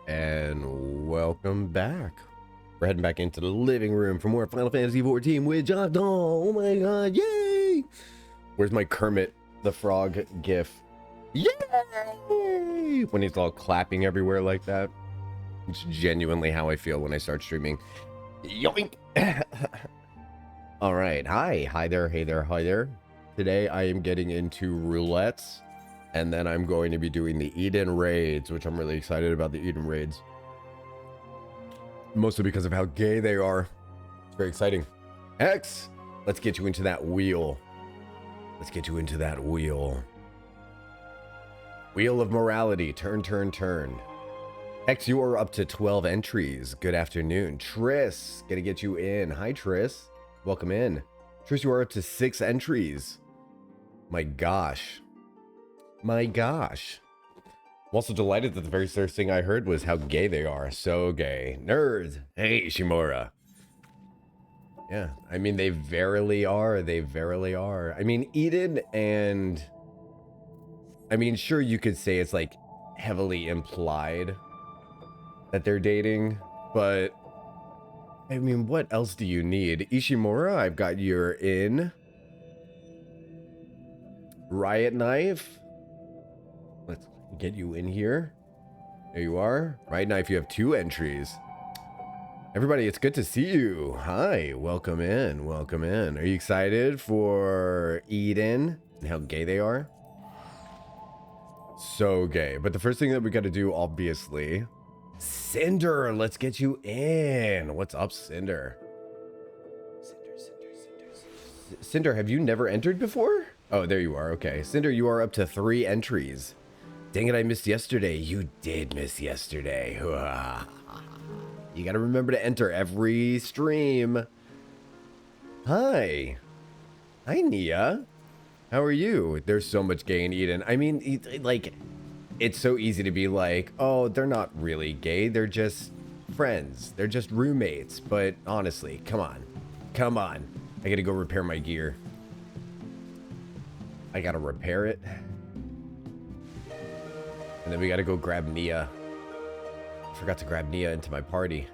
And welcome back. We're heading back into the living room for more Final Fantasy XIV with Jocktal. Oh my god, yay! Where's my Kermit the Frog gif? Yay! When he's all clapping everywhere like that. It's genuinely how I feel when I start streaming. Yoink! Alright, hi there, hey there, hi there. Today I am getting into Roulettes. And then I'm going to be doing the Eden raids, which I'm really excited about the Eden raids. Mostly because of how gay they are. It's very exciting. X, let's get you into that wheel. Let's get you into that wheel. Wheel of morality. Turn, turn, turn. X, you are up to 12 entries. Good afternoon. Triss, gonna get you in. Hi, Triss. Welcome in. Triss, you are up to 6 entries. My gosh. My gosh. I'm also delighted that the very first thing I heard was how gay they are. So gay. Nerds. Hey, Shimura. Yeah, I mean, they verily are. They verily are. I mean, Eden and... I mean, sure, you could say it's like heavily implied that they're dating, but... I mean, what else do you need? Ishimura, I've got your in. Riot Knife. Let's get you in here. There you are. Right Knife, you have 2 entries. Everybody, it's good to see you. Hi, welcome in, welcome in. Are you excited for Eden and how gay they are? So gay. But the first thing that we got to do, obviously, Cinder, let's get you in. What's up, Cinder? Cinder, have you never entered before? Oh, there you are. Okay. Cinder, you are up to 3 entries. Dang it, I missed yesterday. You did miss yesterday. You gotta remember to enter every stream. Hi. Hi, Nia. How are you? There's so much gay in Eden. I mean, like, it's so easy to be like, oh, they're not really gay. They're just friends. They're just roommates. But honestly, come on. Come on. I gotta go repair my gear. I gotta repair it. And then we gotta go grab Nia. I forgot to grab Nia into my party.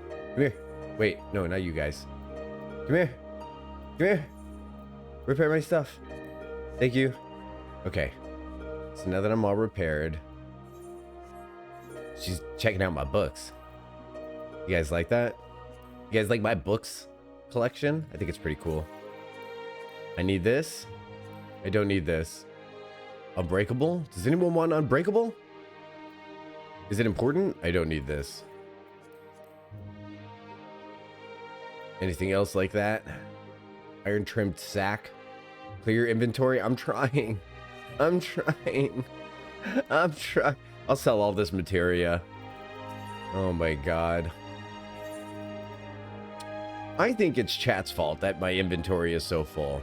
Come here. Wait, no, not you guys. Come here. Come here. Repair my stuff. Thank you. Okay. So now that I'm all repaired, she's checking out my books. You guys like that? You guys like my books collection? I think it's pretty cool. I need this. I don't need this. Unbreakable? Does anyone want Unbreakable? Is it important? I don't need this. Anything else like that? Iron trimmed sack. Clear your inventory. I'm trying. I'm trying. I'm trying. I'll sell all this materia. Oh my god. I think it's chat's fault that my inventory is so full.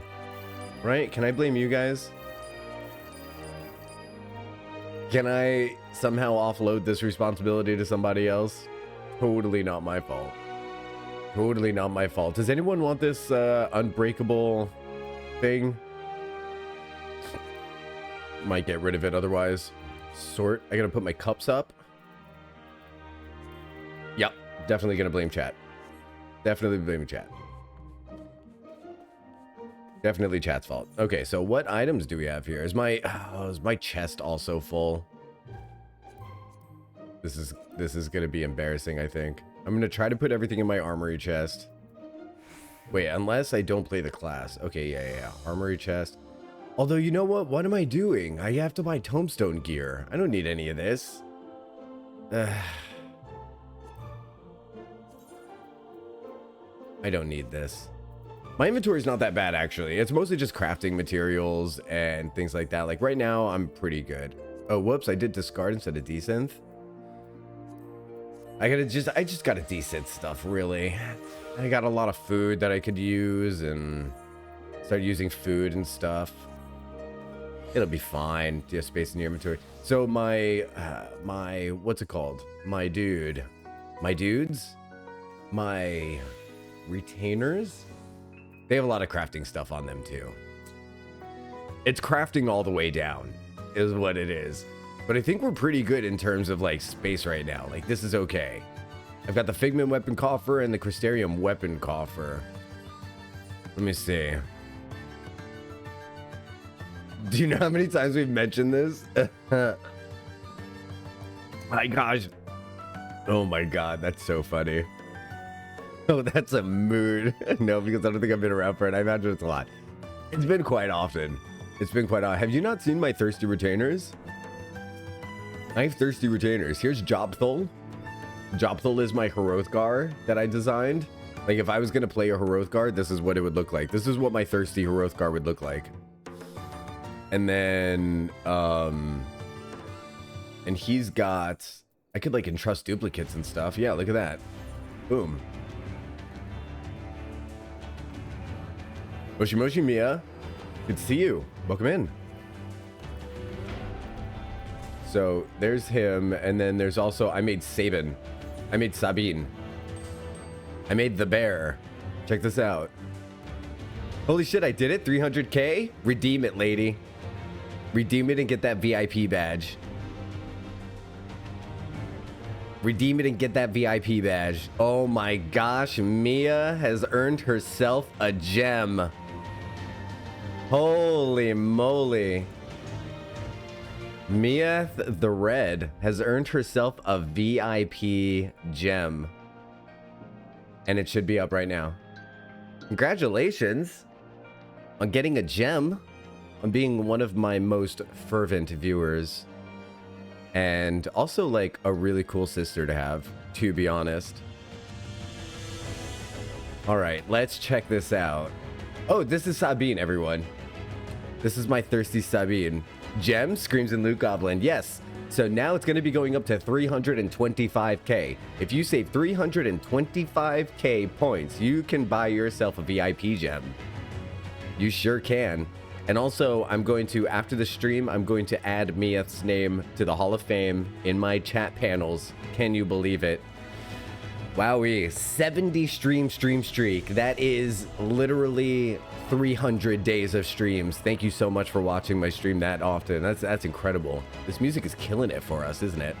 Right? Can I blame you guys? Can I somehow offload this responsibility to somebody else? Totally not my fault. Totally not my fault. Does anyone want this unbreakable thing? Might get rid of it otherwise. Sort. I gotta put my cups up. Yep. Definitely gonna blame chat. Definitely blame chat. Definitely chat's fault. Okay, so what items do we have here? Is my chest also full? This is gonna be embarrassing, I think. I'm gonna try to put everything in my armory chest. Wait, unless I don't play the class. Okay, yeah. Armory chest. Although, you know what? What am I doing? I have to buy tombstone gear. I don't need any of this. I don't need this. My inventory is not that bad, actually. It's mostly just crafting materials and things like that. Like right now, I'm pretty good. Oh, whoops! I did discard instead of desynth. I just got a decent stuff, really. I got a lot of food that I could use and start using food and stuff. It'll be fine. Just space in your inventory. So my what's it called? My dudes, my retainers. They have a lot of crafting stuff on them too. It's crafting all the way down, is what it is. But I think we're pretty good in terms of like space right now. Like this is okay. I've got the Figment weapon coffer and the Crystarium weapon coffer. Let me see. Do you know how many times we've mentioned this? My gosh. Oh my god, that's so funny. Oh, that's a mood. No, because I don't think I've been around for it. I imagine it's a lot. It's been quite often. It's been quite often. Have you not seen my Thirsty Retainers? I have Thirsty Retainers. Here's Jocktal. Jocktal is my Hrothgar that I designed. Like if I was going to play a Hrothgar, this is what it would look like. This is what my Thirsty Hrothgar would look like. And then, and he's got, I could like entrust duplicates and stuff. Yeah, look at that. Boom. Moshi Moshi Mia, good to see you. Welcome in. So there's him, and then there's also, I made Sabin. I made Sabine. I made the bear. Check this out. Holy shit, I did it. 300k. Redeem it, lady. Redeem it and get that VIP badge. Redeem it and get that VIP badge. Oh my gosh, Mia has earned herself a gem. Holy moly. Mia the Red has earned herself a VIP gem. And it should be up right now. Congratulations on getting a gem. On being one of my most fervent viewers. And also like a really cool sister to have, to be honest. All right, let's check this out. Oh, this is Sabine, everyone. This is my Thirsty Sabine. Gem, Screams and Loot Goblin. Yes. So now it's going to be going up to 325k. If you save 325k points, you can buy yourself a VIP gem. You sure can. And also, I'm going to, after the stream, I'm going to add Mia's name to the Hall of Fame in my chat panels. Can you believe it? Wowee, 70 stream streak. That is literally 300 days of streams. Thank you so much for watching my stream that often. That's incredible. This music is killing it for us, isn't it?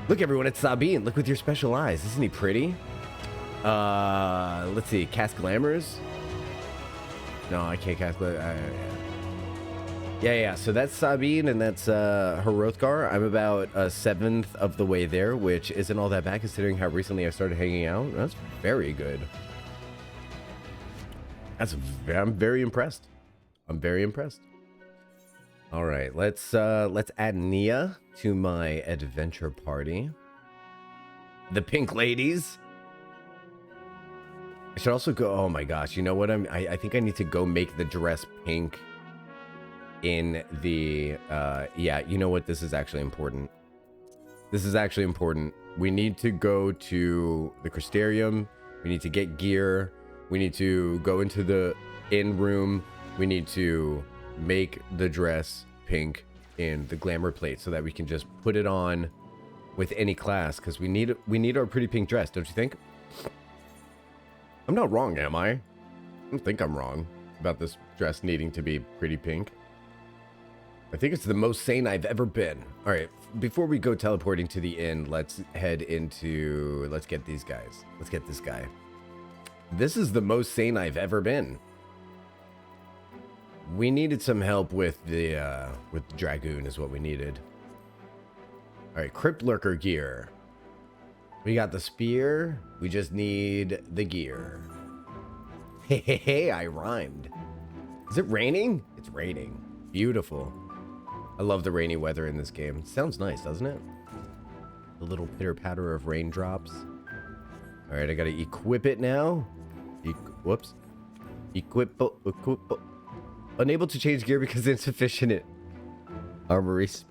Look, everyone, it's Sabine. Look with your special eyes. Isn't he pretty? Let's see. Cast Glamours? No, I can't cast yeah. So that's Sabine, and that's Hrothgar. I'm about a seventh of the way there, which isn't all that bad considering how recently I started hanging out. That's very good. I'm very impressed. I'm very impressed. All right, let's add Nia to my adventure party. The Pink Ladies. I should also go, oh my gosh, you know what, I think I need to go make the dress pink in the, yeah, you know what, this is actually important. This is actually important. We need to go to the Crystarium, we need to get gear, we need to go into the inn room, we need to make the dress pink in the glamour plate so that we can just put it on with any class, because we need our pretty pink dress, don't you think? I'm not wrong, am I? I don't think I'm wrong about this dress needing to be pretty pink. I think it's the most sane I've ever been. All right, before we go teleporting to the inn, let's head into, let's get these guys. Let's get this guy. This is the most sane I've ever been. We needed some help with the Dragoon is what we needed. All right, Crypt Lurker gear. We got the spear. We just need the gear. Hey, I rhymed. Is it raining? It's raining. Beautiful. I love the rainy weather in this game. Sounds nice, doesn't it? The little pitter patter of raindrops. All right, I gotta equip it now. Whoops. Equip. Unable to change gear because insufficient armory space.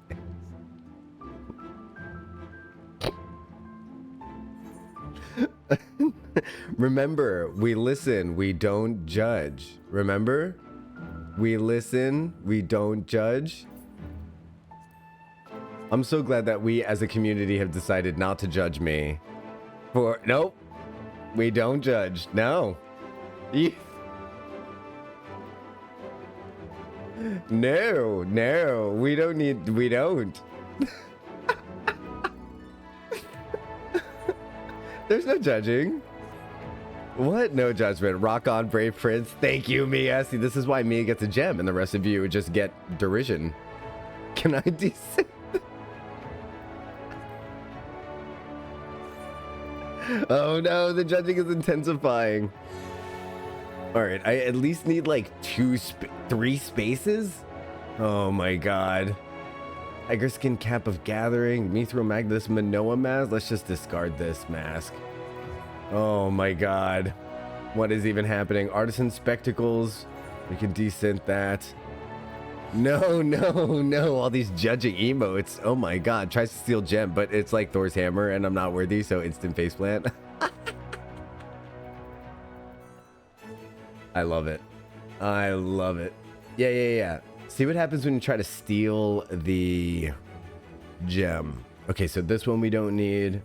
Remember, we listen, we don't judge. Remember? We listen, we don't judge. I'm so glad that we as a community have decided not to judge me. Nope. We don't judge. No. No, we don't. There's no judging. What? No judgment. Rock on, brave prince. Thank you, Mia. See, this is why Mia gets a gem and the rest of you would just get derision. Can I descend? Oh no, the judging is intensifying. All right, I at least need like 3 spaces. Oh my god. Tiger skin cap of gathering, Mithril Magnus Manoa mask. Let's just discard this mask. Oh my god. What is even happening? Artisan spectacles. We can descent that. No. All these judging emotes. Oh my god. Tries to steal gem, but it's like Thor's hammer and I'm not worthy, so instant faceplant. I love it. I love it. Yeah. See what happens when you try to steal the gem. Okay, so this one we don't need.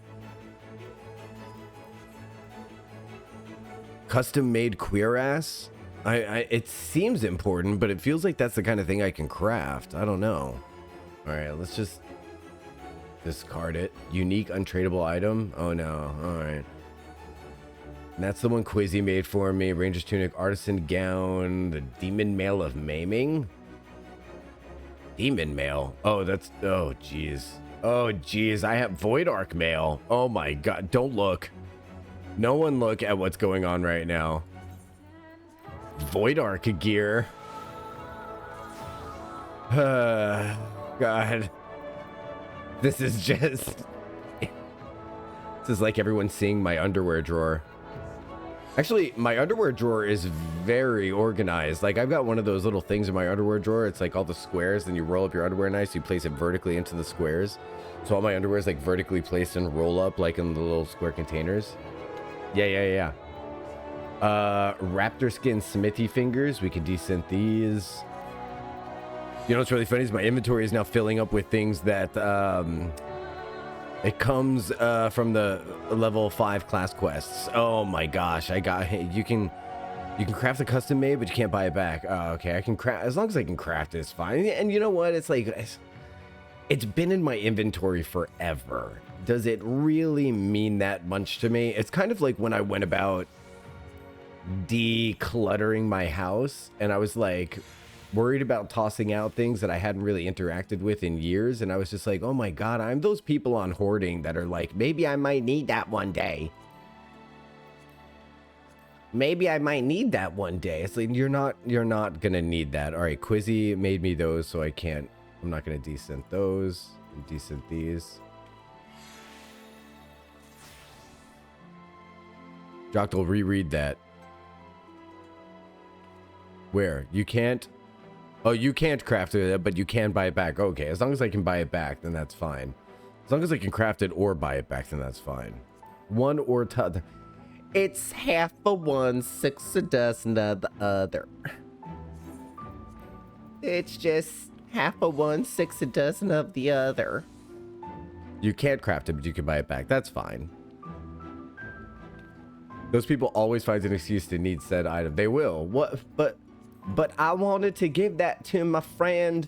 Custom made cuirass. It seems important, but it feels like that's the kind of thing I can craft. I don't know. All right, let's just discard it. Unique untradeable item. Oh no. All right. And that's the one Quizzy made for me. Ranger's tunic, artisan gown, the demon mail of maiming. Demon mail. Oh, that's. Oh, jeez. Oh, jeez. I have void arc mail. Oh my god. Don't look. No one look at what's going on right now. Void arc gear. God. This is just. This is like everyone seeing my underwear drawer. Actually, my underwear drawer is very organized. Like, I've got one of those little things in my underwear drawer. It's like all the squares, then you roll up your underwear nice. You place it vertically into the squares. So all my underwear is like vertically placed and roll up like in the little square containers. Yeah. Raptor skin smithy fingers. We can descent these. You know what's really funny is my inventory is now filling up with things that it comes from the level 5 class quests. Oh my gosh, you can craft a custom made, but you can't buy it back. Oh, okay, I can craft as long as I can craft it, it's fine. And you know what? It's like it's been in my inventory forever. Does it really mean that much to me? It's kind of like when I went about decluttering my house and I was like worried about tossing out things that I hadn't really interacted with in years, and I was just like, oh my god, I'm those people on hoarding that are like, maybe I might need that one day. Maybe I might need that one day. It's like, you're not gonna need that. All right, Quizzy made me those, so I'm not gonna descent those. Descent these. Jocktal, reread that. Where? You can't? Oh, you can't craft it, but you can buy it back. Okay, as long as I can buy it back, then that's fine. As long as I can craft it or buy it back, then that's fine. One or t'other. It's half of one, 6 a dozen of the other. It's just half of one, 6 a dozen of the other. You can't craft it, but you can buy it back. That's fine. Those people always find an excuse to need said item. They will. What? But I wanted to give that to my friend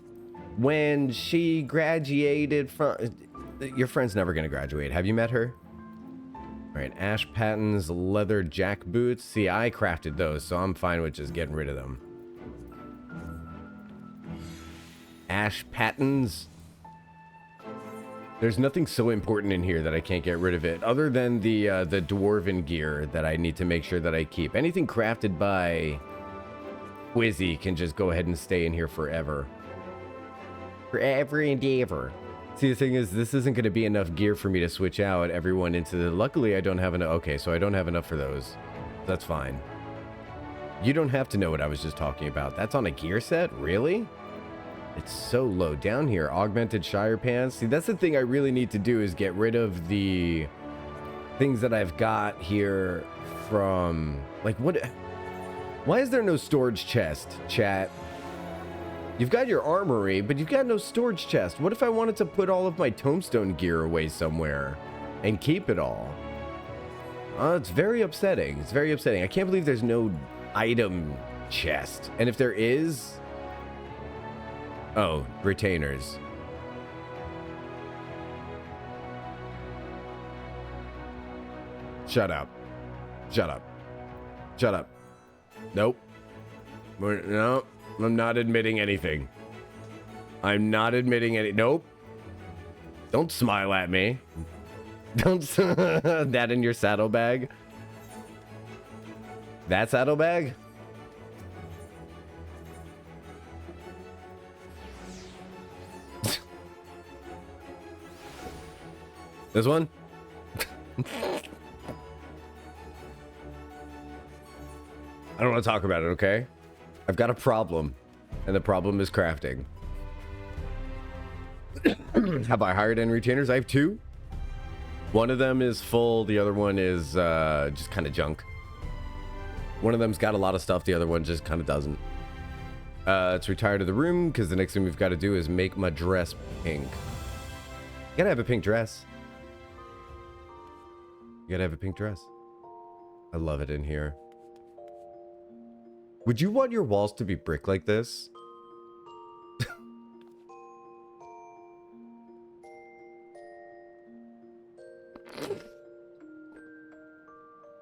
when she graduated from... Your friend's never going to graduate. Have you met her? All right, Ash Patton's leather jack boots. See, I crafted those, so I'm fine with just getting rid of them. Ash Patton's. There's nothing so important in here that I can't get rid of it, other than the dwarven gear that I need to make sure that I keep. Anything crafted by Quizzy can just go ahead and stay in here forever. Forever and ever. See, the thing is, this isn't going to be enough gear for me to switch out everyone into the... Luckily, I don't have enough... Okay, so I don't have enough for those. That's fine. You don't have to know what I was just talking about. That's on a gear set? Really? It's so low down here. Augmented Shire Pants. See, that's the thing I really need to do is get rid of the things that I've got here from... Like, what... Why is there no storage chest, chat? You've got your armory, but you've got no storage chest. What if I wanted to put all of my tombstone gear away somewhere and keep it all? It's very upsetting. It's very upsetting. I can't believe there's no item chest. And if there is, Oh, retainers. Shut up. Shut up. Shut up. Nope. No, I'm not admitting anything. I'm not admitting any. Nope. Don't smile at me. Don't. That in your saddlebag? That saddlebag? This one? I don't want to talk about it, okay? I've got a problem, and the problem is crafting. Have I hired any retainers? I have 2. One of them is full, the other one is just kind of junk. One of them's got a lot of stuff, the other one just kind of doesn't. Let's retire to the room, because the next thing we've got to do is make my dress pink. You gotta have a pink dress. You gotta have a pink dress. I love it in here. Would you want your walls to be brick like this?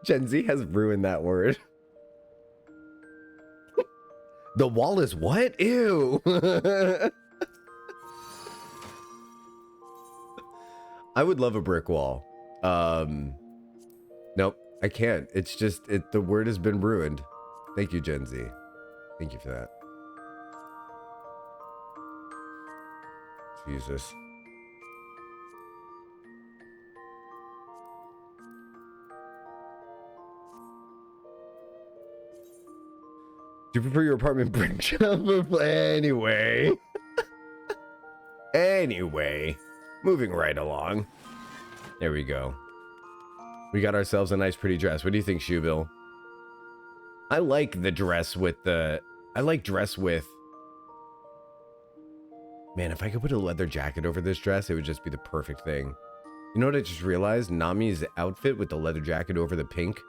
Gen Z has ruined that word. The wall is what? Ew. I would love a brick wall. Nope, I can't. It's just, the word has been ruined. Thank you, Gen Z. Thank you for that. Jesus. Do you prefer your apartment brick job? Anyway. Anyway. Moving right along. There we go. We got ourselves a nice pretty dress. What do you think, Shoebill? I like the dress with the... I like dress with... Man, if I could put a leather jacket over this dress, it would just be the perfect thing. You know what I just realized? Nami's outfit with the leather jacket over the pink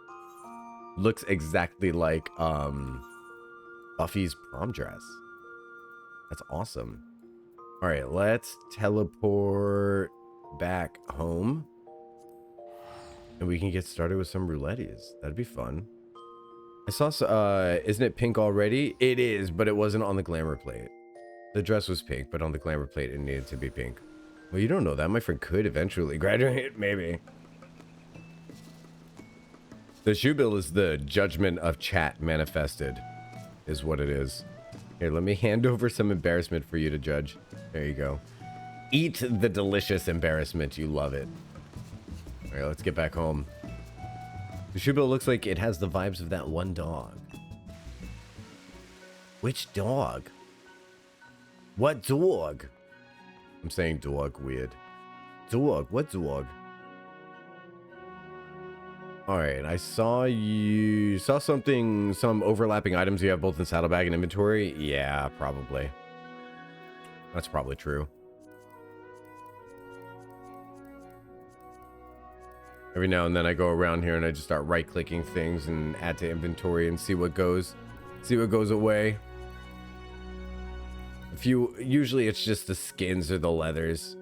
looks exactly like Buffy's prom dress. That's awesome. All right, let's teleport back home. And we can get started with some roulettes. That'd be fun. I saw, isn't it pink already? It is, but it wasn't on the glamour plate. The dress was pink, but on the glamour plate, it needed to be pink. Well, you don't know that. My friend could eventually graduate, maybe. The shoebill is the judgment of chat manifested, is what it is. Here, let me hand over some embarrassment for you to judge. There you go. Eat the delicious embarrassment. You love it. All right, let's get back home. The shoebill looks like it has the vibes of that one dog. Which dog? What dog? I'm saying dog weird. Dog? What dog? Alright, I saw you... Saw something... Some overlapping items you have both in saddlebag and inventory? Yeah, probably. That's probably true. Every now and then I go around here and I just start right-clicking things and add to inventory and see what goes away. Usually it's just the skins or the leathers.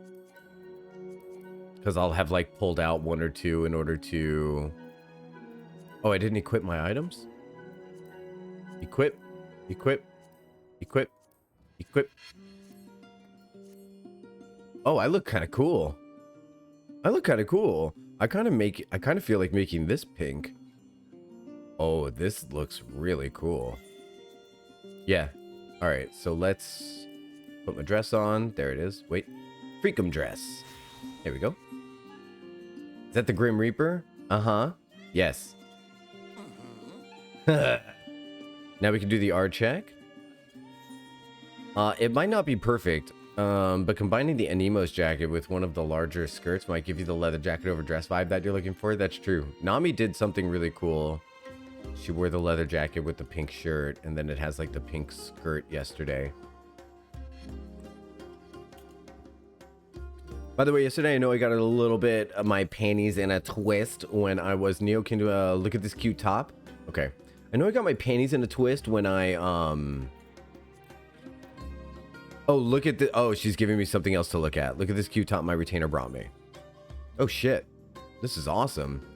Because I'll have like pulled out one or two in order to... Oh, I didn't equip my items? Equip. Oh, I look kind of cool. I kind of feel like making this pink. Oh, this looks really cool. Yeah. All right, so let's put my dress on. There it is. Wait. Freakum dress. There we go. Is that the Grim Reaper? Uh-huh. Yes. Now we can do the R check. It might not be perfect, but combining the Anemos jacket with one of the larger skirts might give you the leather jacket over dress vibe that you're looking for. That's true. Nami did something really cool. She wore the leather jacket with the pink shirt, and then it has like the pink skirt yesterday. By the way, yesterday I know I got a little bit of my panties in a twist when I was... Neo, can you look at this cute top? Okay. I know I got my panties in a twist when I Oh, look at the... Oh, she's giving me something else to look at. Look at this cute top my retainer brought me. Oh, shit. This is awesome.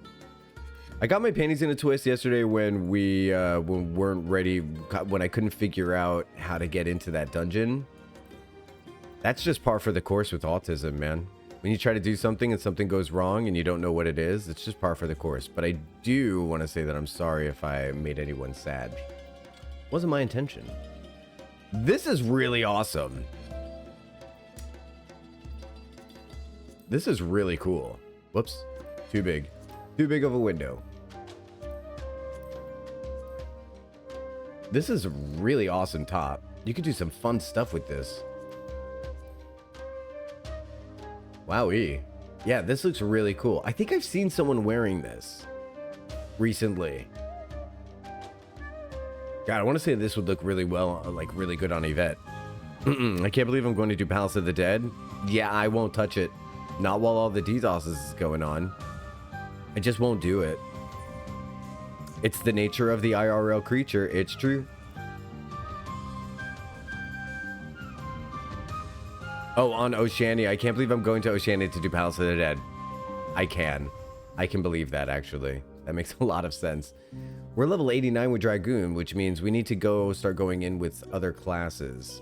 I got my panties in a twist yesterday when we weren't ready, when I couldn't figure out how to get into that dungeon. That's just par for the course with autism, man. When you try to do something and something goes wrong and you don't know what it is, it's just par for the course. But I do want to say that I'm sorry if I made anyone sad. Wasn't my intention. This is really awesome. This is really cool. Whoops. Too big. Too big of a window. This is a really awesome top. You could do some fun stuff with this. Wowee. Yeah, this looks really cool. I think I've seen someone wearing this recently. God, I want to say this would look really well, like really good on Yvette. I can't believe I'm going to do Palace of the Dead. Yeah, I won't touch it. Not while all the DDoS is going on. I just won't do it. It's the nature of the IRL creature. It's true. Oh, on Oceania. I can't believe I'm going to Oceania to do Palace of the Dead. I can believe that, actually. That makes a lot of sense. We're level 89 with Dragoon, which means we need to start going in with other classes.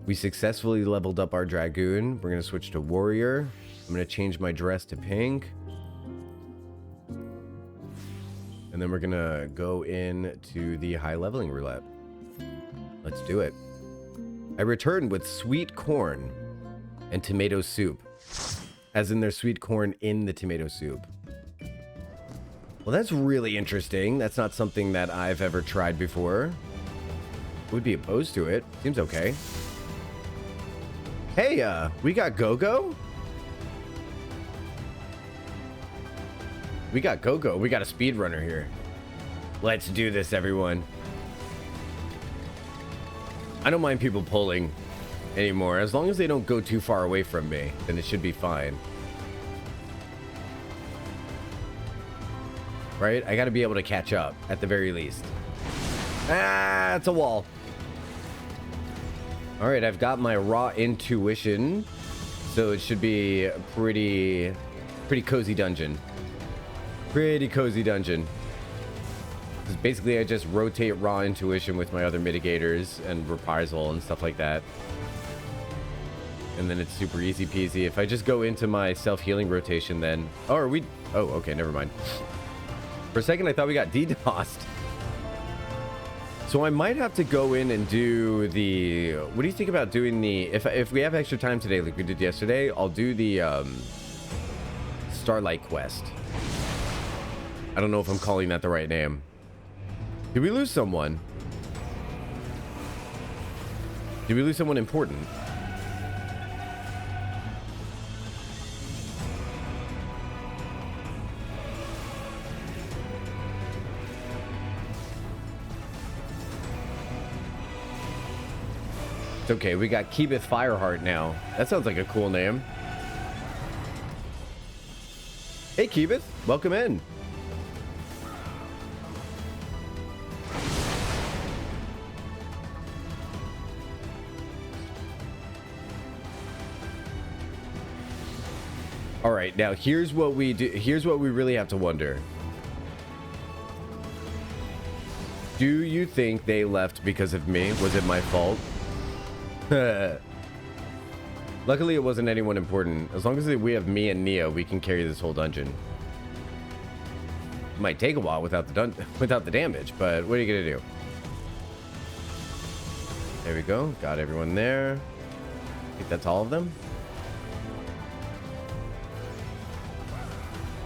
We successfully leveled up our Dragoon. We're going to switch to Warrior. I'm going to change my dress to pink. And then we're going to go into the high leveling roulette. Let's do it. I returned with sweet corn and tomato soup. As in there's sweet corn in the tomato soup. Well, that's really interesting. That's not something that I've ever tried before. Would be opposed to it. Seems okay. Hey, we got Go-Go? We got Go-Go. We got a speedrunner here. Let's do this, everyone. I don't mind people pulling anymore. As long as they don't go too far away from me, then it should be fine. Right? I gotta be able to catch up, at the very least. Ah, it's a wall. Alright, I've got my raw intuition. So it should be a pretty cozy dungeon. Pretty cozy dungeon. Because basically I just rotate raw intuition with my other mitigators and reprisal and stuff like that. And then it's super easy peasy. If I just go into my self-healing rotation then... Oh, are we... Oh, okay, never mind. For a second, I thought we got DDoSed. So I might have to go in and do the... What do you think about doing the... If we have extra time today, like we did yesterday, I'll do the Starlight Quest. I don't know if I'm calling that the right name. Did we lose someone? Did we lose someone important? Okay, we got Keebeth Fireheart now. That sounds like a cool name. Hey, Keebeth, welcome in. All right, now here's what we do. Here's what we really have to wonder. Do you think they left because of me? Was it my fault? Luckily, it wasn't anyone important. As long as we have me and Nia, we can carry this whole dungeon. It might take a while without the damage, but what are you gonna do? There we go. Got everyone there. I think that's all of them.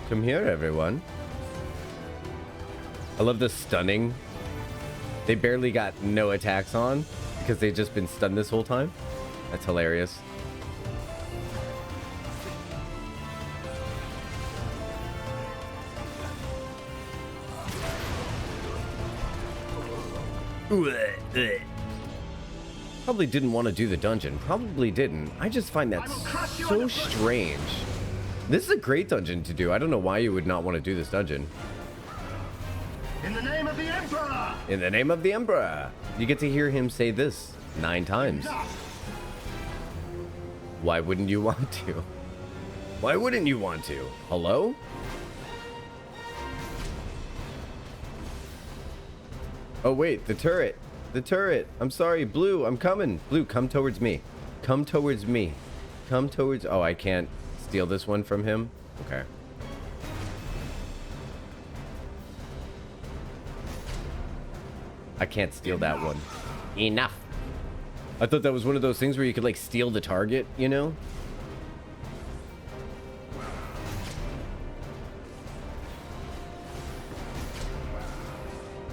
Come here, everyone. I love the stunning. They barely got no attacks on because they've just been stunned this whole time. That's hilarious. Probably didn't want to do the dungeon. Probably didn't. I just find that so strange. This is a great dungeon to do. I don't know why you would not want to do this dungeon. In the name of the Emperor! In the name of the Emperor! You get to hear him say this 9 times. Enough. Why wouldn't you want to? Why wouldn't you want to? Hello? Oh, wait, the turret. The turret. I'm sorry, Blue, I'm coming. Blue, come towards me. Come towards me. Come towards... Oh, I can't steal this one from him? Okay. I can't steal that one. Enough. I thought that was one of those things where you could, like, steal the target, you know?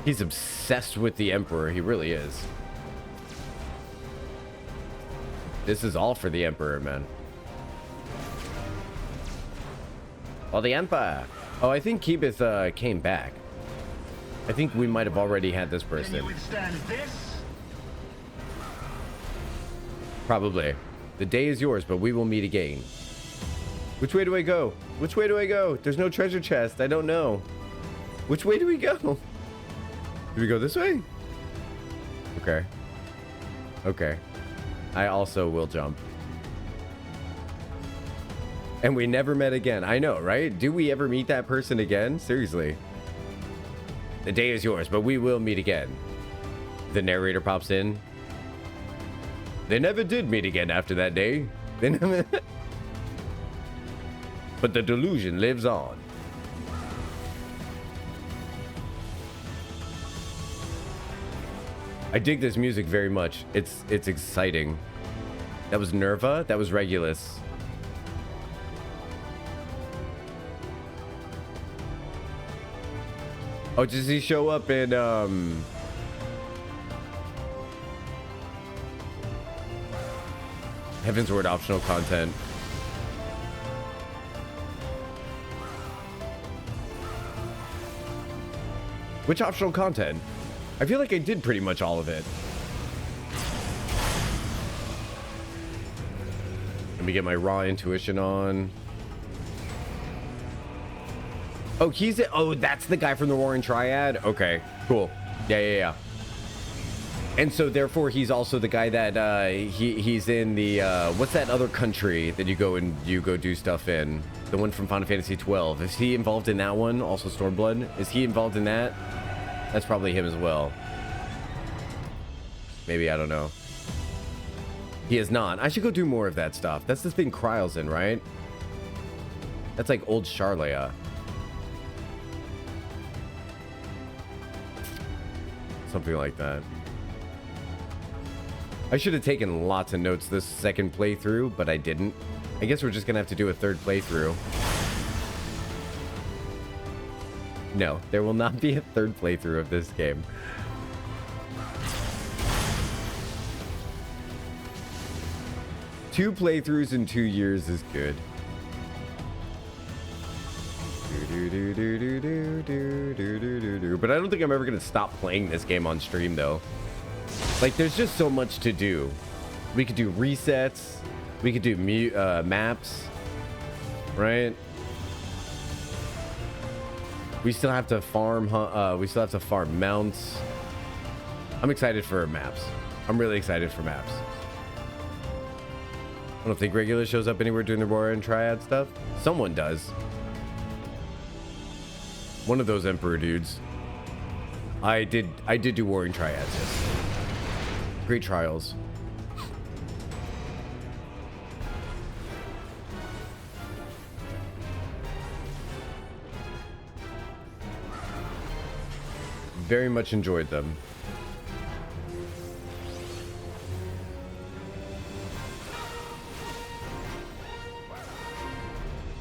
He's obsessed with the Emperor. He really is. This is all for the Emperor, man. Oh, the Empire. Oh, I think Keebeth came back. I think we might have already had this person. Can you withstand this? Probably. The day is yours, but we will meet again. Which way do I go? Which way do I go? There's no treasure chest. I don't know. Which way do we go? Do we go this way? Okay. Okay. I also will jump. And we never met again. I know, right? Do we ever meet that person again? Seriously. The day is yours, but we will meet again. The narrator pops in. They never did meet again after that day. They never... But the delusion lives on. I dig this music very much. It's exciting. That was Nerva. That was Regulus. Oh, does he show up in Heaven's Word optional content? Which optional content? I feel like I did pretty much all of it. Let me get my raw intuition on. Oh, he's oh, that's the guy from the Warring Triad. Okay, cool. Yeah. And so therefore he's also the guy that he's in the what's that other country that you go do stuff in? The one from Final Fantasy 12. Is he involved in that one? Also Stormblood? Is he involved in that? That's probably him as well. Maybe, I don't know. He is not. I should go do more of that stuff. That's the thing Kryle's in, right? That's like old Charlea. Something like that. I should have taken lots of notes this second playthrough, but I didn't. I guess we're just gonna have to do a third playthrough. No, there will not be a third playthrough of this game. Two playthroughs in 2 years is good. But I don't think I'm ever gonna stop playing this game on stream though. Like, there's just so much to do. We could do resets. We could do maps, right? We still have to farm. We still have to farm mounts. I'm excited for maps. I'm really excited for maps. I don't think Regular shows up anywhere doing the Warring Triad stuff. Someone does. One of those Emperor dudes. I did do Warring Triads. Yes. Great trials. Very much enjoyed them.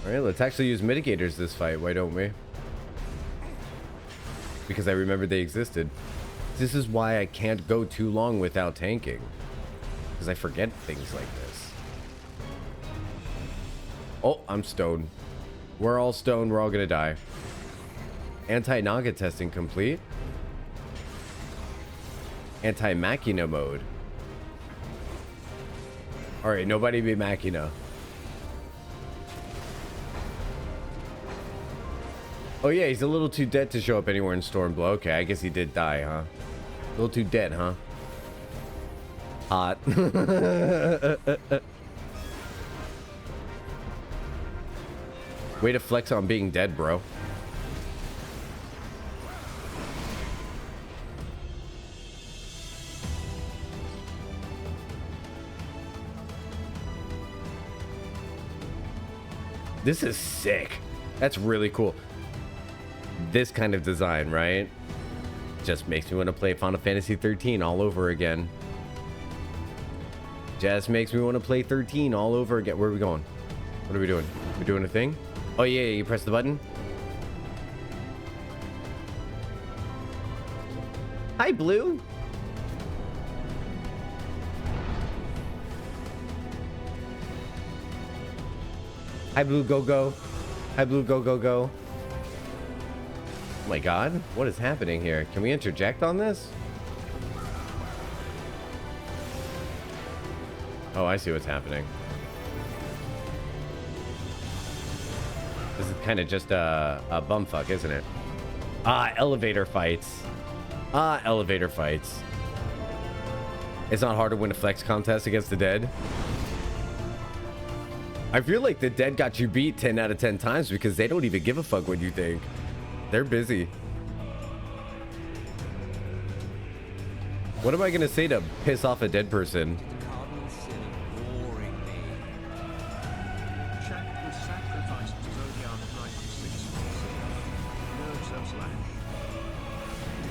All right, let's actually use mitigators this fight. Why don't we? Because I remembered they existed. This is why I can't go too long without tanking. Because I forget things like this. Oh, I'm stoned. We're all stoned. We're all gonna die. Anti-Naga testing complete. Anti-Machina mode. Alright, nobody be Machina. Oh yeah, he's a little too dead to show up anywhere in Stormblood. Okay, I guess he did die, huh? A little too dead, huh? Hot. Way to flex on being dead, bro. This is sick. That's really cool. This kind of design, right? Just makes me want to play Final Fantasy 13 all over again. Just makes me want to play 13 all over again. Where are we going? What are we doing? We doing a thing? Oh yeah, you press the button. Hi, Blue. Hi, Blue, go, go. Hi, Blue, go, go, go. Oh my God, what is happening here? Can we interject on this? Oh, I see what's happening. This is kind of just a bumfuck, isn't it? Ah, elevator fights. Ah, elevator fights. It's not hard to win a flex contest against the dead. I feel like the dead got you beat 10 out of 10 times because they don't even give a fuck what you think. They're busy. What am I gonna say to piss off a dead person?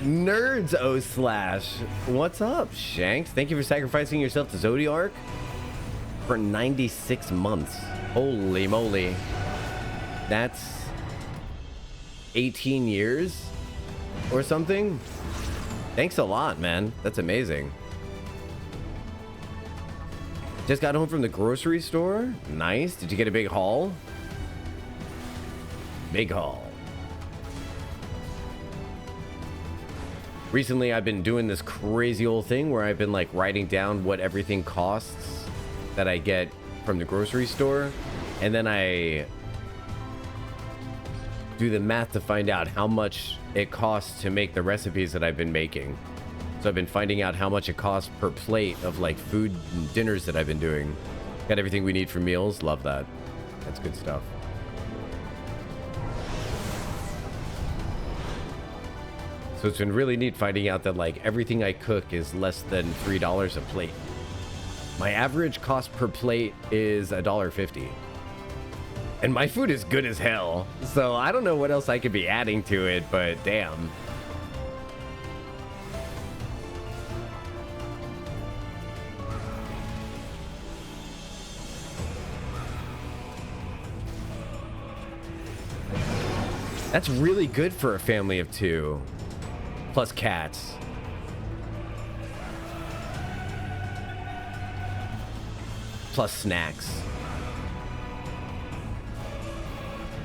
Nerds O slash. What's up, Shanks? Thank you for sacrificing yourself to Zodiark for 96 months. Holy moly. That's 18 years or something. Thanks a lot, man. That's amazing. Just got home from the grocery store. Nice. Did you get a big haul? Big haul. Recently, I've been doing this crazy old thing where I've been like writing down what everything costs that I get from the grocery store. And then I do the math to find out how much it costs to make the recipes that I've been making. So I've been finding out how much it costs per plate of like food and dinners that I've been doing. Got everything we need for meals. Love that. That's good stuff. So it's been really neat finding out that like everything I cook is less than $3 a plate. My average cost per plate is $1.50. And my food is good as hell. So I don't know what else I could be adding to it, but damn. That's really good for a family of 2. Plus cats. Plus snacks.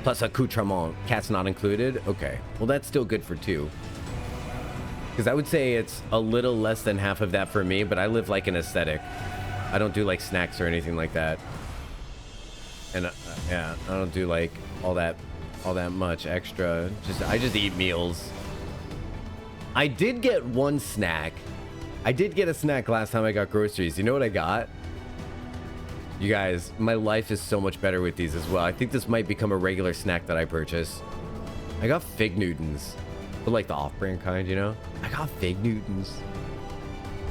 Plus accoutrement. Cats not included? Okay. Well, that's still good for 2. Because I would say it's a little less than half of that for me, but I live like an aesthetic. I don't do like snacks or anything like that. And yeah, I don't do like all that much extra. I just eat meals. I did get one snack. I did get a snack last time I got groceries. You know what I got? You guys, my life is so much better with these as well. I think this might become a regular snack that I purchase. I got Fig Newtons. But like the off-brand kind, you know? I got Fig Newtons.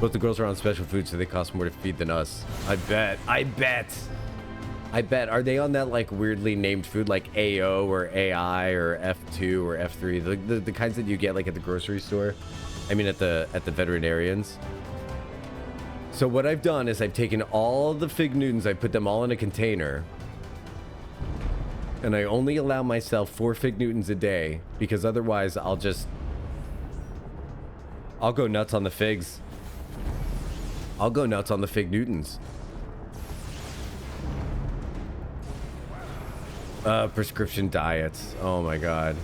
Both the girls are on special food, so they cost more to feed than us. I bet. Are they on that like weirdly named food like AO or AI or F2 or F3? The kinds that you get like at the grocery store? I mean at the veterinarians. So what I've done is I've taken all the Fig Newtons, I put them all in a container. And I only allow myself 4 Fig Newtons a day because otherwise I'll go nuts on the figs. I'll go nuts on the Fig Newtons. Prescription diets. Oh my god.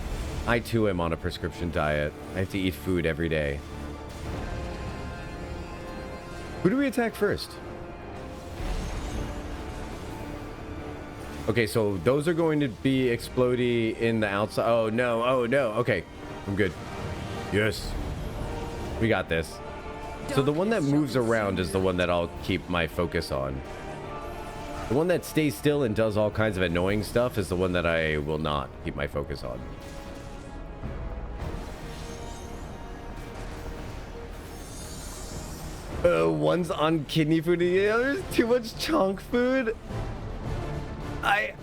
I too am on a prescription diet. I have to eat food every day. Who do we attack first? Okay, so those are going to be explodey in the outside. Oh no, okay. I'm good. Yes. We got this. So the one that moves around is the one that I'll keep my focus on. The one that stays still and does all kinds of annoying stuff is the one that I will not keep my focus on. One's on kidney food and the other's too much chunk food. I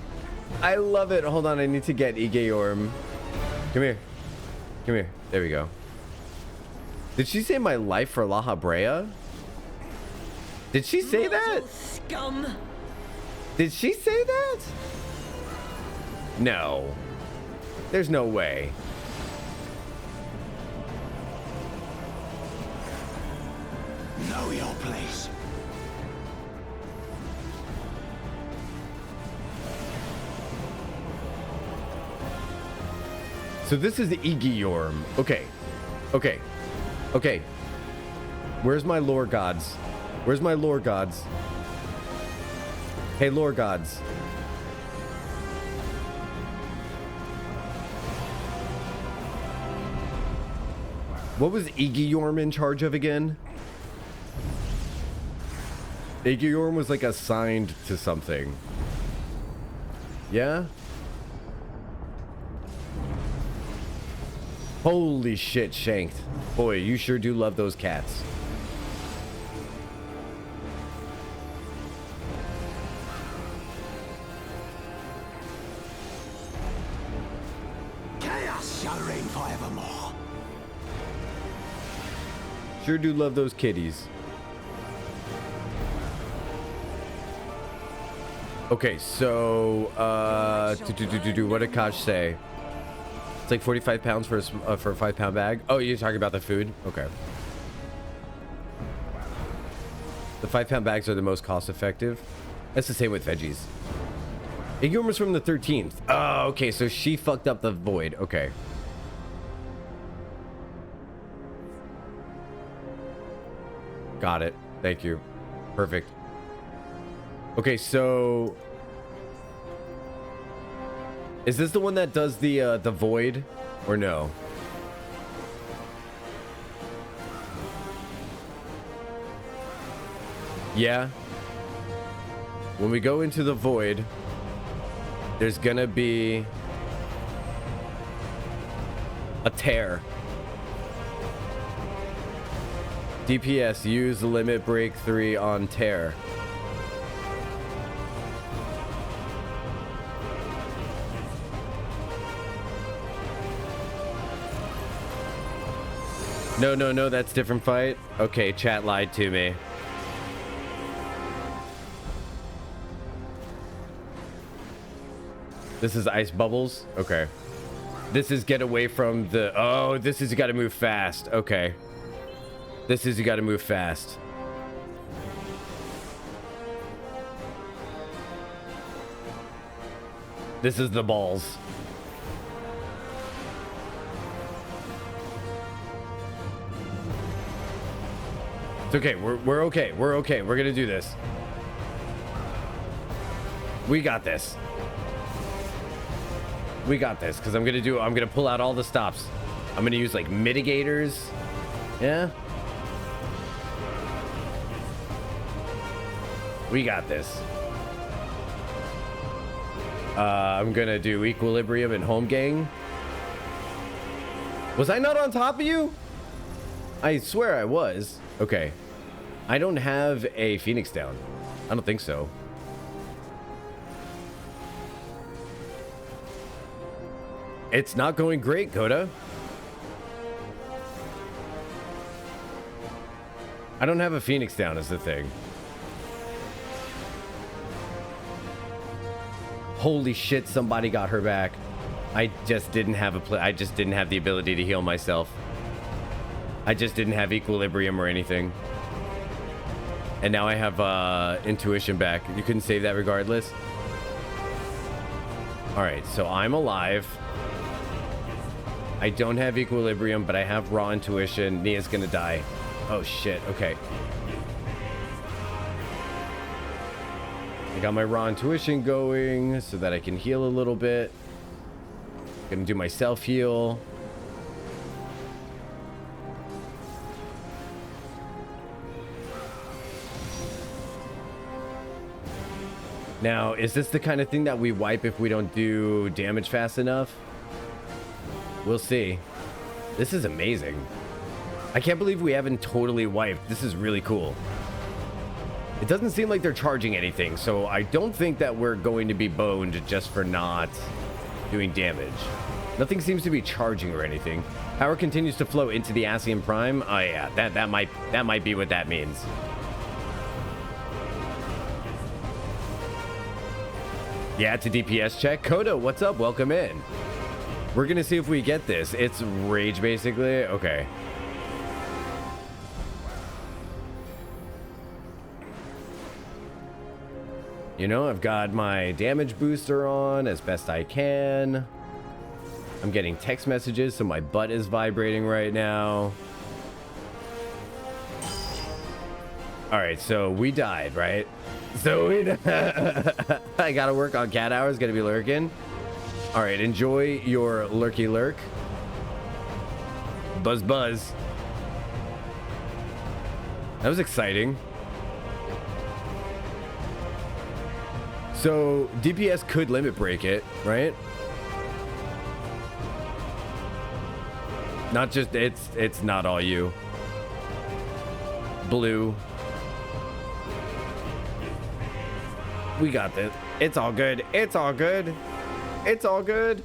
love it. Hold on, I need to get Igeorm. Come here. Come here. There we go. Did she say my life for La Habrea? Did she say that? Scum. Did she say that? No. There's no way. Know your place. So this is the Igeorm. Okay. Okay. Okay. Where's my lore gods? Where's my lore gods? Hey, lore gods. What was Igeorm in charge of again? Igeorm was like assigned to something. Yeah? Holy shit, Shanked. Boy, you sure do love those cats. Chaos shall reign forevermore. Sure do love those kitties. Okay, so what did Kosh say? It's like 45 pounds for a 5-pound bag. Oh, you're talking about the food? Okay. The 5-pound bags are the most cost effective. That's the same with veggies. Igeorm was from the 13th. Oh, okay, so she fucked up the void. Okay. Got it. Thank you. Perfect. Okay, so is this the one that does the void or no? Yeah. When we go into the void, there's gonna be a tear. DPS, use limit break 3 on tear. No, that's different fight. Okay, chat lied to me. This is ice bubbles. Okay. This is get away from the... Oh, this is you gotta move fast. Okay. This is you gotta move fast. This is the balls. It's okay. We're okay. We're okay. We're gonna do this. We got this. We got this, because I'm gonna pull out all the stops. I'm gonna use like mitigators. Yeah. We got this. I'm gonna do equilibrium and home gang. Was I not on top of you? I swear I was. Okay. I don't have a Phoenix down. I don't think so. It's not going great, Coda. I don't have a Phoenix down is the thing. Holy shit, somebody got her back. I just didn't have I just didn't have the ability to heal myself. I just didn't have equilibrium or anything. And now I have intuition back. You couldn't save that regardless. Alright, so I'm alive. I don't have equilibrium, but I have raw intuition. Nia's gonna die. Oh shit, okay. I got my raw intuition going so that I can heal a little bit. Gonna do my self heal. Now, is this the kind of thing that we wipe if we don't do damage fast enough? We'll see. This is amazing. I can't believe we haven't totally wiped. This is really cool. It doesn't seem like they're charging anything, so I don't think that we're going to be boned just for not doing damage. Nothing seems to be charging or anything. Power continues to flow into the Ascian Prime. Oh yeah, that might be what that means. Yeah, it's a DPS check. Kodo, what's up? Welcome in. We're gonna see if we get this. It's rage, basically. Okay. You know, I've got my damage booster on as best I can. I'm getting text messages, so my butt is vibrating right now. All right, so we died, right? So I gotta work on cat hours, gonna be lurking. All right, enjoy your lurky lurk. Buzz buzz. That was exciting. So DPS could limit break it, right? Not just, it's not all you. Blue. We got this. It's all good. It's all good. It's all good.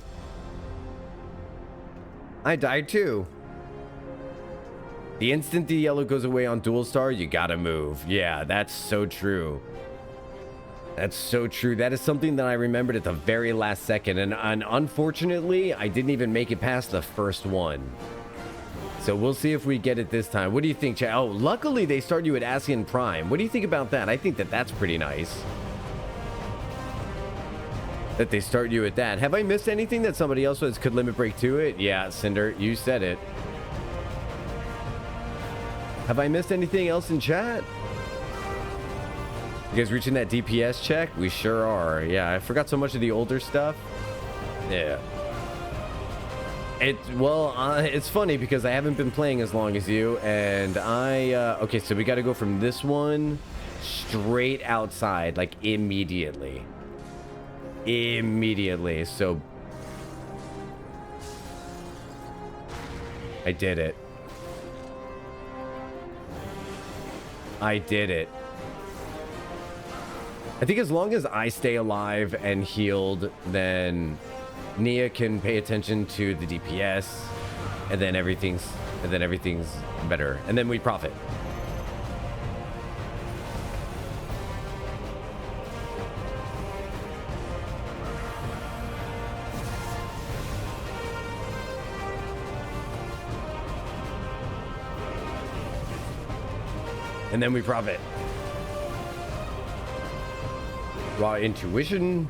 I died too. The instant the yellow goes away on dual star, you gotta move. Yeah, that's so true. That's so true. That is something that I remembered at the very last second. And unfortunately, I didn't even make it past the first one. So we'll see if we get it this time. What do you think, chat? Oh, luckily they start you at Ascian Prime. What do you think about that? I think that that's pretty nice. That they start you at that. Have I missed anything that somebody else could limit break to it? Yeah, Cinder, you said it. Have I missed anything else in chat? You guys reaching that DPS check? We sure are. Yeah, I forgot so much of the older stuff. Yeah. It's funny because I haven't been playing as long as you, and okay, so we got to go from this one straight outside, like immediately. Immediately. So I did it. I did it. I think as long as I stay alive and healed, then Nia can pay attention to the DPS, and then everything's better, and then we profit. And then we profit. Raw intuition.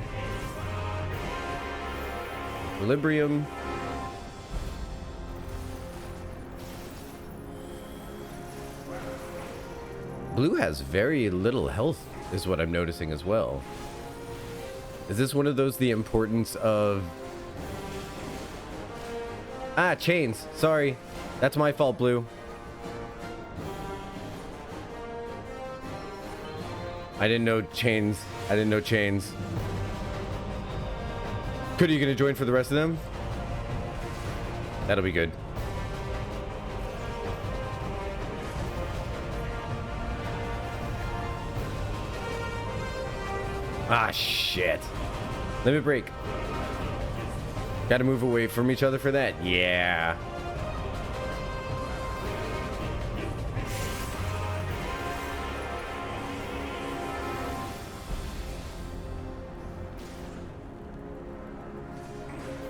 Equilibrium. Blue has very little health, is what I'm noticing as well. Is this one of those, the importance of... Ah, chains. Sorry. That's my fault, Blue. I didn't know chains. I didn't know chains. Are you gonna join for the rest of them? That'll be good. Ah, shit. Limit break. Gotta move away from each other for that? Yeah.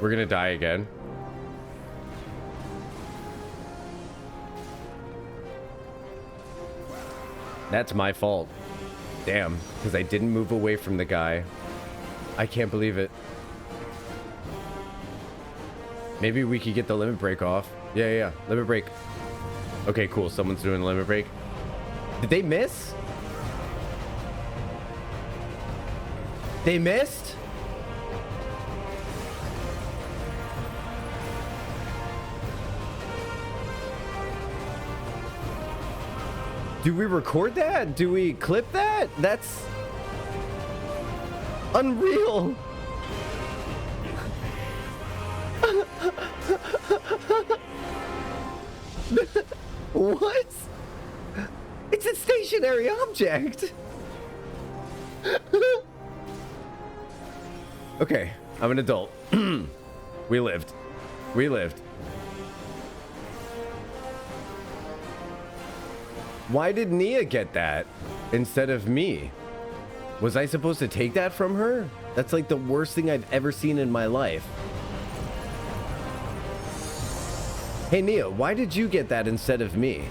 We're gonna die again. That's my fault. Damn, because I didn't move away from the guy. I can't believe it. Maybe we could get the limit break off. Yeah. Limit break. Okay, cool. Someone's doing the limit break. Did they miss? They missed? Do we record that? Do we clip that? That's... Unreal. What? It's a stationary object. Okay, I'm an adult. We lived. We lived. Why did Nia get that instead of me? Was I supposed to take that from her? That's like the worst thing I've ever seen in my life. Hey Nia, why did you get that instead of me?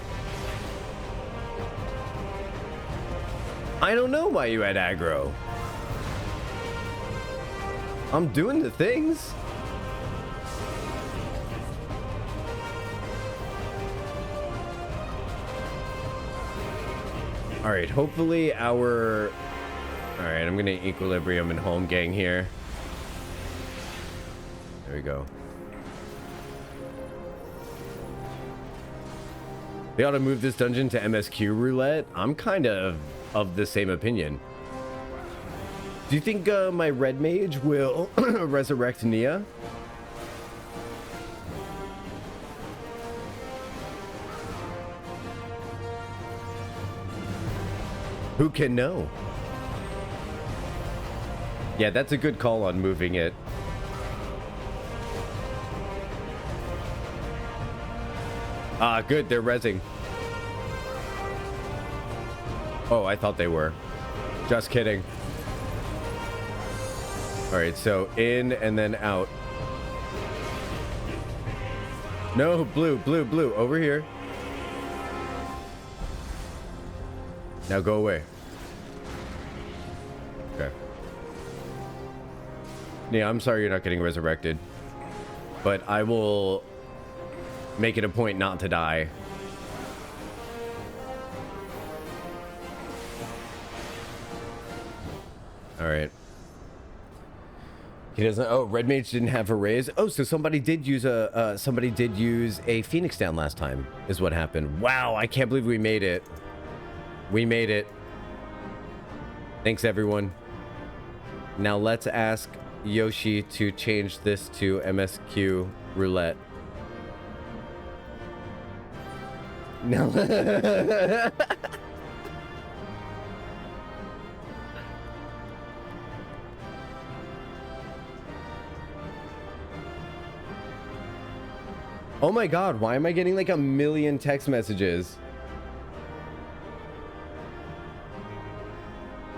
I don't know why you had aggro. I'm doing the things. All right, hopefully our... All right, I'm gonna equilibrium and home gang here. There we go. They ought to move this dungeon to MSQ roulette. I'm kind of the same opinion. Do you think my red mage will resurrect Nia? Who can know? Yeah, that's a good call on moving it. Ah, good, they're rezzing. Oh, I thought they were. Just kidding. All right, so in and then out. No, blue, blue, blue, over here. Now go away. Okay. Yeah, I'm sorry you're not getting resurrected. But I will make it a point not to die. All right. He doesn't. Oh, red mage didn't have a raise. Oh, so somebody did use a Phoenix down last time. Is what happened. Wow, I can't believe we made it. We made it. Thanks, everyone. Now let's ask Yoshi to change this to MSQ roulette. No. Oh my god, why am I getting like a million text messages?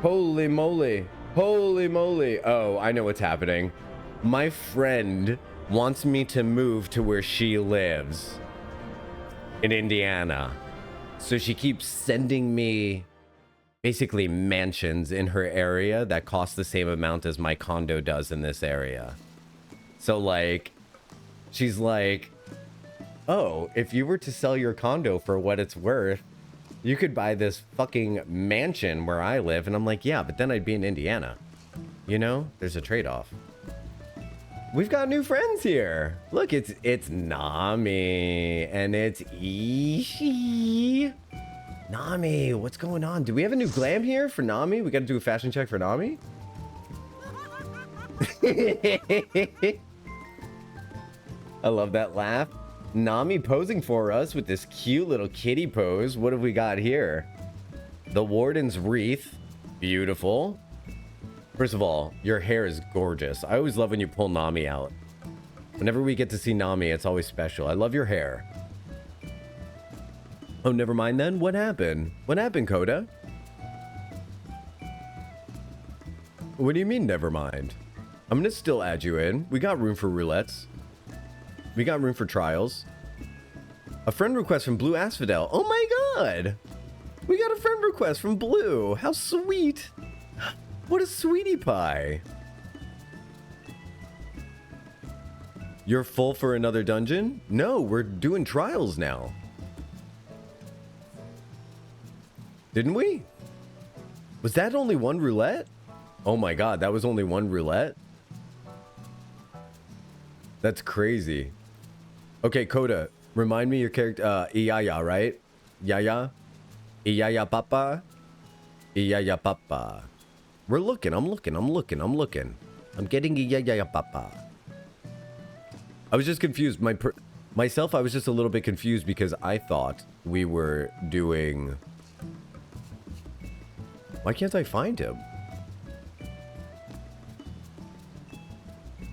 Holy moly. Holy moly. Oh, I know what's happening. My friend wants me to move to where she lives in Indiana. So she keeps sending me basically mansions in her area that cost the same amount as my condo does in this area. So like, she's like, oh, if you were to sell your condo for what it's worth, you could buy this fucking mansion where I live. And I'm like, yeah, but then I'd be in Indiana. You know, there's a trade-off. We've got new friends here. Look, it's Nami and it's Ishi. Nami, what's going on? Do we have a new glam here for Nami? We got to do a fashion check for Nami. I love that laugh. Nami posing for us with this cute little kitty pose. What have we got here? The Warden's Wreath. Beautiful. First of all, your hair is gorgeous. I always love when you pull Nami out. Whenever we get to see Nami, it's always special. I love your hair. Oh, never mind then. What happened? What happened, Coda? What do you mean, never mind? I'm gonna still add you in. We got room for roulettes. We got room for trials. A friend request from Blue Asphodel. Oh my god! We got a friend request from Blue. How sweet! What a sweetie pie. You're full for another dungeon? No, we're doing trials now. Didn't we? Was that only one roulette? Oh my god, that was only one roulette? That's crazy. Okay, Coda, remind me your character, Iyaya, right? Yaya? Iyaya Papa? Iyaya Papa. We're looking. I'm looking. I'm getting a papa. I was just confused. Myself, I was just a little bit confused because I thought we were doing... Why can't I find him?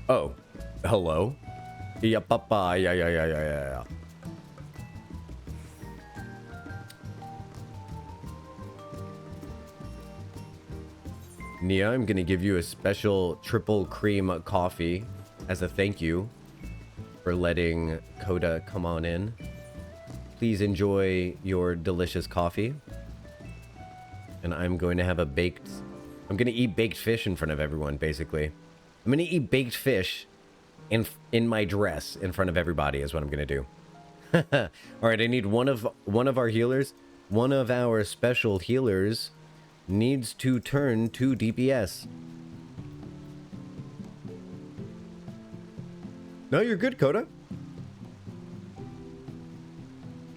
Oh. Hello? Yeah, papa. Yeah. Nia, I'm gonna give you a special triple cream coffee as a thank you for letting Coda come on in. Please enjoy your delicious coffee. And I'm going to have I'm gonna eat baked fish in front of everyone, basically. I'm gonna eat baked fish in my dress in front of everybody is what I'm gonna do. All right, I need one of our healers. One of our special healers needs to turn to DPS. No, you're good, Coda.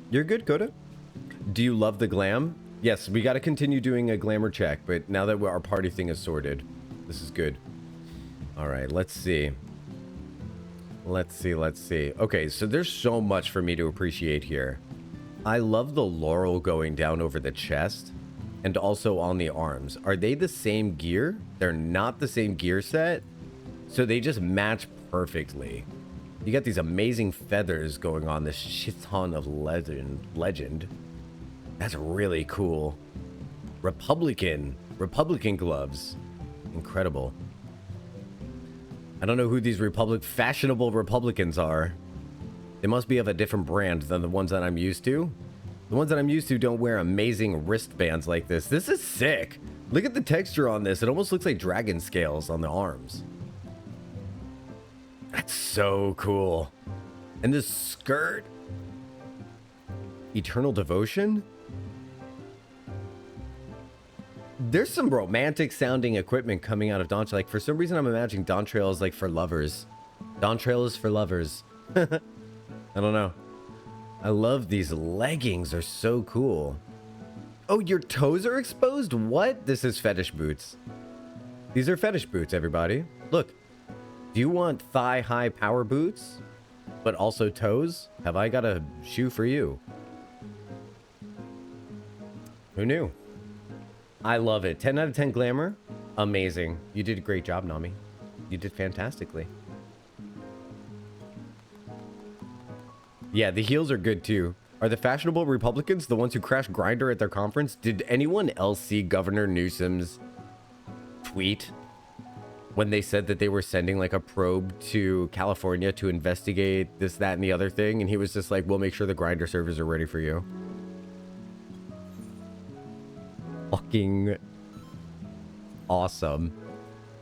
You're good, Coda. Do you love the glam? Yes, we got to continue doing a glamour check, but now that our party thing is sorted, this is good. All right, let's see. Let's see. Okay, so there's so much for me to appreciate here. I love the laurel going down over the chest and also on the arms. Are they the same gear? They're not the same gear set, so they just match perfectly. You got these amazing feathers going on, this shit ton of legend. That's really cool. Republican gloves. Incredible. I don't know who these fashionable Republicans are. They must be of a different brand than the ones that I'm used to. The ones that I'm used to don't wear amazing wristbands like this. This is sick. Look at the texture on this. It almost looks like dragon scales on the arms. That's so cool. And this skirt. Eternal Devotion? There's some romantic sounding equipment coming out of Dawn Trail. Like, for some reason, I'm imagining Dawn Trail is like for lovers. Dawn Trail is for lovers. I don't know. I love these leggings. They're so cool. Oh, your toes are exposed? What? This is fetish boots. These are fetish boots, everybody. Look. Do you want thigh-high power boots, but also toes? Have I got a shoe for you? Who knew? I love it. 10 out of 10 glamour. Amazing. You did a great job, Nami. You did fantastically. Yeah, the heels are good too. Are the fashionable Republicans the ones who crashed Grindr at their conference? Did anyone else see Governor Newsom's tweet when they said that they were sending like a probe to California to investigate this, that, and the other thing? And he was just like, we'll make sure the Grindr servers are ready for you. Fucking awesome.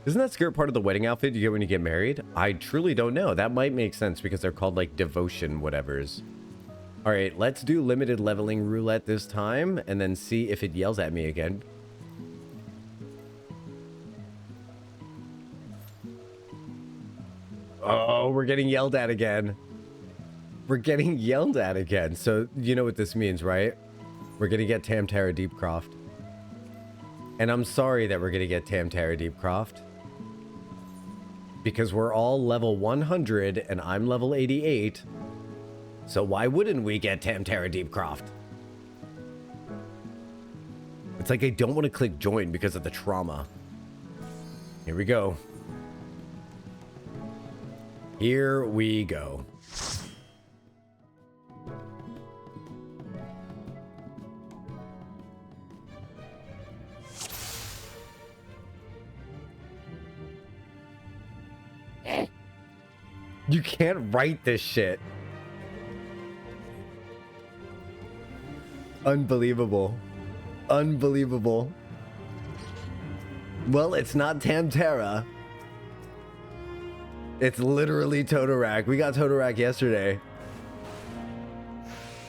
Isn't that skirt part of the wedding outfit you get when you get married? I truly don't know. That might make sense because they're called like devotion whatevers. All right, let's do limited leveling roulette this time and then see if it yells at me again. Oh, we're getting yelled at again. We're getting yelled at again. So you know what this means, right? We're going to get Tamtara Deepcroft. And I'm sorry that we're going to get Tamtara Deepcroft. Because we're all level 100 and I'm level 88. So why wouldn't we get Tamtara Deepcroft? It's like I don't want to click join because of the trauma. Here we go. Here we go. You can't write this shit. Unbelievable. Unbelievable. Well, it's not Tamtara. It's literally Totorak. We got Totorak yesterday.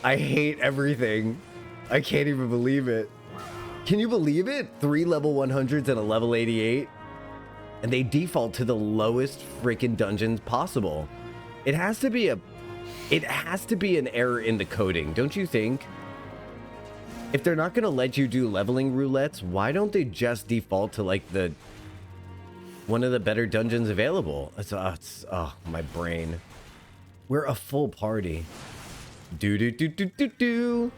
I hate everything. I can't even believe it. Can you believe it? 3 level 100s and a level 88? And they default to the lowest freaking dungeons possible. It has to be an error in the coding, don't you think? If they're not gonna let you do leveling roulettes, why don't they just default to like the one of the better dungeons available? Oh, my brain. We're a full party. Do do do do do do.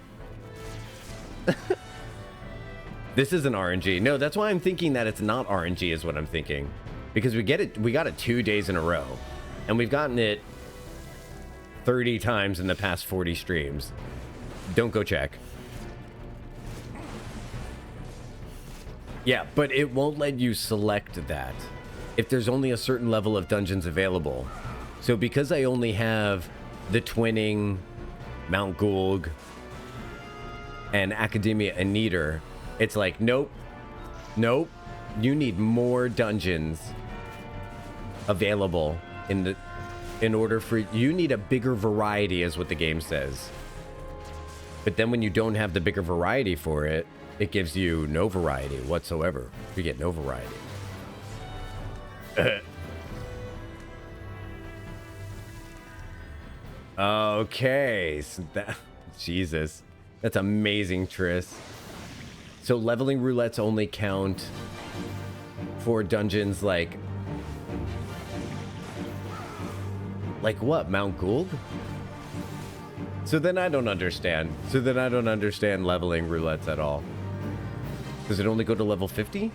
This isn't RNG. No, that's why I'm thinking that it's not RNG is what I'm thinking. Because we got it 2 days in a row. And we've gotten it 30 times in the past 40 streams. Don't go check. Yeah, but it won't let you select that if there's only a certain level of dungeons available. So because I only have the Twinning, Mount Gulg, and Academia Aniter, it's like, nope, you need more dungeons available in order for you need a bigger variety is what the game says. But then when you don't have the bigger variety for it, it gives you no variety whatsoever. You get no variety. Okay, so that Jesus, that's amazing, Triss. So leveling roulettes only count for dungeons like what? Mount Gulg? So then I don't understand. Leveling roulettes at all. Does it only go to level 50?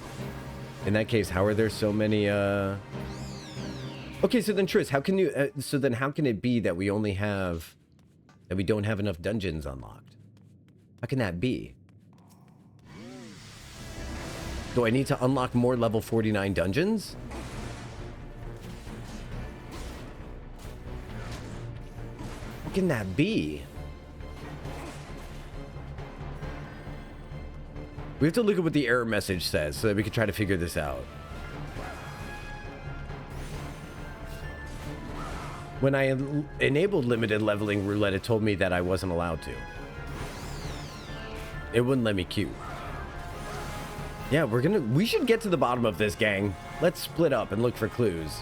In that case, how are there so many Okay, so then Triss, how can you how can it be that we don't have enough dungeons unlocked? How can that be? Do I need to unlock more level 49 dungeons? What can that be? We have to look at what the error message says so that we can try to figure this out. When I enabled limited leveling roulette, it told me that I wasn't allowed to. It wouldn't let me queue. Yeah, we should get to the bottom of this, gang. Let's split up and look for clues.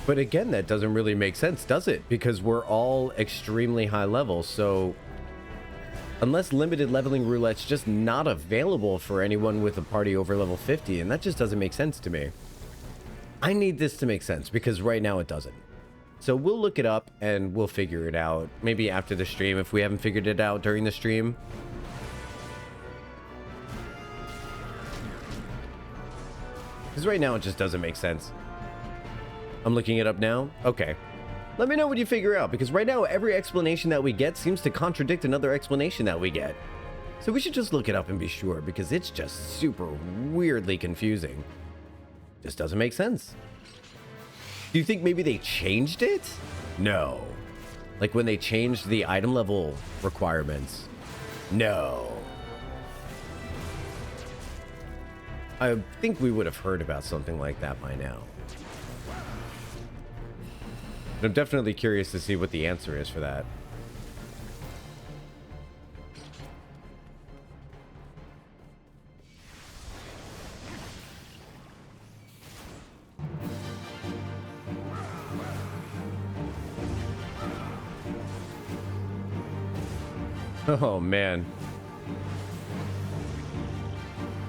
But again, that doesn't really make sense, does it? Because we're all extremely high level, so unless limited leveling roulette's just not available for anyone with a party over level 50, and that just doesn't make sense to me. I need this to make sense, because right now it doesn't. So we'll look it up, and we'll figure it out. Maybe after the stream, if we haven't figured it out during the stream. Because right now it just doesn't make sense. I'm looking it up now. Okay. Let me know what you figure out, because right now every explanation that we get seems to contradict another explanation that we get. So we should just look it up and be sure, because it's just super weirdly confusing. Just doesn't make sense. Do you think maybe they changed it? No. Like when they changed the item level requirements? No. I think we would have heard about something like that by now. But I'm definitely curious to see what the answer is for that. Oh, man.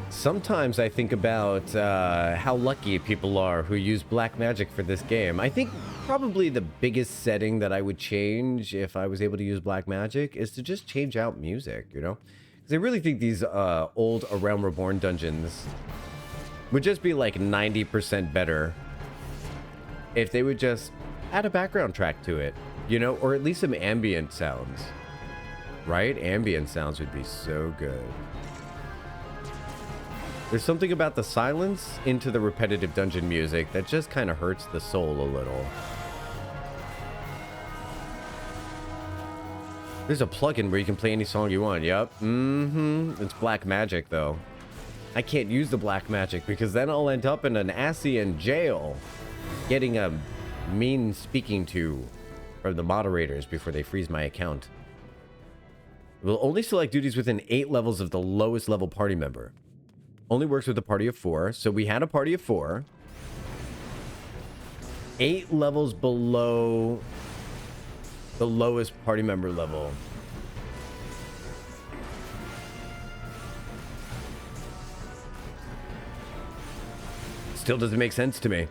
Sometimes I think about how lucky people are who use black magic for this game. I think probably the biggest setting that I would change if I was able to use black magic is to just change out music, you know? Because I really think these old A Realm Reborn dungeons would just be like 90% better if they would just add a background track to it, you know? Or at least some ambient sounds, right? Ambient sounds would be so good. There's something about the silence into the repetitive dungeon music that just kind of hurts the soul a little. There's a plugin where you can play any song you want. Yep. It's black magic, though. I can't use the black magic because then I'll end up in an Asian jail getting a mean speaking to from the moderators before they freeze my account. Will only select duties within 8 levels of the lowest level party member. Only works with a party of 4. So we had a party of 4. 8 levels below the lowest party member level. Still doesn't make sense to me.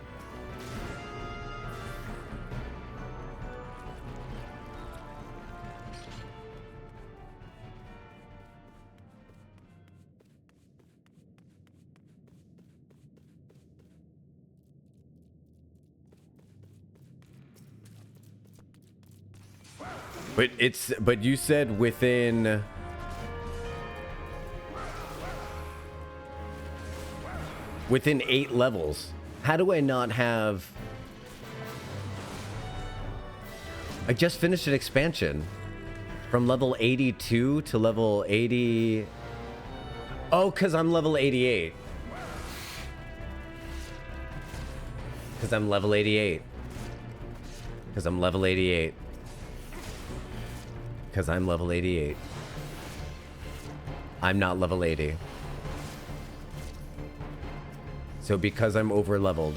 But you said within within 8 levels. How do I not have... I just finished an expansion from level 82 to level 80. Oh, because I'm level 88. Because I'm level 88. Because I'm level 88. Because I'm level 88. I'm not level 80. So because I'm over leveled.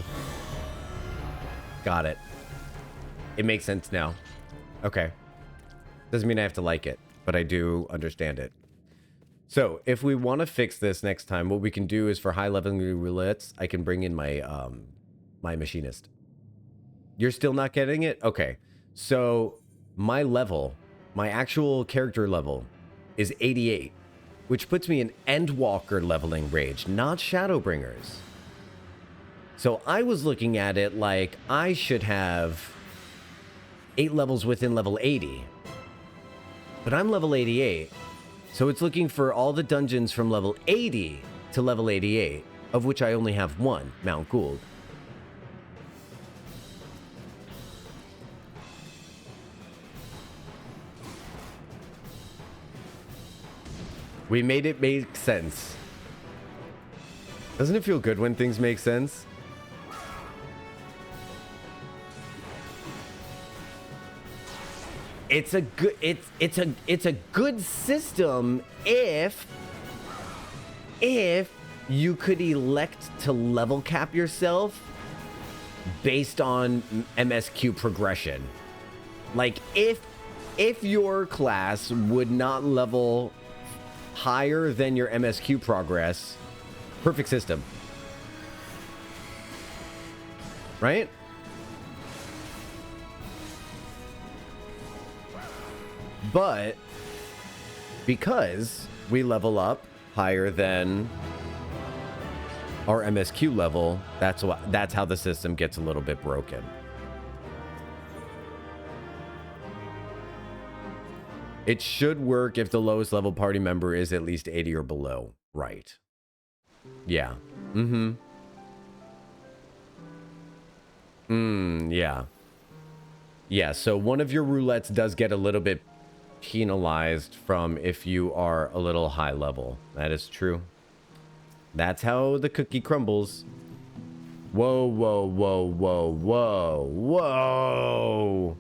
Got it. It makes sense now. Okay. Doesn't mean I have to like it, but I do understand it. So if we want to fix this next time, what we can do is for high leveling roulettes, I can bring in my my machinist. You're still not getting it? Okay. So my level, my actual character level is 88, which puts me in Endwalker leveling rage, not Shadowbringers. So I was looking at it like I should have 8 levels within level 80. But I'm level 88. So it's looking for all the dungeons from level 80 to level 88, of which I only have 1, Mount Gould. We made it make sense. Doesn't it feel good when things make sense? It's a good it's a good system if you could elect to level cap yourself based on MSQ progression. Like if your class would not level higher than your MSQ progress, perfect system. Right? But because we level up higher than our MSQ level, that's how the system gets a little bit broken. It should work if the lowest level party member is at least 80 or below. Right. Yeah. Yeah. Yeah, so one of your roulettes does get a little bit penalized from if you are a little high level. That is true. That's how the cookie crumbles. Whoa, whoa, whoa, whoa, whoa, whoa.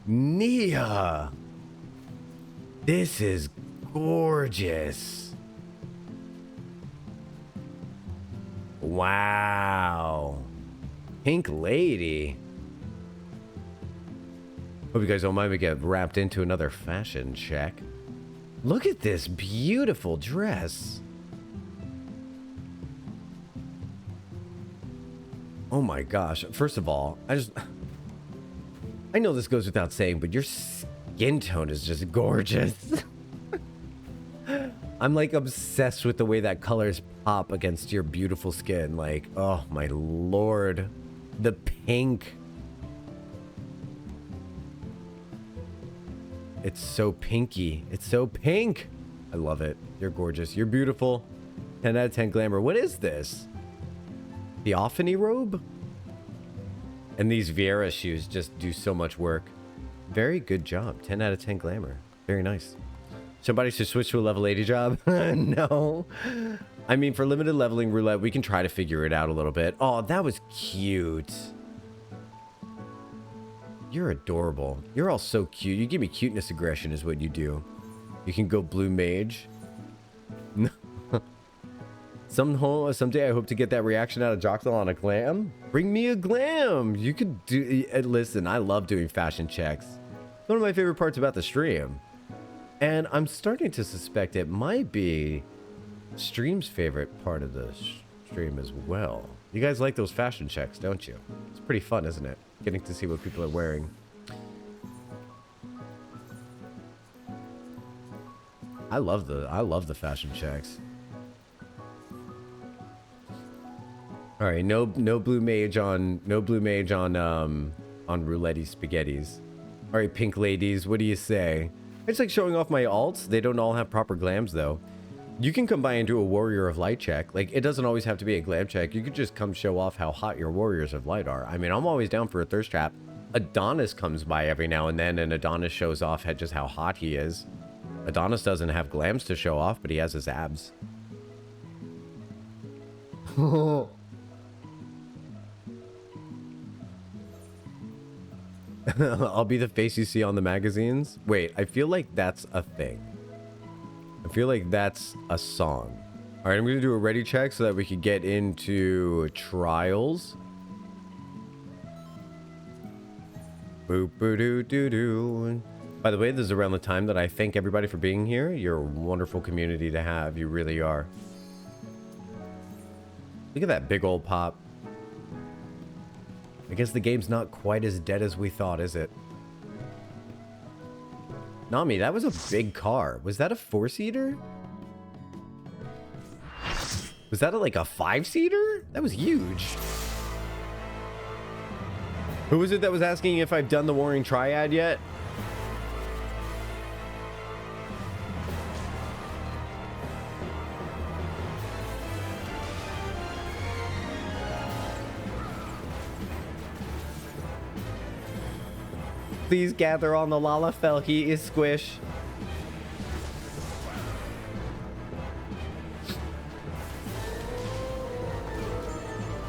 Nia. This is gorgeous. Wow. Pink lady. Hope you guys don't mind me get wrapped into another fashion check. Look at this beautiful dress. Oh my gosh. First of all, I know this goes without saying, but your skin tone is just gorgeous. I'm like obsessed with the way that colors pop against your beautiful skin. Like, oh my lord. The pink. It's so pinky. It's so pink. I love it. You're gorgeous. You're beautiful. 10 out of 10 glamour. What is this? Theophany robe? And these Vieira shoes just do so much work. Very good job. 10 out of 10 glamour. Very nice. Somebody should switch to a level 80 job? No. I mean, for limited leveling roulette, we can try to figure it out a little bit. Oh, that was cute. You're adorable. You're all so cute. You give me cuteness aggression is what you do. You can go blue mage. Someday I hope to get that reaction out of Jocktal on a glam. Bring me a glam. You could do. Listen, I love doing fashion checks. It's one of my favorite parts about the stream. And I'm starting to suspect it might be stream's favorite part of the stream as well. You guys like those fashion checks, don't you? It's pretty fun, isn't it? Getting to see what people are wearing. I love the fashion checks. All right, no blue mage on roulette spaghettis. All right, pink ladies, what do you say? It's like showing off my alts. They don't all have proper glams though. You can come by and do a warrior of light check. Like, it doesn't always have to be a glam check. You could just come show off how hot your warriors of light are. I mean, I'm always down for a thirst trap. Adonis comes by every now and then, and Adonis shows off just how hot he is. Adonis doesn't have glams to show off, but he has his abs. I'll be the face you see on the magazines. Wait, I feel like that's a thing. I feel like that's a song. All right, I'm going to do a ready check so that we can get into trials. Boop, boo, doo, doo, doo. By the way, this is around the time that I thank everybody for being here. You're a wonderful community to have. You really are. Look at that big old pop. I guess the game's not quite as dead as we thought, is it? Nami, that was a big car. Was that a 4-seater? Was that like a 5-seater? That was huge. Who was it that was asking if I've done the Warring Triad yet? Please gather on the Lalafell. He is squish.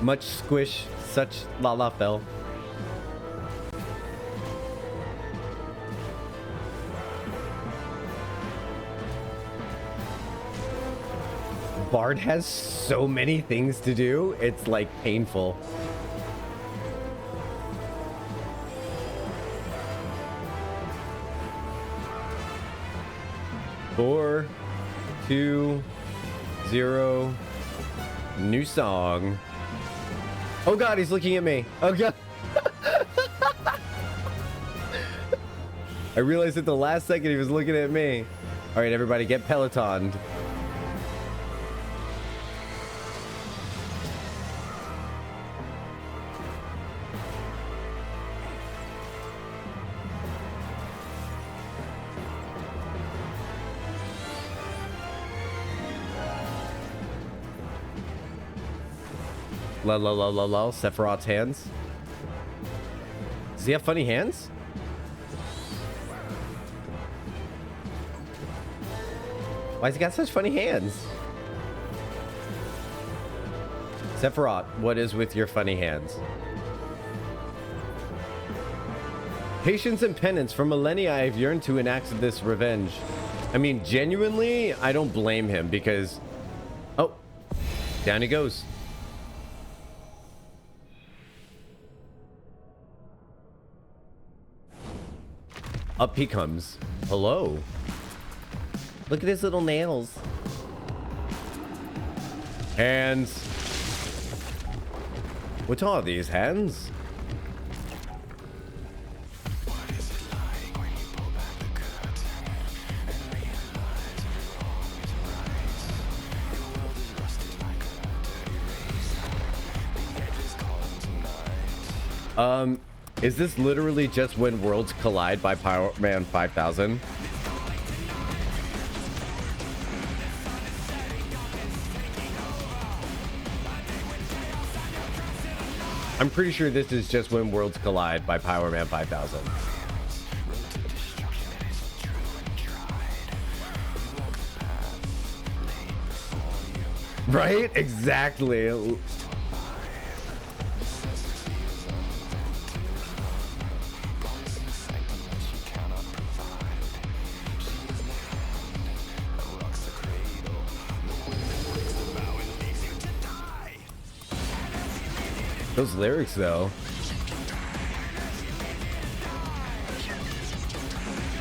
Much squish, such Lalafell. Bard has so many things to do. It's like painful. Four, 2, 0, new song. Oh god, he's looking at me. Oh god. I realized at the last second he was looking at me. All right, everybody, get Pelotoned. La la la la la. Sephiroth's hands. Does he have funny hands? Why's he got such funny hands? Sephiroth, what is with your funny hands? Patience and penance. For millennia, I've yearned to enact this revenge. I mean, genuinely, I don't blame him because... Oh, down he goes. Up he comes. Hello. Look at his little nails. Hands. What are these hands? Is this literally just when worlds collide by Power Man 5000? I'm pretty sure this is just when worlds collide by Power Man 5000. Right? Exactly. Those lyrics, though.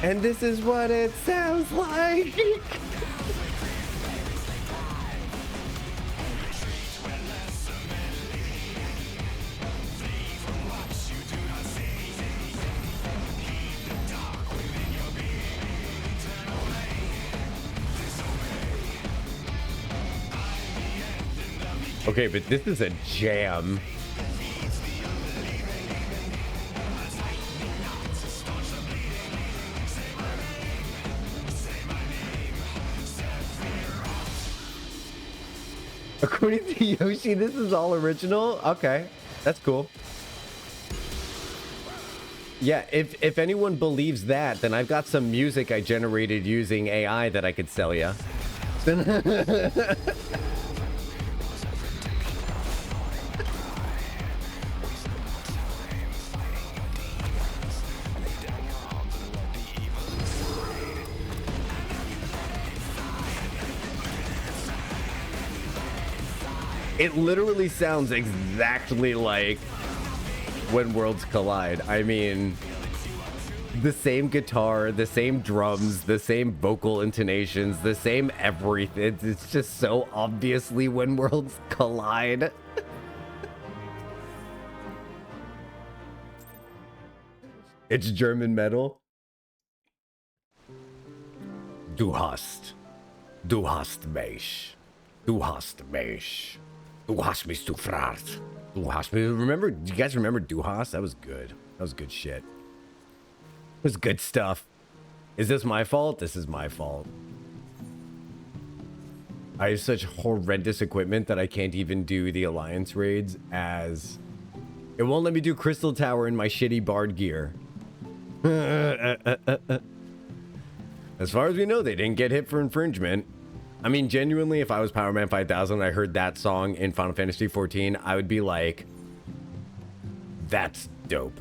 And this is what it sounds like. Okay, but this is a jam. According to Yoshi, this is all original? Okay, that's cool. Yeah, if anyone believes that, then I've got some music I generated using AI that I could sell you. It literally sounds exactly like When Worlds Collide. I mean, the same guitar, the same drums, the same vocal intonations, the same everything. It's just so obviously When Worlds Collide. It's German metal. Du hast mich. Du hast mich. Du hast mich gefragt. Du hast mich. Remember? Do you guys remember Du hast? That was good. That was good shit. It was good stuff. Is this my fault? This is my fault. I have such horrendous equipment that I can't even do the alliance raids as... It won't let me do Crystal Tower in my shitty Bard gear. As far as we know, they didn't get hit for infringement. I mean, genuinely, if I was Power Man 5000 and I heard that song in Final Fantasy XIV, I would be like, that's dope.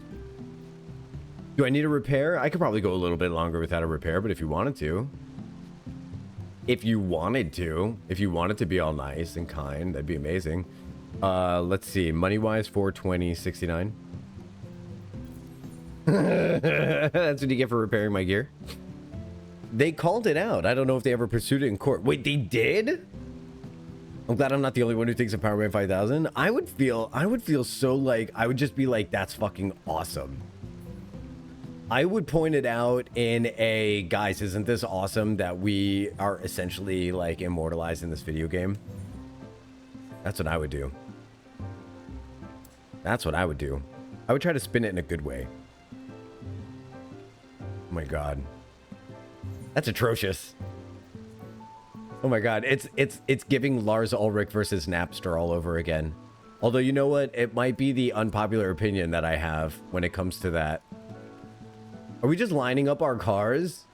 Do I need a repair? I could probably go a little bit longer without a repair, but if you wanted to. If you wanted to be all nice and kind, that'd be amazing. Let's see, money-wise, 420.69. That's what you get for repairing my gear. They called it out. I don't know if they ever pursued it in court. Wait, they did? I'm glad I'm not the only one who thinks of Power Man 5000. I would feel so like, I would just be like, that's fucking awesome. I would point it out in a, guys, isn't this awesome that we are essentially like immortalized in this video game? That's what I would do. That's what I would do. I would try to spin it in a good way. Oh my God. That's atrocious. Oh my God, it's giving Lars Ulrich versus Napster all over again. Although, you know what? It might be the unpopular opinion that I have when it comes to that. Are we just lining up our cars?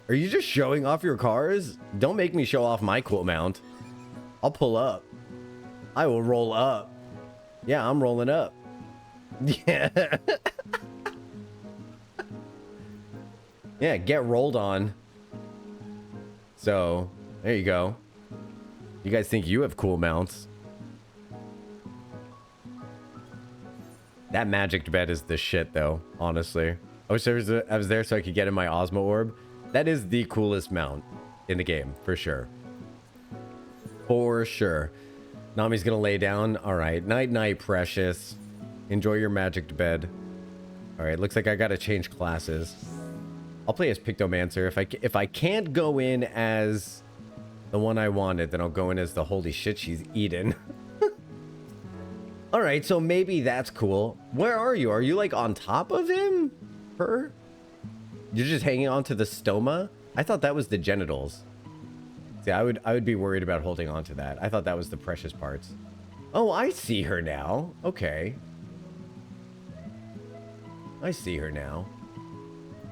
Are you just showing off your cars? Don't make me show off my cool mount. I'll pull up. I will roll up. Yeah, I'm rolling up. Yeah. Yeah, get rolled on. So, there you go. You guys think you have cool mounts. That magic bed is the shit, though, honestly. I wish I was there so I could get in my Osmo Orb. That is the coolest mount in the game, for sure. For sure. Nami's gonna lay down. All right. Night, night, precious. Enjoy your magic bed. All right. Looks like I gotta change classes. I'll play as Pictomancer. If I can't go in as the one I wanted, then I'll go in as the holy shit she's eating. All right, so maybe that's cool. Where are you? Are you like on top of him? Her? You're just hanging on to the stoma? I thought that was the genitals. See, I would be worried about holding on to that. I thought that was the precious parts. Oh, I see her now. Okay. I see her now.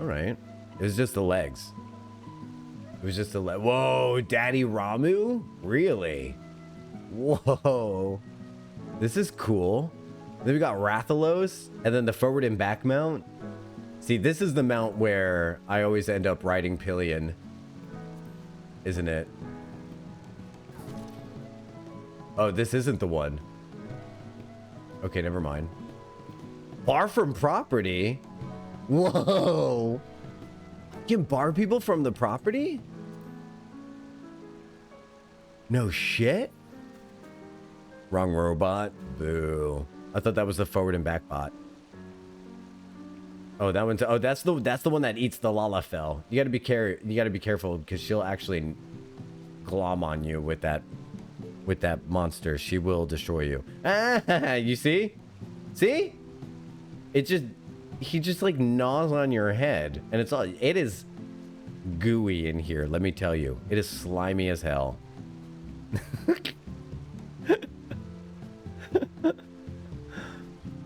All right. It was just the legs. It was just the leg. Whoa, Daddy Ramu? Really? Whoa. This is cool. Then we got Rathalos, and then the forward and back mount. See, this is the mount where I always end up riding Pillion. Isn't it? Oh, this isn't the one. Okay, never mind. Bar from property? Whoa. You can bar people from the property? No shit? Wrong robot. Boo. I thought that was the forward and back bot. Oh, that one's... Oh, that's the one that eats the Lalafell. You gotta be careful because she'll actually glom on you with that monster. She will destroy you. Ah, you see? See? He just like gnaws on your head, and it is gooey in here. Let me tell you, it is slimy as hell.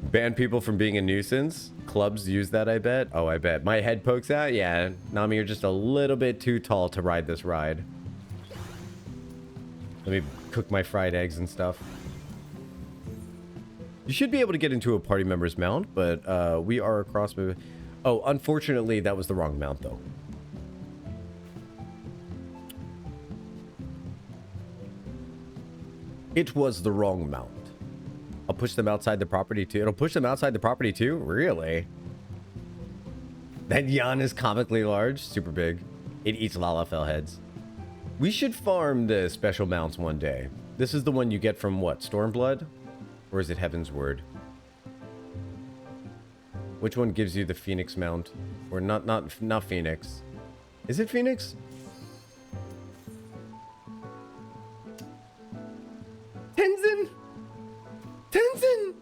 Ban people from being a nuisance. Clubs use that, I bet. Oh, I bet. My head pokes out. Yeah, Nami, you're just a little bit too tall to ride this ride. Let me cook my fried eggs and stuff. You should be able to get into a party member's mount, but we are across... Oh, unfortunately, that was the wrong mount, though. It was the wrong mount. I'll push them outside the property, too. It'll push them outside the property, too? Really? That yawn is comically large. Super big. It eats Lalafell heads. We should farm the special mounts one day. This is the one you get from, what, Stormblood? Or is it Heaven's Word? Which one gives you the Phoenix mount? Or not Phoenix. Is it Phoenix? Tenzin! Tenzin!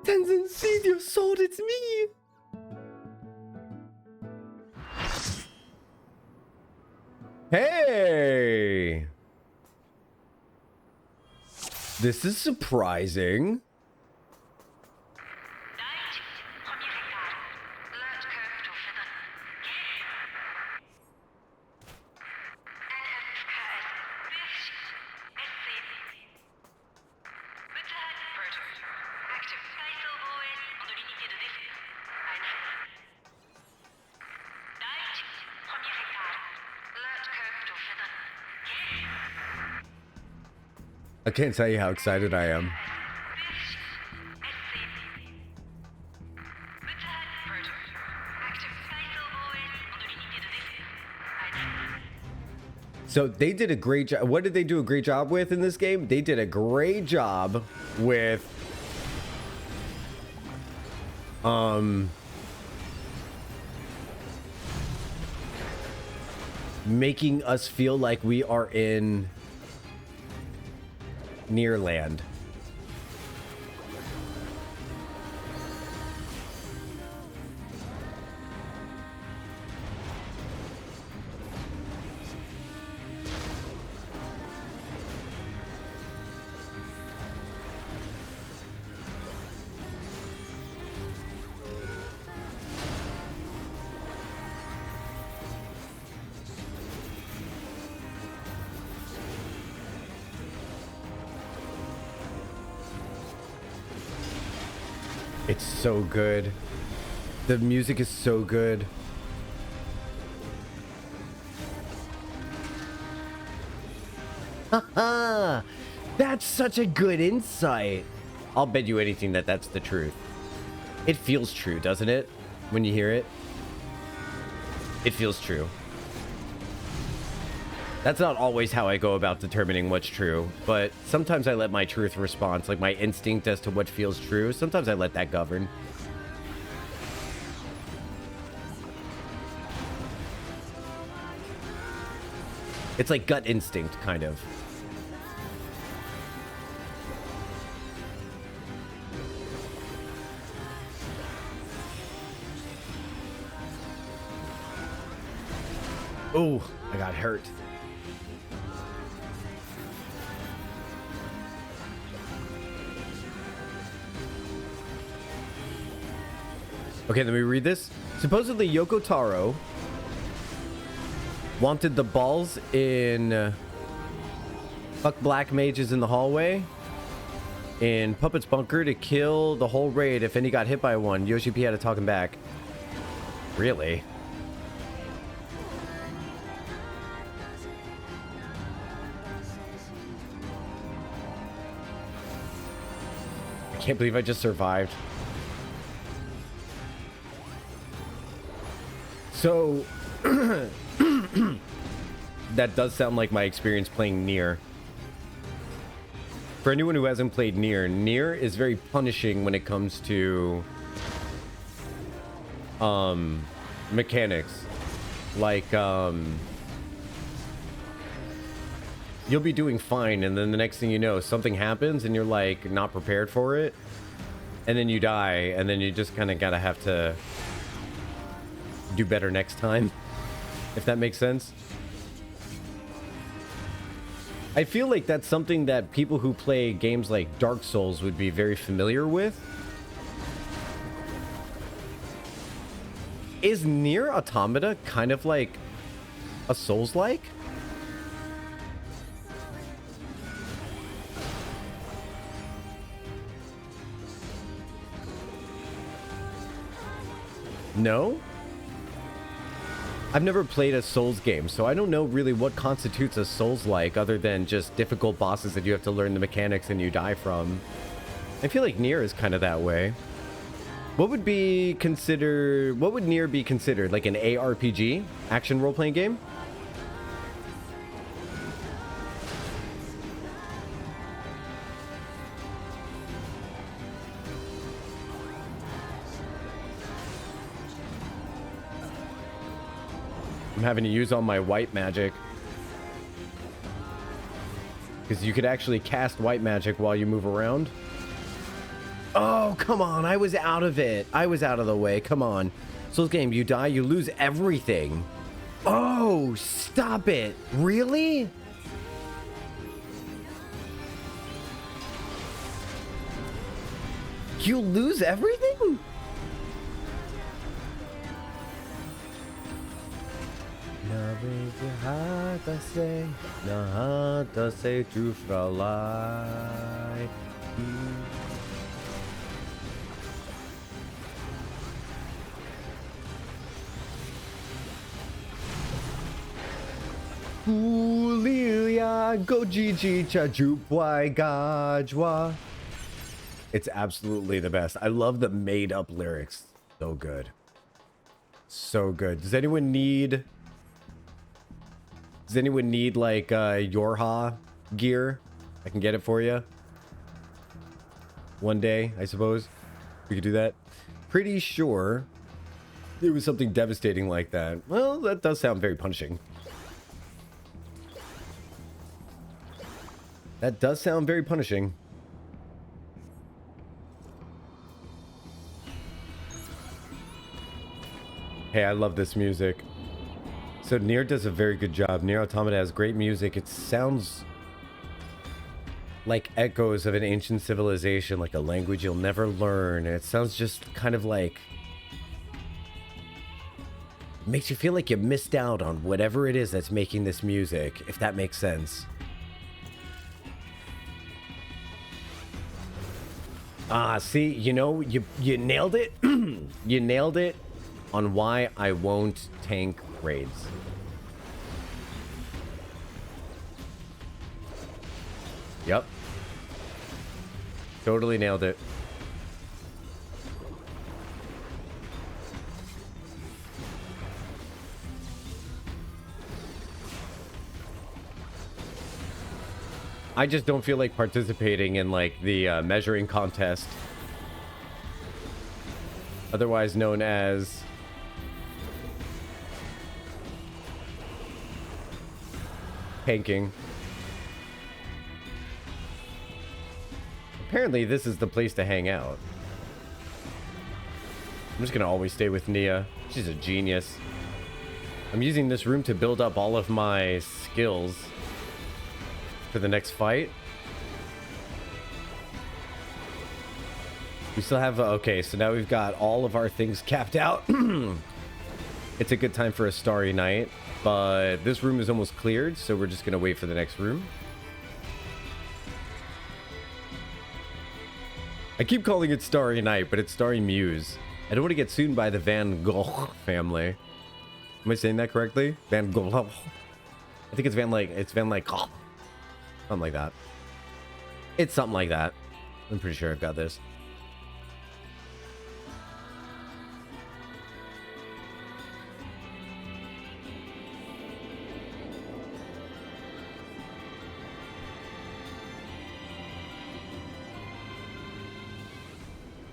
Tenzin, seize your sword, it's me! Hey! This is surprising. I can't tell you how excited I am. So they did a great job. What did they do a great job with in this game? They did a great job with making us feel like we are in near land. It's so good. The music is so good. Haha! That's such a good insight. I'll bet you anything that that's the truth. It feels true, doesn't it? When you hear it? It feels true. That's not always how I go about determining what's true, but sometimes I let my truth response, like my instinct as to what feels true, sometimes I let that govern. It's like gut instinct, kind of. Oh, I got hurt. Okay, let me read this. Supposedly, Yoko Taro wanted the balls in Fuck Black Mages in the Hallway in Puppet's Bunker to kill the whole raid if any got hit by one. Yoshi P had to talk him back. Really? I can't believe I just survived. So, that does sound like my experience playing Nier. For anyone who hasn't played Nier, Nier is very punishing when it comes to mechanics. Like, you'll be doing fine, and then the next thing you know, something happens, and you're like not prepared for it, and then you die, and then you just kind of gotta have to do better next time, if that makes sense. I feel like that's something that people who play games like Dark Souls would be very familiar with. Is Nier Automata kind of like a Souls-like? No? I've never played a Souls game, so I don't know really what constitutes a Souls-like other than just difficult bosses that you have to learn the mechanics and you die from. I feel like Nier is kind of that way. What would Nier be considered? Like an ARPG? Action role-playing game? I'm having to use all my white magic. Because you could actually cast white magic while you move around. Oh, come on. I was out of it. I was out of the way. Come on. Souls game, you die, you lose everything. Oh, stop it. Really? You lose everything? It's absolutely the best. I love the made up lyrics. So good. So good. Does anyone need like Yorha gear? I can get it for you. One day, I suppose. We could do that. Pretty sure it was something devastating like that. Well, that does sound very punishing. That does sound very punishing. Hey, I love this music. So Nier does a very good job. Nier Automata has great music. It sounds like echoes of an ancient civilization, like a language you'll never learn. And it sounds just kind of like... makes you feel like you missed out on whatever it is that's making this music, if that makes sense. Ah, see, you know, you nailed it. You nailed it on why I won't tank raids. Yep. Totally nailed it. I just don't feel like participating in like the measuring contest, otherwise known as tanking. Apparently this is the place to hang out. I'm just gonna always stay with Nia. She's a genius. I'm using this room to build up all of my skills for the next fight. We still have okay, so now we've got all of our things capped out. It's a good time for a starry night, but this room is almost cleared, so we're just gonna wait for the next room. I keep calling it Starry Night, but it's Starry Muse. I don't want to get sued by the Van Gogh family. Am I saying that correctly? Van Gogh. I think it's Van Gogh. Something like that. It's something like that. I'm pretty sure I've got this.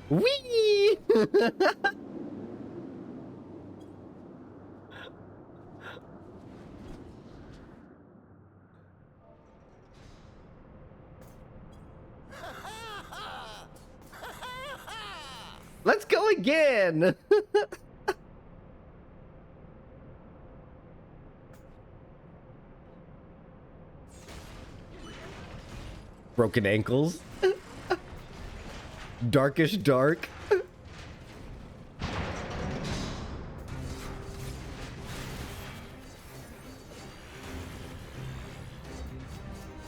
Whee! Let's go again. Broken ankles. Darkish dark.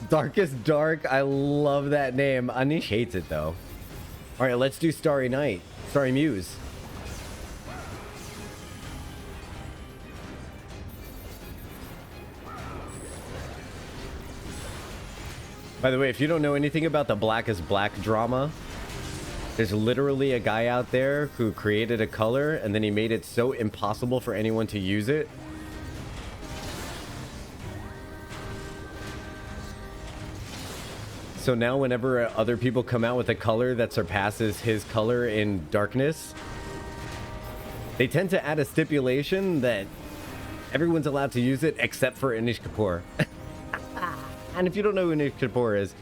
Darkest dark. I love that name. Anish hates it though. All right, let's do Starry Night. Starry Muse. By the way, if you don't know anything about the Black is Black drama, there's literally a guy out there who created a color and then he made it so impossible for anyone to use it. So now whenever other people come out with a color that surpasses his color in darkness, they tend to add a stipulation that everyone's allowed to use it except for Anish Kapoor. And if you don't know who Anish Kapoor is,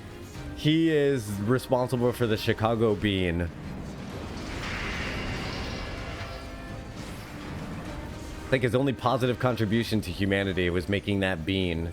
he is responsible for the Chicago bean. I think his only positive contribution to humanity was making that bean.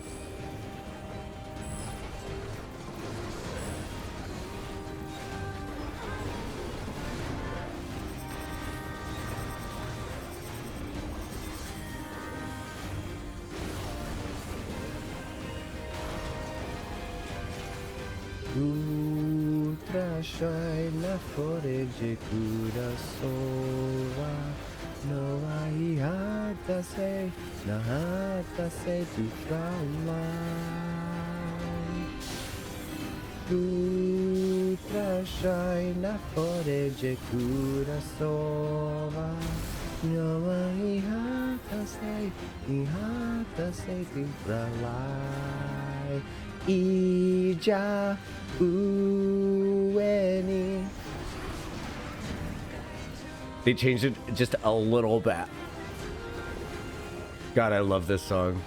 Shine for the Jekura no I had to say to fly. Shine for the Jekura no I had to say to fly. Ija Ueni. They changed it just a little bit. God, I love this song.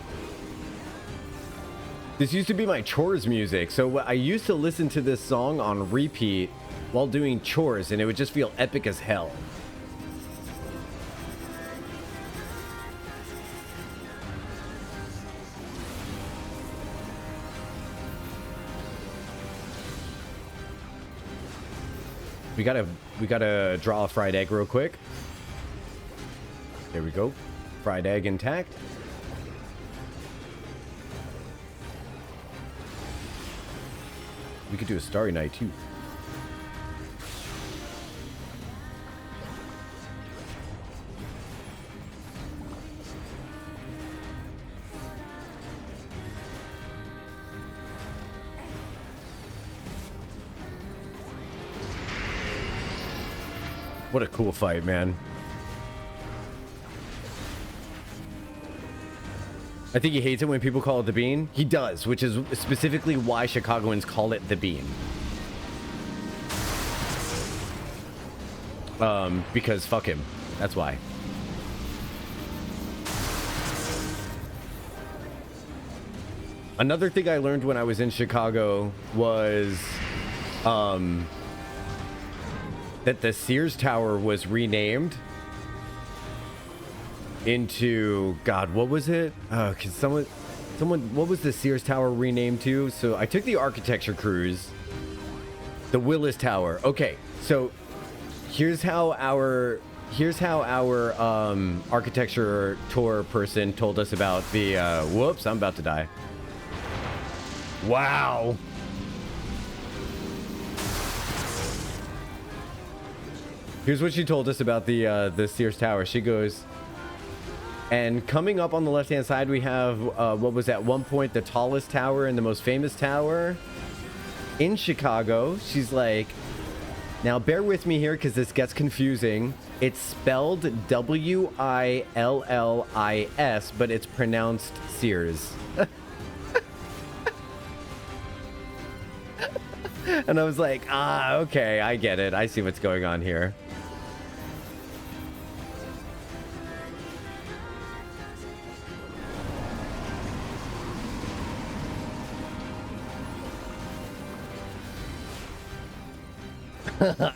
This used to be my chores music, so I used to listen to this song on repeat while doing chores, and it would just feel epic as hell. We gotta draw a fried egg real quick. There we go. Fried egg intact. We could do a Starry Night too. What a cool fight, man. I think he hates it when people call it the bean. He does, which is specifically why Chicagoans call it the bean. Because fuck him. That's why. Another thing I learned when I was in Chicago was that the Sears Tower was renamed into, God, what was it? Cause someone, what was the Sears Tower renamed to? So I took the architecture cruise, the Willis Tower. Okay, so here's how our architecture tour person told us about the, whoops, I'm about to die. Wow. Here's what she told us about the Sears Tower. She goes, and coming up on the left-hand side, we have what was at one point the tallest tower and the most famous tower in Chicago. She's like, now bear with me here because this gets confusing. It's spelled W-I-L-L-I-S, but it's pronounced Sears. And I was like, ah, okay, I get it. I see what's going on here.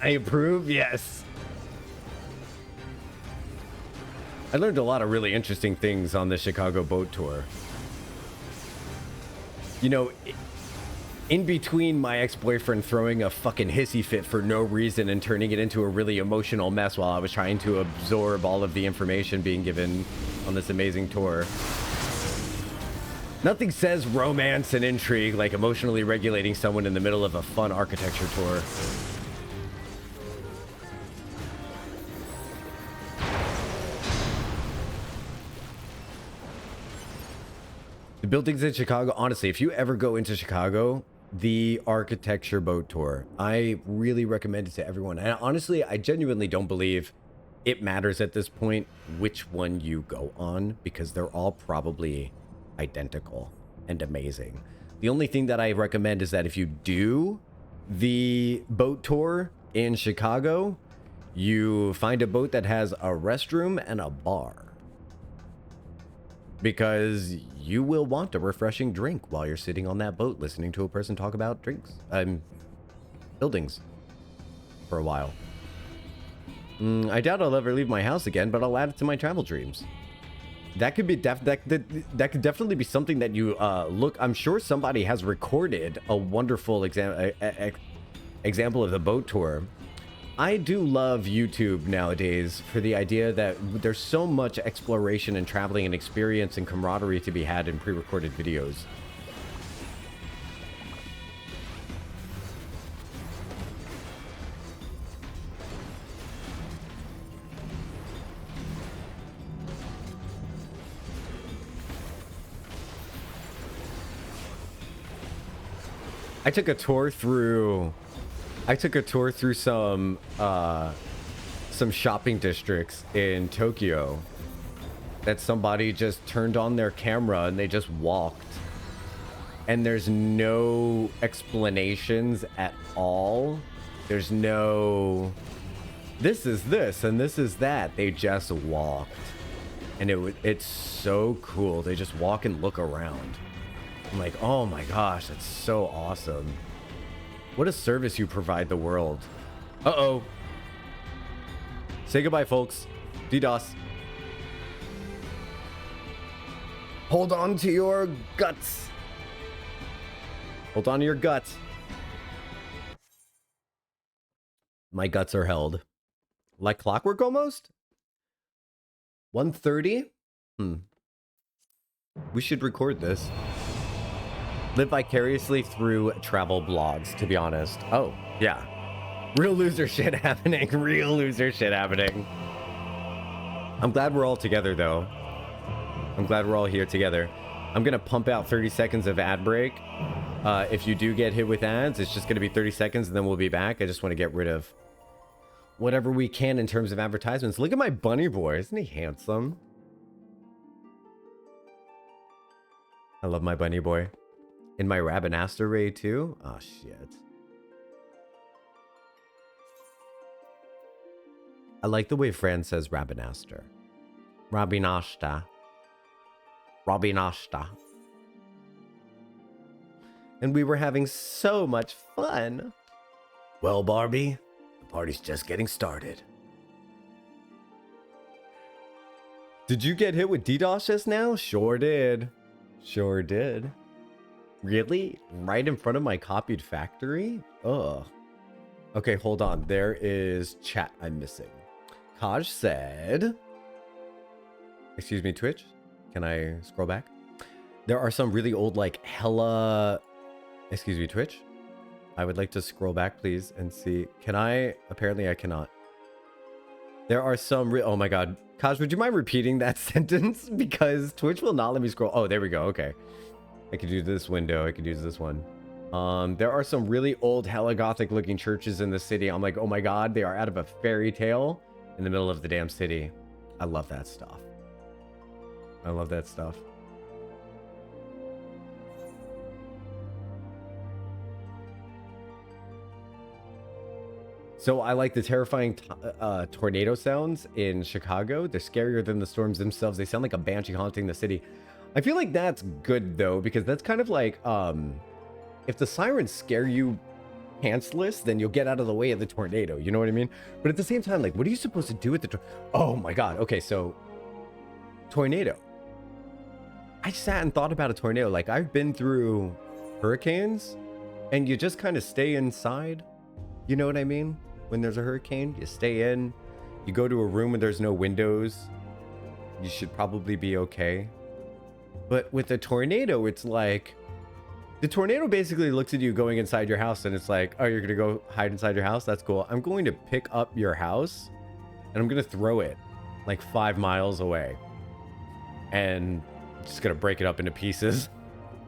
I approve, yes. I learned a lot of really interesting things on the Chicago boat tour. You know, in between my ex-boyfriend throwing a fucking hissy fit for no reason and turning it into a really emotional mess while I was trying to absorb all of the information being given on this amazing tour. Nothing says romance and intrigue like emotionally regulating someone in the middle of a fun architecture tour. The buildings in Chicago, honestly, if you ever go into Chicago, the architecture boat tour, I really recommend it to everyone. And honestly, I genuinely don't believe it matters at this point which one you go on, because they're all probably identical and amazing. The only thing that I recommend is that if you do the boat tour in Chicago, you find a boat that has a restroom and a bar, because you will want a refreshing drink while you're sitting on that boat listening to a person talk about drinks, buildings for a while. I doubt I'll ever leave my house again, but I'll add it to my travel dreams. That could be that could definitely be something that you look. I'm sure somebody has recorded a wonderful example of the boat tour. I do love YouTube nowadays for the idea that there's so much exploration and traveling and experience and camaraderie to be had in pre-recorded videos. I took a tour through some shopping districts in Tokyo that somebody just turned on their camera and they just walked, and there's no explanations at all. There's no this is this and this is that. They just walked, and it's so cool. They just walk and look around. I'm like, oh my gosh, that's so awesome. What a service you provide the world. Uh-oh. Say goodbye, folks. DDoS. Hold on to your guts. Hold on to your guts. My guts are held. Like clockwork almost? 1:30? We should record this. Live vicariously through travel blogs, to be honest. Oh, yeah. Real loser shit happening. Real loser shit happening. I'm glad we're all together, though. I'm glad we're all here together. I'm going to pump out 30 seconds of ad break. If you do get hit with ads, it's just going to be 30 seconds, and then we'll be back. I just want to get rid of whatever we can in terms of advertisements. Look at my bunny boy. Isn't he handsome? I love my bunny boy. In my Rabinaster raid too? Oh shit. I like the way Fran says Rabinaster. Rabinasta. Rabinasta. And we were having so much fun. Well, Barbie, the party's just getting started. Did you get hit with DDoS just now? Sure did. Sure did. Really? Right in front of my copied factory? Ugh. Okay, hold on. There is chat I'm missing. Kaj said... Excuse me, Twitch? Can I scroll back? There are some really old, like, hella... Excuse me, Twitch? I would like to scroll back, please, and see... Can I? Apparently I cannot. There are some... Oh my god. Kaj, would you mind repeating that sentence? Because Twitch will not let me scroll. Oh, there we go. Okay. I could use this window. I could use this one. There are some really old hella gothic looking churches in the city. I'm like, oh my god, they are out of a fairy tale in the middle of the damn city. I love that stuff. I love that stuff. So I like the terrifying tornado sounds in Chicago. They're scarier than the storms themselves. They sound like a banshee haunting the city. I feel like that's good though, because that's kind of like if the sirens scare you pantsless, then you'll get out of the way of the tornado. You know what I mean? But at the same time, like, what are you supposed to do with the oh my god. Okay, so tornado. I sat and thought about a tornado. Like, I've been through hurricanes and you just kind of stay inside. You know what I mean? When there's a hurricane, you stay in, you go to a room where there's no windows. You should probably be okay. But with a tornado, it's like the tornado basically looks at you going inside your house and it's like, oh, you're going to go hide inside your house? That's cool. I'm going to pick up your house and I'm going to throw it like 5 miles away. And I'm just going to break it up into pieces.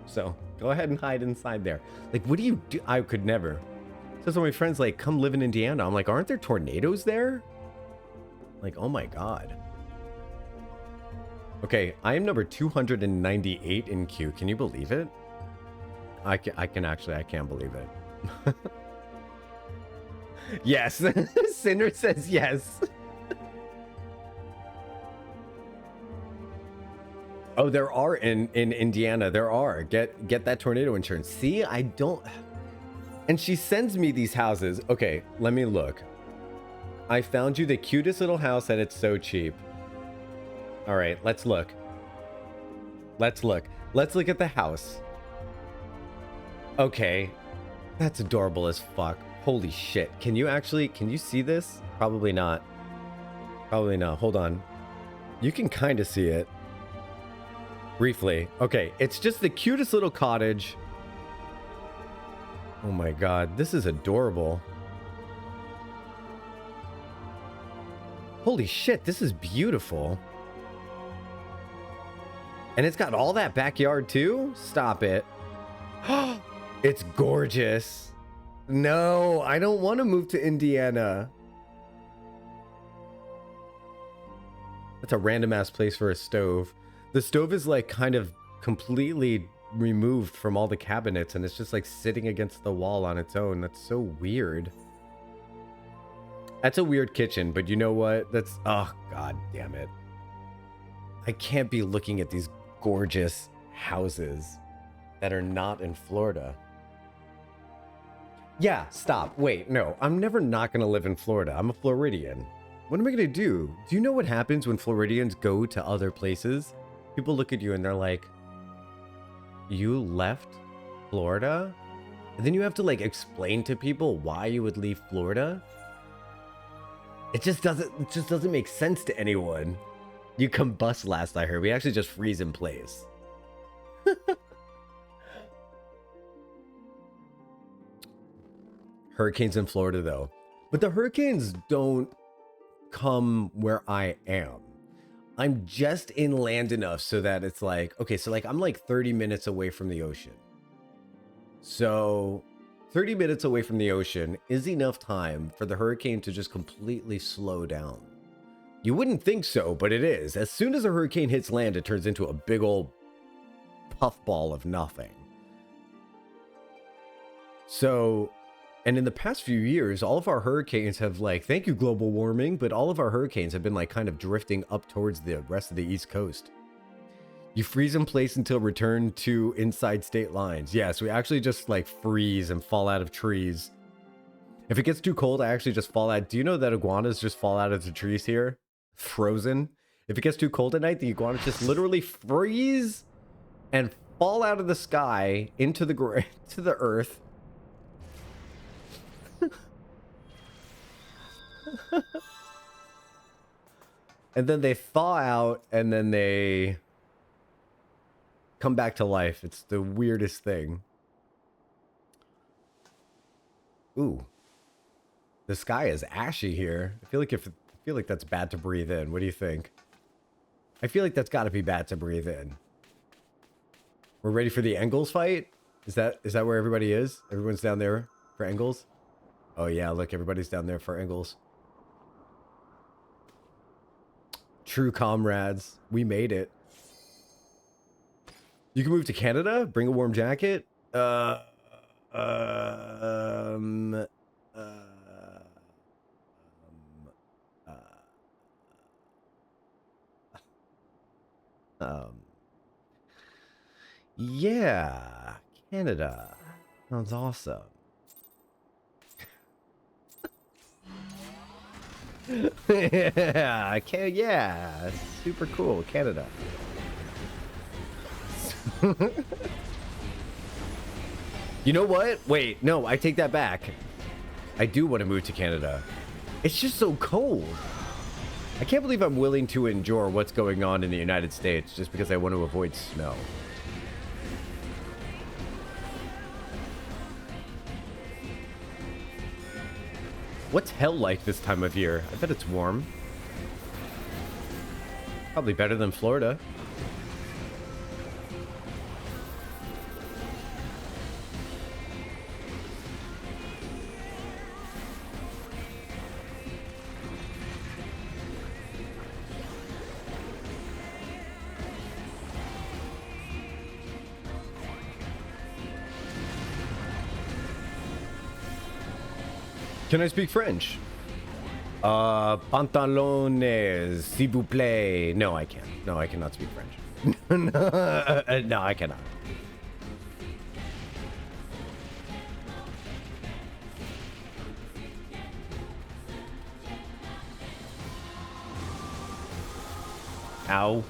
So go ahead and hide inside there. Like, what do you do? I could never. So some of my friends like, come live in Indiana. I'm like, aren't there tornadoes there? Like, oh my God. Okay, I am number 298 in queue. Can you believe it? I can't believe it. Yes. Cinder says yes. Oh, there are in Indiana. There are. Get that tornado insurance. See, I don't. And she sends me these houses. Okay, let me look. I found you the cutest little house and it's so cheap. All right, let's look. Let's look. Let's look at the house. Okay, that's adorable as fuck. Holy shit. Can you see this? Probably not. Probably not. Hold on. You can kind of see it. Briefly. Okay, it's just the cutest little cottage. Oh my God, this is adorable. Holy shit, this is beautiful. And it's got all that backyard too? Stop it. It's gorgeous. No, I don't want to move to Indiana. That's a random ass place for a stove. The stove is like kind of completely removed from all the cabinets and it's just like sitting against the wall on its own. That's so weird. That's a weird kitchen, but you know what? That's, oh God damn it. I can't be looking at these gorgeous houses that are not in Florida. Yeah, stop. Wait, no, I'm never not gonna live in Florida. I'm a Floridian. What am I gonna do? Do you know what happens when Floridians go to other places? People look at you and they're like, you left Florida? And then you have to like explain to people why you would leave Florida. It just doesn't make sense to anyone. You combust last I heard. We actually just freeze in place. Hurricanes in Florida though. But the hurricanes don't come where I am. I'm just inland enough so that it's like, okay, so like I'm like 30 minutes away from the ocean. So 30 minutes away from the ocean is enough time for the hurricane to just completely slow down. You wouldn't think so, but it is. As soon as a hurricane hits land, it turns into a big old puffball of nothing. So, and in the past few years, all of our hurricanes have like, thank you global warming, but all of our hurricanes have been like kind of drifting up towards the rest of the East Coast. You freeze in place until return to inside state lines. Yes, we actually just like freeze and fall out of trees. If it gets too cold, I actually just fall out. Do you know that iguanas just fall out of the trees here? Frozen. If it gets too cold at night, the iguanas just literally freeze and fall out of the sky into the to the earth. And then they thaw out and then they come back to life. It's the weirdest thing. Ooh. The sky is ashy here. I feel like that's bad to breathe in. What do you think? I feel like that's got to be bad to breathe in. We're ready for the Engels fight? Is that where everybody is? Everyone's down there for Engels? Oh yeah, look, everybody's down there for Engels. True comrades. We made it. You can move to Canada? Bring a warm jacket? Yeah, Canada. Sounds awesome. Yeah, yeah, super cool, Canada. You know what? Wait, no, I take that back. I do want to move to Canada. It's just so cold. I can't believe I'm willing to endure what's going on in the United States just because I want to avoid snow. What's hell like this time of year? I bet it's warm. Probably better than Florida. Can I speak French? Pantalones, s'il vous plaît. No, I can't. No, I cannot speak French. No, I cannot. Ow.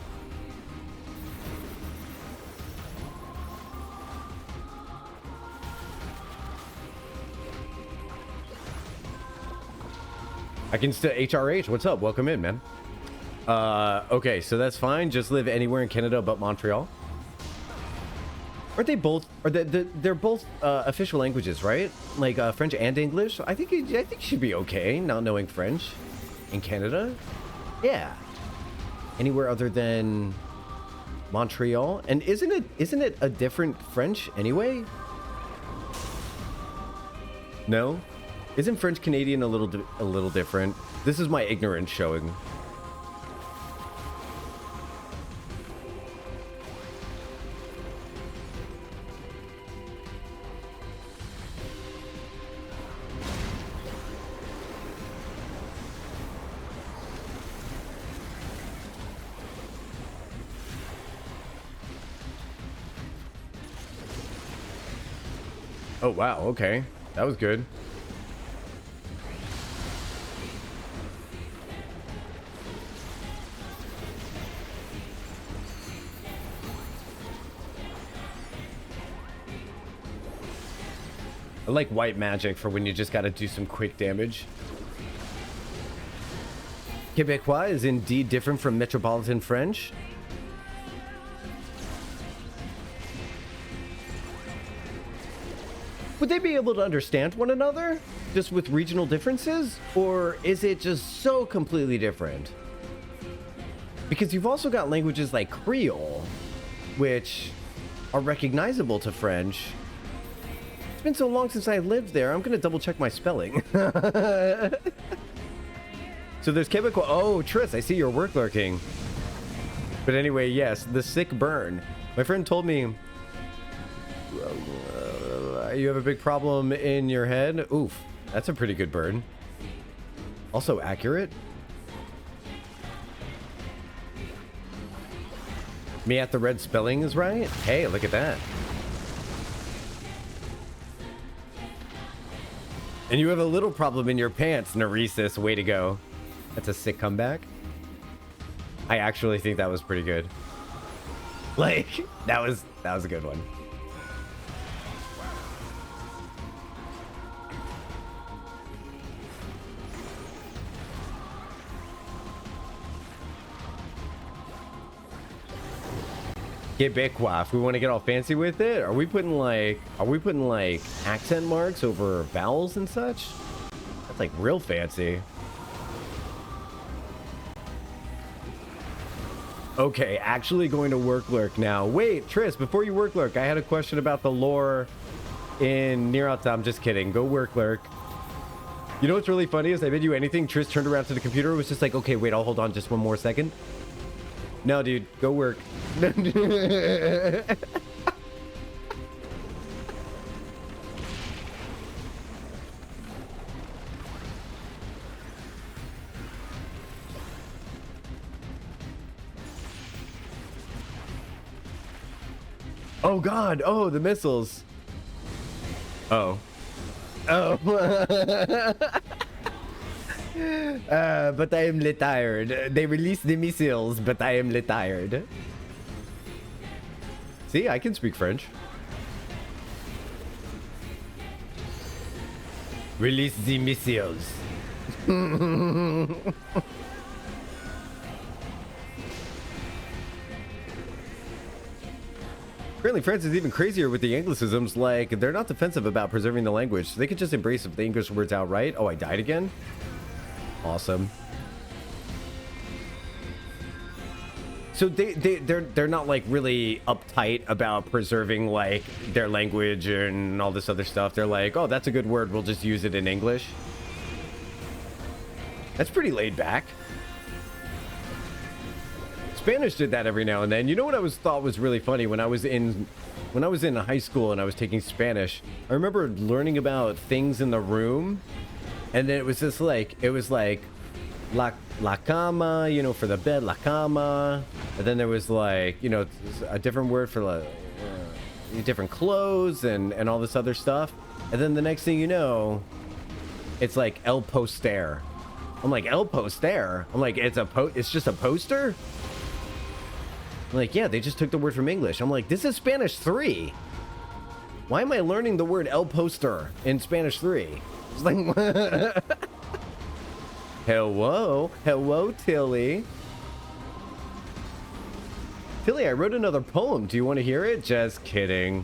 I can still HRH. What's up? Welcome in, man. Okay, so that's fine. Just live anywhere in Canada but Montreal. Aren't they both? They're both official languages, right? Like French and English. I think you should be okay not knowing French in Canada. Yeah. Anywhere other than Montreal. And isn't it a different French anyway? No. Isn't French Canadian a little different? This is my ignorance showing. Oh wow, okay. That was good. I like white magic for when you just gotta do some quick damage. Quebecois is indeed different from Metropolitan French. Would they be able to understand one another just with regional differences? Or is it just so completely different? Because you've also got languages like Creole, which are recognizable to French. It's been so long since I lived there, I'm gonna double check my spelling. So there's Quebecois. Oh, Triss, I see your work lurking. But anyway, yes, the sick burn. My friend told me you have a big problem in your head. Oof, that's a pretty good burn. Also accurate. Me at the red spelling is right. Hey, look at that. And you have a little problem in your pants, Neresis. Way to go. That's a sick comeback. I actually think that was pretty good. Like, that was a good one. Quebecois, if we want to get all fancy with it, are we putting like accent marks over vowels and such? That's like real fancy. Okay, actually going to work lurk now. Wait, Triss, before you work lurk, I had a question about the lore in Nier Automata. I'm just kidding. Go work lurk. You know what's really funny is I bet you anything, Triss turned around to the computer and was just like, okay, wait, I'll hold on just one more second. No, dude, go work. Oh God! Oh, the missiles. Oh. Oh. But I am retired. They released the missiles, but I am retired. See, I can speak French. Release the missiles. Apparently, France is even crazier with the Anglicisms. Like, they're not defensive about preserving the language. So they could just embrace the English words outright. Oh, I died again? Awesome. So they're not like really uptight about preserving like their language and all this other stuff. They're like, oh, that's a good word. We'll just use it in English. That's pretty laid back. Spanish did that every now and then. You know what I thought was really funny when I was in high school and I was taking Spanish. I remember learning about things in the room, and then it was just like la cama, you know, for the bed, la cama, and then there was like, you know, a different word for different clothes and all this other stuff, and then the next thing you know, it's like el poster. I'm like, el poster? I'm like, it's just a poster? I'm like, yeah, they just took the word from English. I'm like, this is Spanish 3. Why am I learning the word el poster in Spanish 3? It's like, hello, Tilly. Tilly, I wrote another poem. Do you want to hear it? Just kidding.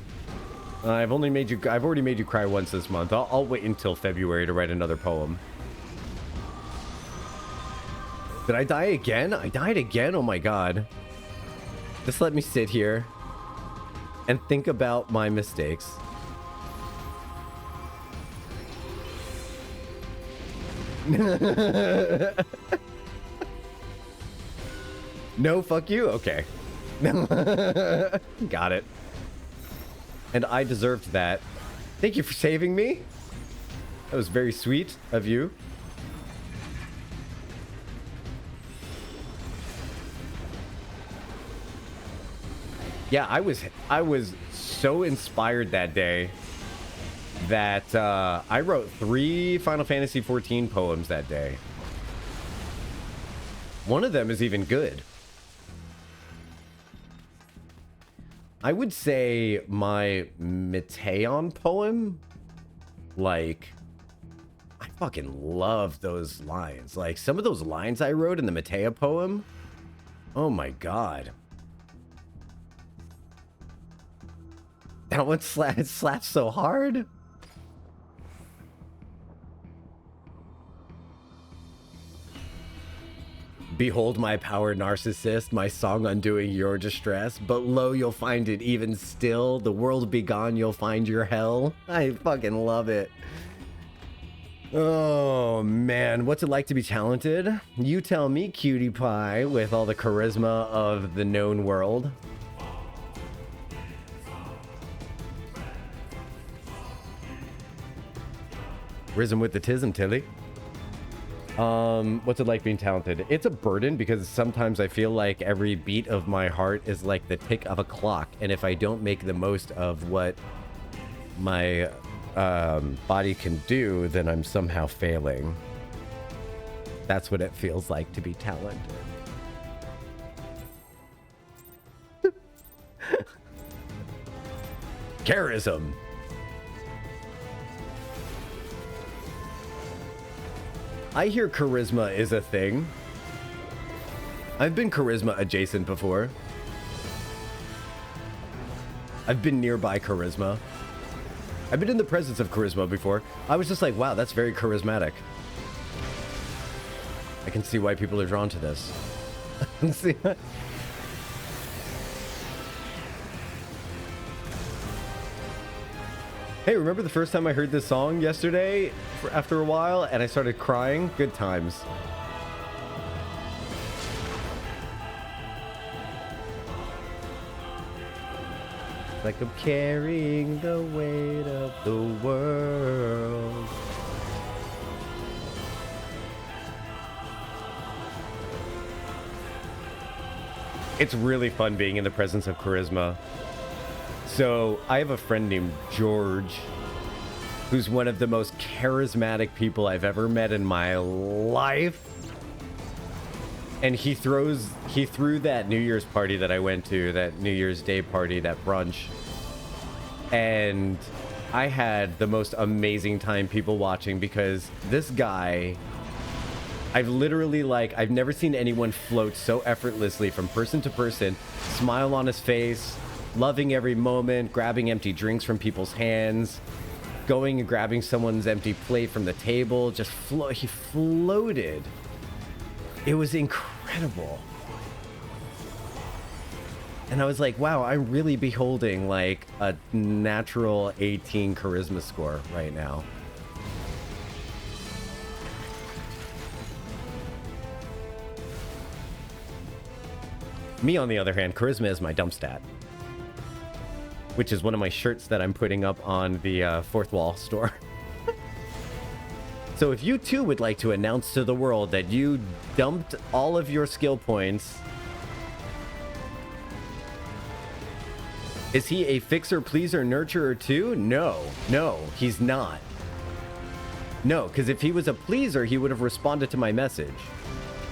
I've already made you cry once this month. I'll wait until February to write another poem. Did I die again? I died again? Oh my God. Just let me sit here and think about my mistakes. No, fuck you? Okay. Got it. And I deserved that. Thank you for saving me. That was very sweet of you. Yeah, I was so inspired that day that I wrote 3 Final Fantasy XIV poems that day. One of them is even good. I would say my Meteion poem, like, I fucking love those lines. Like, some of those lines I wrote in the Meteion poem, oh my God. That one slaps so hard. Behold my power, narcissist, my song undoing your distress. But lo, you'll find it even still. The world be gone, you'll find your hell. I fucking love it. Oh, man. What's it like to be talented? You tell me, cutie pie, with all the charisma of the known world. Risen with the tism, Tilly. What's it like being talented? It's a burden because sometimes I feel like every beat of my heart is like the tick of a clock, and if I don't make the most of what my body can do, then I'm somehow failing. That's what it feels like to be talented. Charism. I hear charisma is a thing. I've been charisma adjacent before. I've been nearby charisma. I've been in the presence of charisma before. I was just like, wow, that's very charismatic. I can see why people are drawn to this. See? Hey, remember the first time I heard this song yesterday after a while and I started crying? Good times. Like I'm carrying the weight of the world. It's really fun being in the presence of charisma. So I have a friend named George, who's one of the most charismatic people I've ever met in my life. And he threw that New Year's party that I went to, that New Year's Day party, that brunch. And I had the most amazing time people watching, because this guy, I've never seen anyone float so effortlessly from person to person, smile on his face, loving every moment, grabbing empty drinks from people's hands, going and grabbing someone's empty plate from the table, he floated. It was incredible. And I was like, wow, I'm really beholding like a natural 18 charisma score right now. Me, on the other hand, charisma is my dump stat, which is one of my shirts that I'm putting up on the Fourth Wall store. So if you too would like to announce to the world that you dumped all of your skill points, is he a fixer, pleaser, nurturer too? No, he's not. No, because if he was a pleaser, he would have responded to my message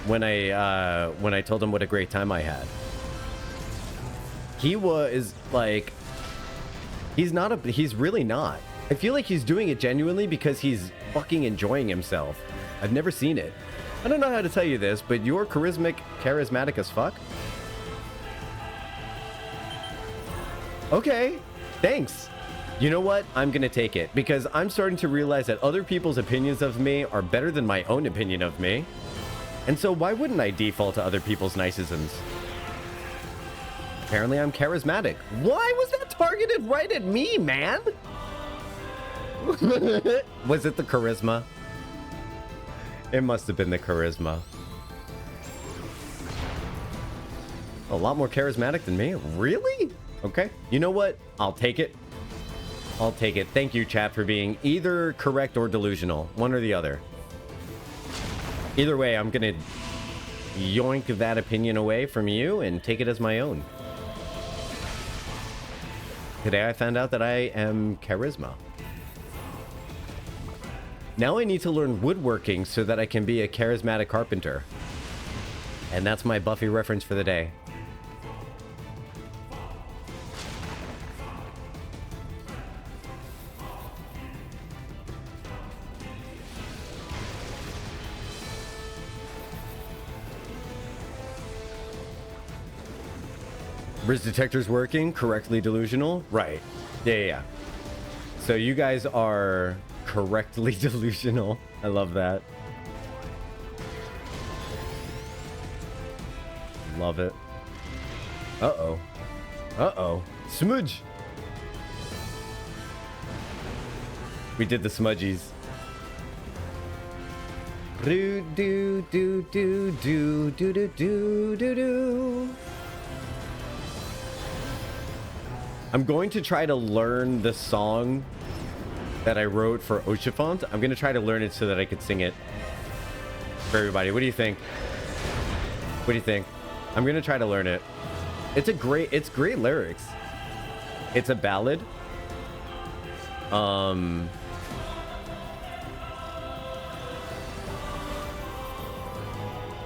when I told him what a great time I had. He was like, he's really not. I feel like he's doing it genuinely because he's fucking enjoying himself. I've never seen it. I don't know how to tell you this, but you're charismatic as fuck. Okay, thanks. You know what? I'm gonna take it, because I'm starting to realize that other people's opinions of me are better than my own opinion of me. And so why wouldn't I default to other people's niceisms? Apparently I'm charismatic. Why was that targeted right at me, man? Was it the charisma? It must have been the charisma. A lot more charismatic than me? Really? Okay. You know what? I'll take it. I'll take it. Thank you, chat, for being either correct or delusional. One or the other. Either way, I'm gonna yoink that opinion away from you and take it as my own. Today I found out that I am charisma. Now I need to learn woodworking so that I can be a charismatic carpenter. And that's my Buffy reference for the day. Riz detector's working, correctly delusional? Right. Yeah. So you guys are correctly delusional. I love that. Love it. Uh-oh. Uh-oh. Smudge! We did the smudgies. Do do do do do do do do do do. I'm going to try to learn the song that I wrote for Oshifont. I'm going to try to learn it so that I could sing it for everybody. What do you think? What do you think? I'm going to try to learn it. It's great lyrics. It's a ballad.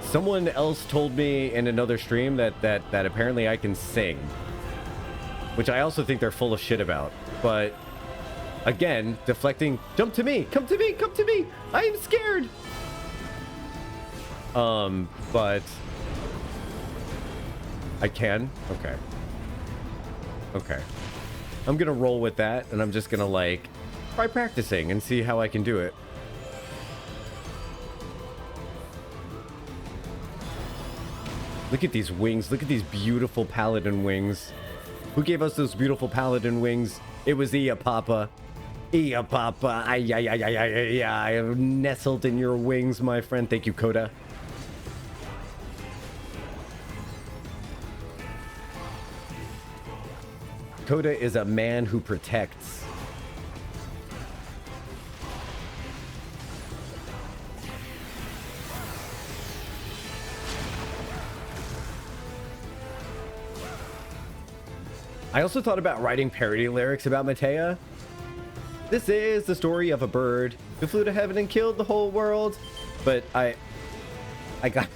Someone else told me in another stream that apparently I can sing, which I also think they're full of shit about. But again, deflecting. Jump to me! Come to me! Come to me! I am scared! But I can? Okay. Okay. I'm gonna roll with that, and I'm just gonna, like, try practicing and see how I can do it. Look at these wings. Look at these beautiful paladin wings. Who gave us those beautiful paladin wings? It was Ia Papa. Ia Papa. I have nestled in your wings, my friend. Thank you, Coda. Coda is a man who protects. I also thought about writing parody lyrics about Matea. This is the story of a bird who flew to heaven and killed the whole world. But I got...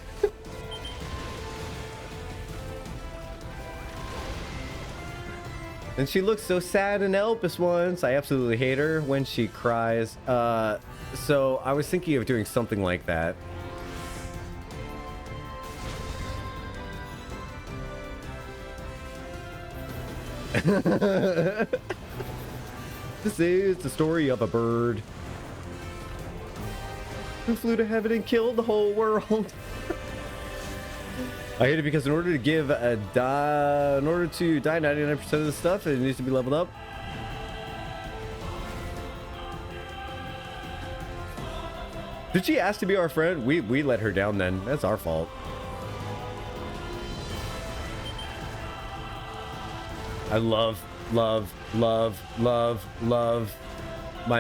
And she looks so sad and helpless once. I absolutely hate her when she cries. So I was thinking of doing something like that. This is the story of a bird who flew to heaven and killed the whole world. I hate it because in order to die 99% of the stuff, it needs to be leveled up. Did she ask to be our friend? We let her down then. That's our fault. I love my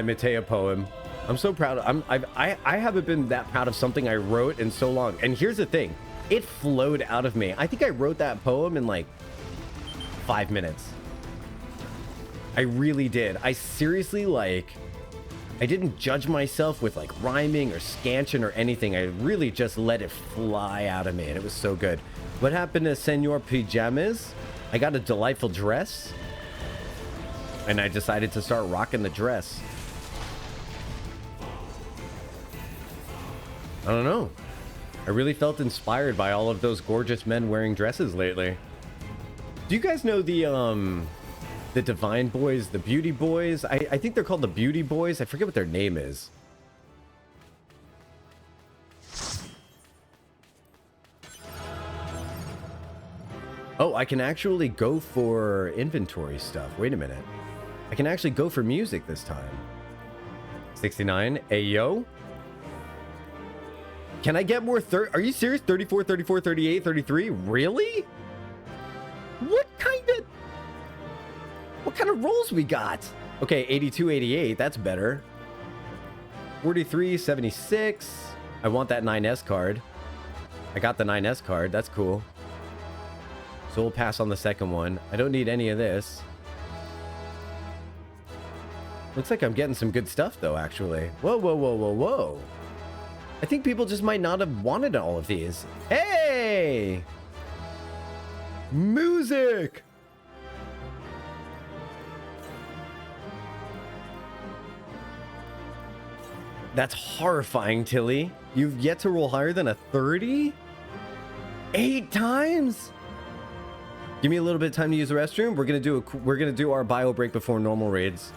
Matea poem. I'm so proud. I haven't been that proud of something I wrote in so long. And here's the thing. It flowed out of me. I think I wrote that poem in like 5 minutes. I really did. I seriously, like, I didn't judge myself with like rhyming or scansion or anything. I really just let it fly out of me, and it was so good. What happened to Senor Pajamas? I got a delightful dress, and I decided to start rocking the dress. I don't know. I really felt inspired by all of those gorgeous men wearing dresses lately. Do you guys know the Divine Boys, the Beauty Boys? I think they're called the Beauty Boys. I forget what their name is. Oh, I can actually go for inventory stuff. Wait a minute. I can actually go for music this time. 69. Ayo. Can I get more? Are you serious? 34, 34, 38, 33? Really? What kind of rolls we got? Okay, 82, 88. That's better. 43, 76. I want that 9S card. I got the 9S card. That's cool. So we'll pass on the second one. I don't need any of this. Looks like I'm getting some good stuff, though, actually. Whoa, whoa, whoa, whoa, whoa. I think people just might not have wanted all of these. Hey! Music! That's horrifying, Tilly. You've yet to roll higher than a 30? 8 times? Give me a little bit of time to use the restroom. We're gonna do our bio break before normal raids.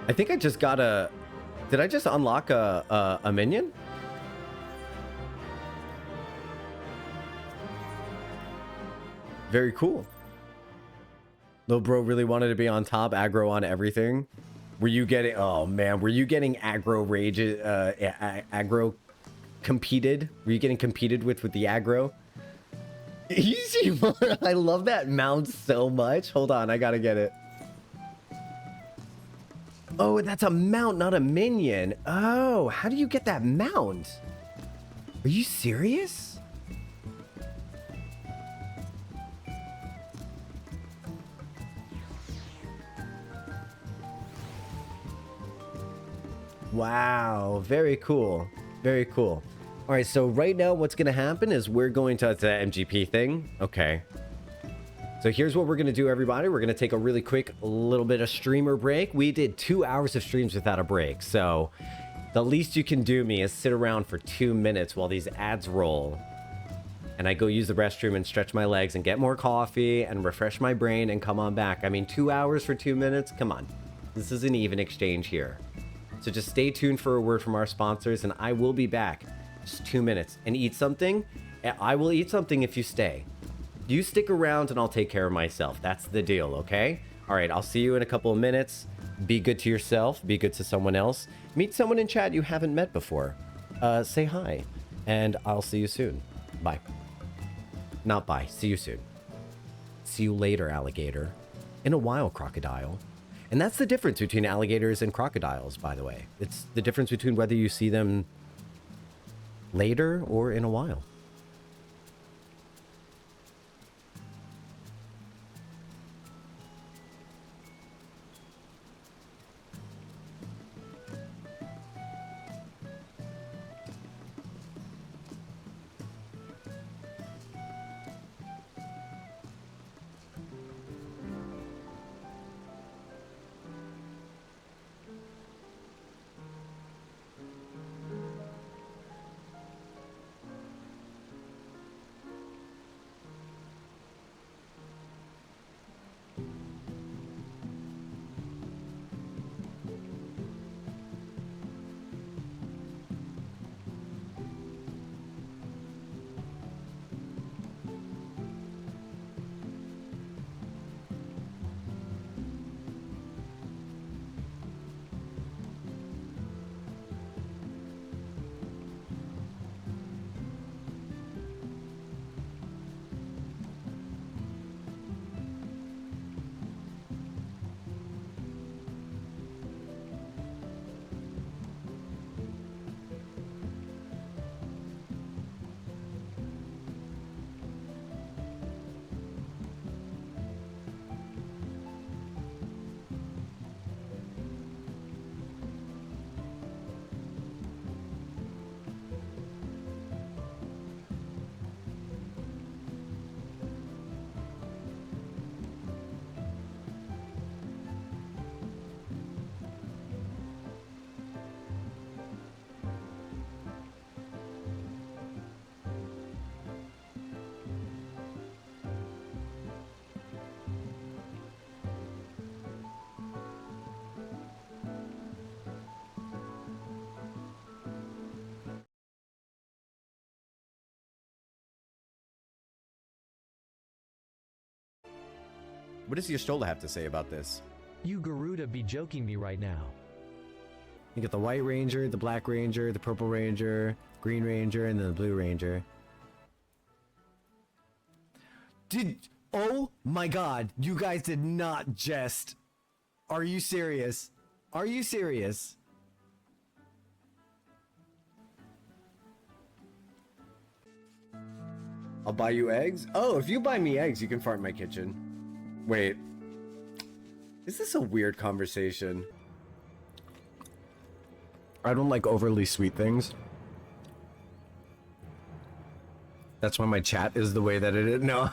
I think I just got a... Did I just unlock a minion? Very cool. Lil bro really wanted to be on top, aggro on everything. Were you getting... Oh, man. Were you getting aggro rage... aggro competed? Were you getting competed with the aggro? Easy. I love that mount so much. Hold on. I gotta get it. Oh, that's a mount, not a minion. Oh, how do you get that mount? Are you serious? Wow, very cool. Very cool. All right, so right now what's going to happen is we're going to... It's an MGP thing. Okay. So here's what we're going to do, everybody. We're going to take a really quick little bit of streamer break. We did 2 hours of streams without a break. So the least you can do me is sit around for 2 minutes while these ads roll. And I go use the restroom and stretch my legs and get more coffee and refresh my brain and come on back. I mean, 2 hours for 2 minutes? Come on. This is an even exchange here. So just stay tuned for a word from our sponsors, and I will be back. Just 2 minutes. And eat something. I will eat something if you stay. You stick around and I'll take care of myself. That's the deal, okay? All right, I'll see you in a couple of minutes. Be good to yourself. Be good to someone else. Meet someone in chat you haven't met before. Say hi. And I'll see you soon. Bye. Not bye. See you soon. See you later, alligator. In a while, crocodile. And that's the difference between alligators and crocodiles, by the way. It's the difference between whether you see them later or in a while. What does Jocktal have to say about this? You Garuda be joking me right now. You get the White Ranger, the Black Ranger, the Purple Ranger, Green Ranger, and then the Blue Ranger. Oh my god, you guys did not jest. Are you serious? Are you serious? I'll buy you eggs? Oh, if you buy me eggs, you can fart in my kitchen. Wait. Is this a weird conversation? I don't like overly sweet things. That's why my chat is the way that it is. No.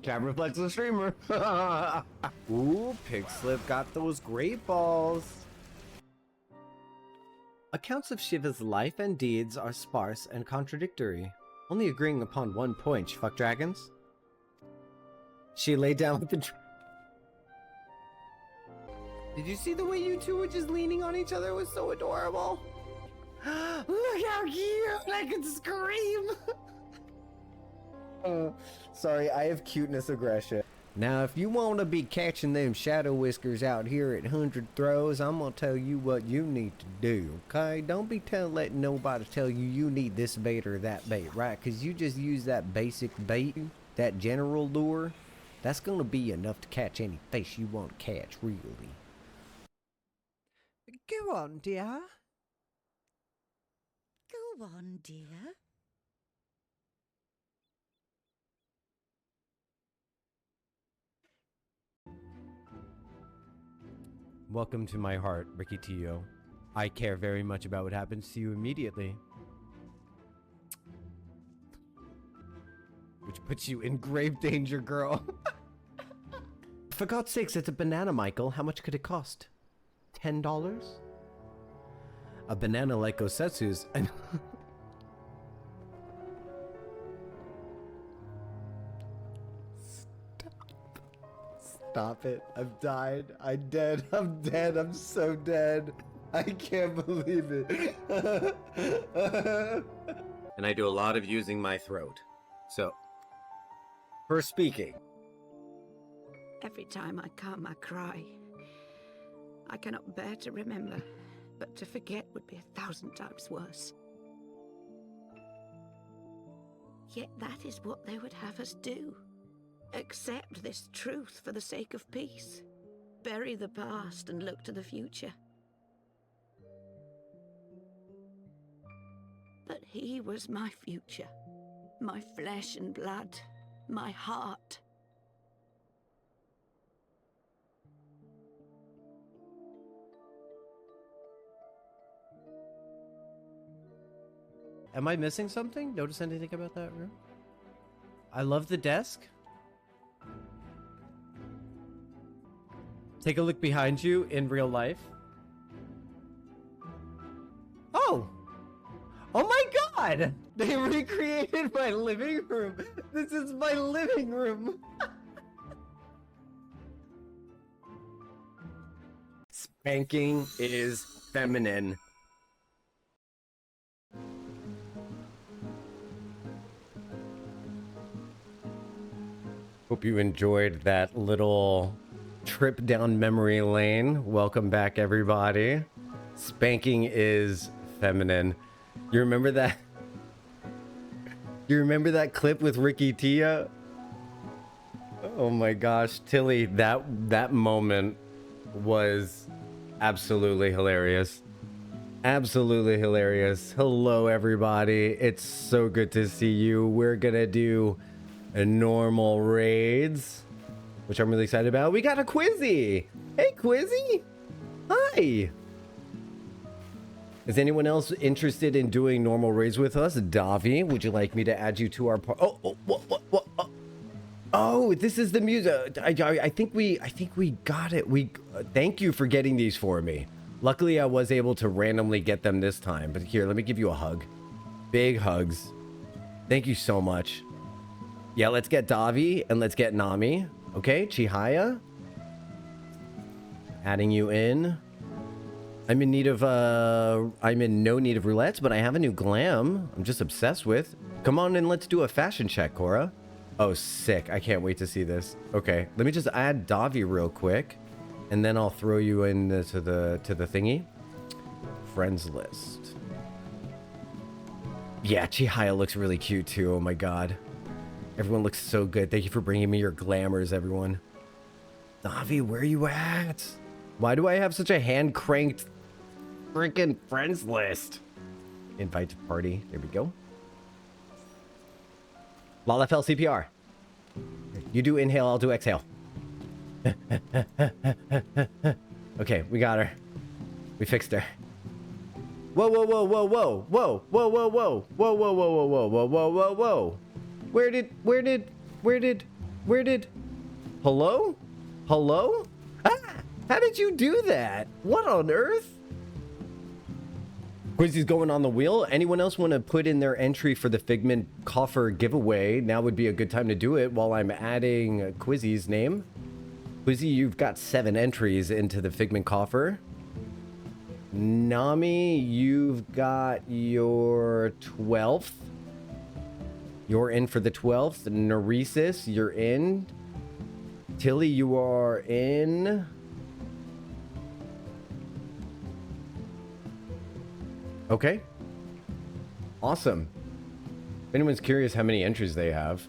Cam reflects the streamer. Ooh, Pigslip got those great balls. Accounts of Shiva's life and deeds are sparse and contradictory, only agreeing upon one point. She fucked dragons. She laid down with the Did you see the way you two were just leaning on each other? It was so adorable. Look how cute! I could scream! Sorry, I have cuteness aggression. Now, if you want to be catching them shadow whiskers out here at 100 throws, I'm going to tell you what you need to do, okay? Don't be letting nobody tell you you need this bait or that bait, right? Because you just use that basic bait, that general lure. That's going to be enough to catch any fish you want to catch, really. Go on, dear. Go on, dear. Welcome to my heart, Ricky Tio. I care very much about what happens to you immediately. Which puts you in grave danger, girl. For God's sakes, it's a banana, Michael. How much could it cost? $10? A banana like Osetsu's. Stop it. I've died. I'm dead. I'm dead. I'm so dead. I can't believe it. And I do a lot of using my throat. So, for speaking. Every time I come, I cry. I cannot bear to remember, but to forget would be 1,000 times worse. Yet that is what they would have us do. Accept this truth for the sake of peace. bury the past and look to the future. But he was my future, my flesh and blood, my heart. Am I missing something? Notice anything about that room? I love the desk. Take a look behind you in real life. Oh! Oh my god! They recreated my living room! This is my living room! Spanking is feminine. Hope you enjoyed that little trip down memory lane. Welcome back, everybody. Spanking is feminine. You remember that? You remember that clip with Ricky Tia? Oh my gosh, Tilly, that moment was absolutely hilarious. Absolutely hilarious. Hello, everybody. It's so good to see you. We're gonna do a normal raids, which I'm really excited about. We got a Quizzy. Hey, Quizzy. Hi. Is anyone else interested in doing normal raids with us? Davi, would you like me to add you to our what? Oh, this is the music. I think we got it. Thank you for getting these for me. Luckily, I was able to randomly get them this time. But here, let me give you a hug. Big hugs. Thank you so much. Yeah, let's get Davi and let's get Nami. Okay, Chihaya. Adding you in. I'm in no need of roulettes, but I have a new glam I'm just obsessed with. Come on and let's do a fashion check, Cora. Oh, sick. I can't wait to see this. Okay, let me just add Davi real quick, and then I'll throw you into the thingy. Friends list. Yeah, Chihaya looks really cute too. Oh my god. Everyone looks so good. Thank you for bringing me your glamours, everyone. Davi, where are you at? Why do I have such a hand-cranked freaking friends list? Invite to party. There we go. Lalafell CPR. You do inhale, I'll do exhale. Okay, we got her. We fixed her. Whoa, whoa, whoa, whoa, whoa, whoa, whoa, whoa, whoa, whoa, whoa, whoa, whoa, whoa, whoa, whoa, whoa, whoa. Where did, hello? Hello? Ah, how did you do that? What on earth? Quizzy's going on the wheel. Anyone else want to put in their entry for the Figment Coffer giveaway? Now would be a good time to do it while I'm adding Quizzy's name. Quizzy, you've got 7 entries into the Figment Coffer. Nami, you've got your 12th. You're in for the 12th. Neresis, you're in. Tilly, you are in. Okay. Awesome. If anyone's curious how many entries they have,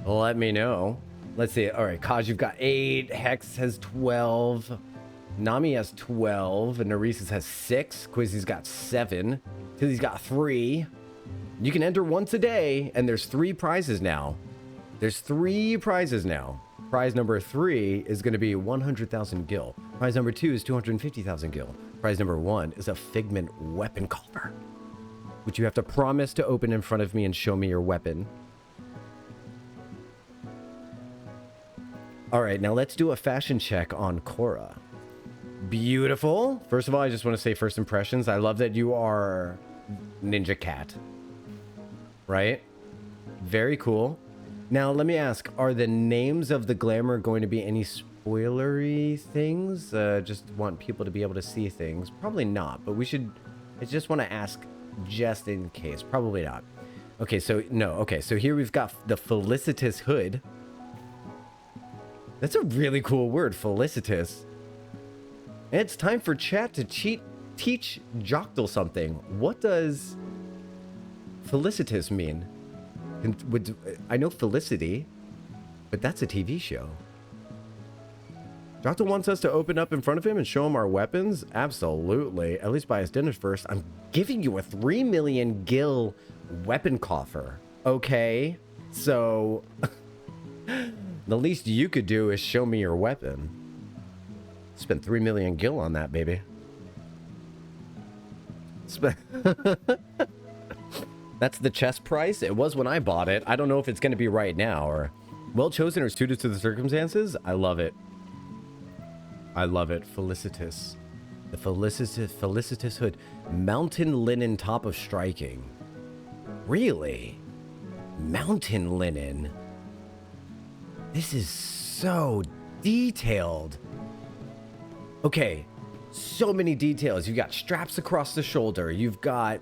let me know. Let's see. All right, Kaj, you've got 8. Hex has 12. Nami has 12. And Neresis has 6. Quizzy's got 7. Tilly's got 3. You can enter once a day, and there's 3 prizes now. There's 3 prizes now. Prize number 3 is going to be 100,000 gil. Prize number 2 is 250,000 gil. Prize number 1 is a Figment weapon coffer, which you have to promise to open in front of me and show me your weapon. All right, now let's do a fashion check on Cora. Beautiful. First of all, I just want to say first impressions. I love that you are Ninja Cat. Right? Very cool. Now, let me ask, are the names of the glamour going to be any spoilery things? Just want people to be able to see things. Probably not, but we should... I just want to ask just in case. Probably not. Okay, so... No, okay, so here we've got the Felicitous Hood. That's a really cool word, Felicitous. And it's time for chat to teach Jocktal something. What does Felicitous mean? I know Felicity, but that's a TV show. Jocktal wants us to open up in front of him and show him our weapons? Absolutely. At least buy us dinner first. I'm giving you a 3 million gil weapon coffer. Okay? So, the least you could do is show me your weapon. Spent 3 million gil on that, baby. That's the chest price. It was when I bought it. I don't know if it's going to be right now or well chosen or suited to the circumstances. I love it. I love it. Felicitous. The felicitous hood. Mountain linen top of striking. Really? Mountain linen. This is so detailed. Okay. So many details. You've got straps across the shoulder. You've got...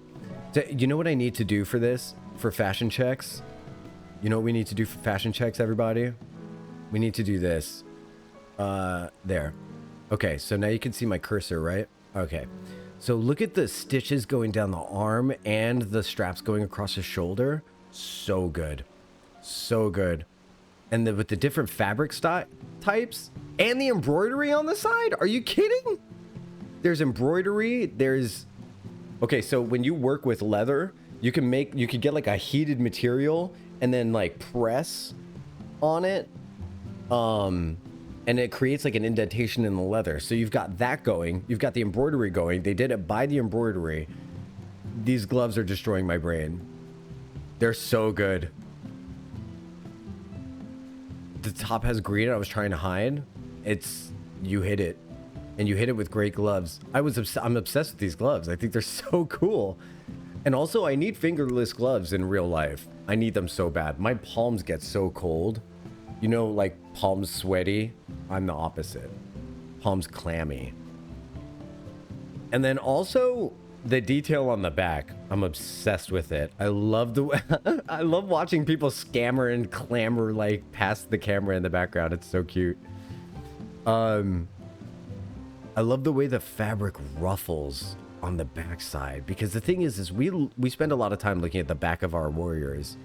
You know what I need to do for this? For fashion checks? You know what we need to do for fashion checks, everybody? We need to do this. There. Okay, so now you can see my cursor, right? Okay. So look at the stitches going down the arm and the straps going across the shoulder. So good. So good. And with the different fabric types and the embroidery on the side. Are you kidding? There's embroidery. There's... Okay, so when you work with leather, you could get like a heated material and then like press on it. And it creates like an indentation in the leather. So you've got that going. You've got the embroidery going. They did it by the embroidery. These gloves are destroying my brain. They're so good. The top has green. I was trying to hide. You hit it. And you hit it with great gloves. I'm obsessed with these gloves. I think they're so cool. And also, I need fingerless gloves in real life. I need them so bad. My palms get so cold. You know, like palms sweaty. I'm the opposite. Palms clammy. And then also the detail on the back. I'm obsessed with it. I love I love watching people scammer and clamor like past the camera in the background. It's so cute. I love the way the fabric ruffles on the backside, because the thing is we spend a lot of time looking at the back of our warriors.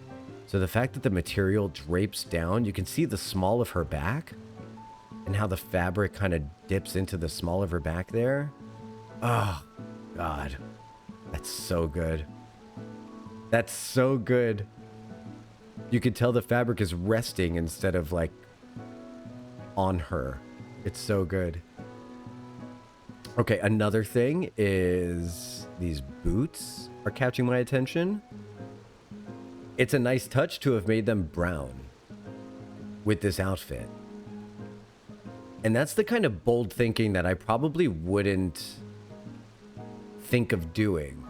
So the fact that the material drapes down, you can see the small of her back and how the fabric kind of dips into the small of her back there. Oh, God. That's so good. That's so good. You can tell the fabric is resting instead of like on her. It's so good. Okay, another thing is these boots are catching my attention. It's a nice touch to have made them brown with this outfit. And that's the kind of bold thinking that I probably wouldn't think of doing.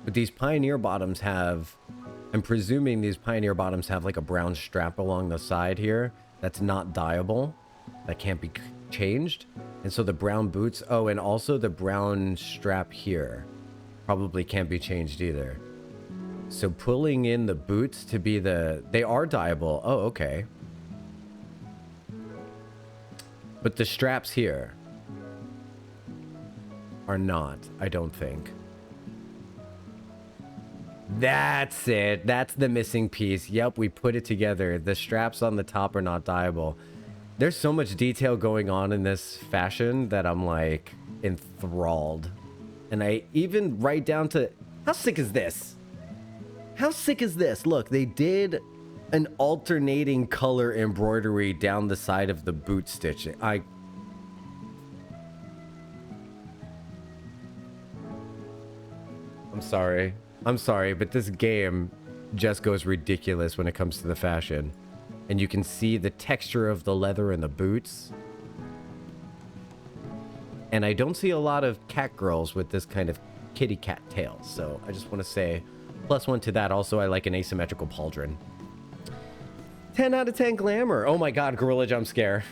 But these Pioneer bottoms have... I'm presuming these Pioneer bottoms have like a brown strap along the side here that's not dyeable. That can't be changed. And so the brown boots... Oh, and also the brown strap here probably can't be changed either. So pulling in the boots to be the... They are dyeable. Oh, okay. But the straps here are not, I don't think. That's it. That's the missing piece. Yep, we put it together. The straps on the top are not dyeable. There's so much detail going on in this fashion that I'm like enthralled. And I even write down to... How sick is this? How sick is this? Look, they did an alternating color embroidery down the side of the boot stitching. I'm sorry. I'm sorry, but this game just goes ridiculous when it comes to the fashion. And you can see the texture of the leather in the boots. And I don't see a lot of cat girls with this kind of kitty cat tail. So I just want to say +1 to that. Also, I like an asymmetrical pauldron. 10 out of 10 glamour. Oh my god, gorilla jump scare.